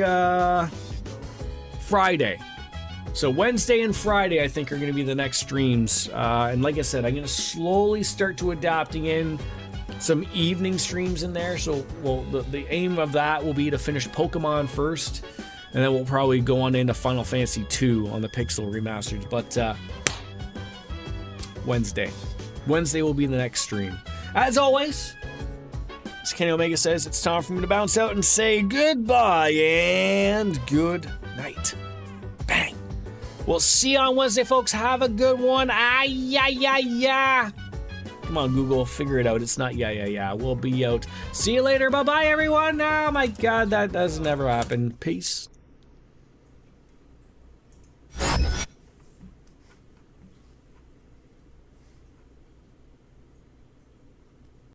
Friday. So Wednesday and Friday, I think, are going to be the next streams. And like I said, I'm going to slowly start to adapting in some evening streams in there. So the aim of that will be to finish Pokemon first, and then we'll probably go on into Final Fantasy 2 on the Pixel remasters. But Wednesday will be the next stream. As always, as Kenny Omega says, it's time for me to bounce out and say goodbye and good night. Bang. We'll see you on Wednesday, folks. Have a good one. Yeah. Come on, Google, figure it out. It's not yeah. We'll be out. See you later. Bye-bye, everyone. Oh, my God, that doesn't ever happen. Peace.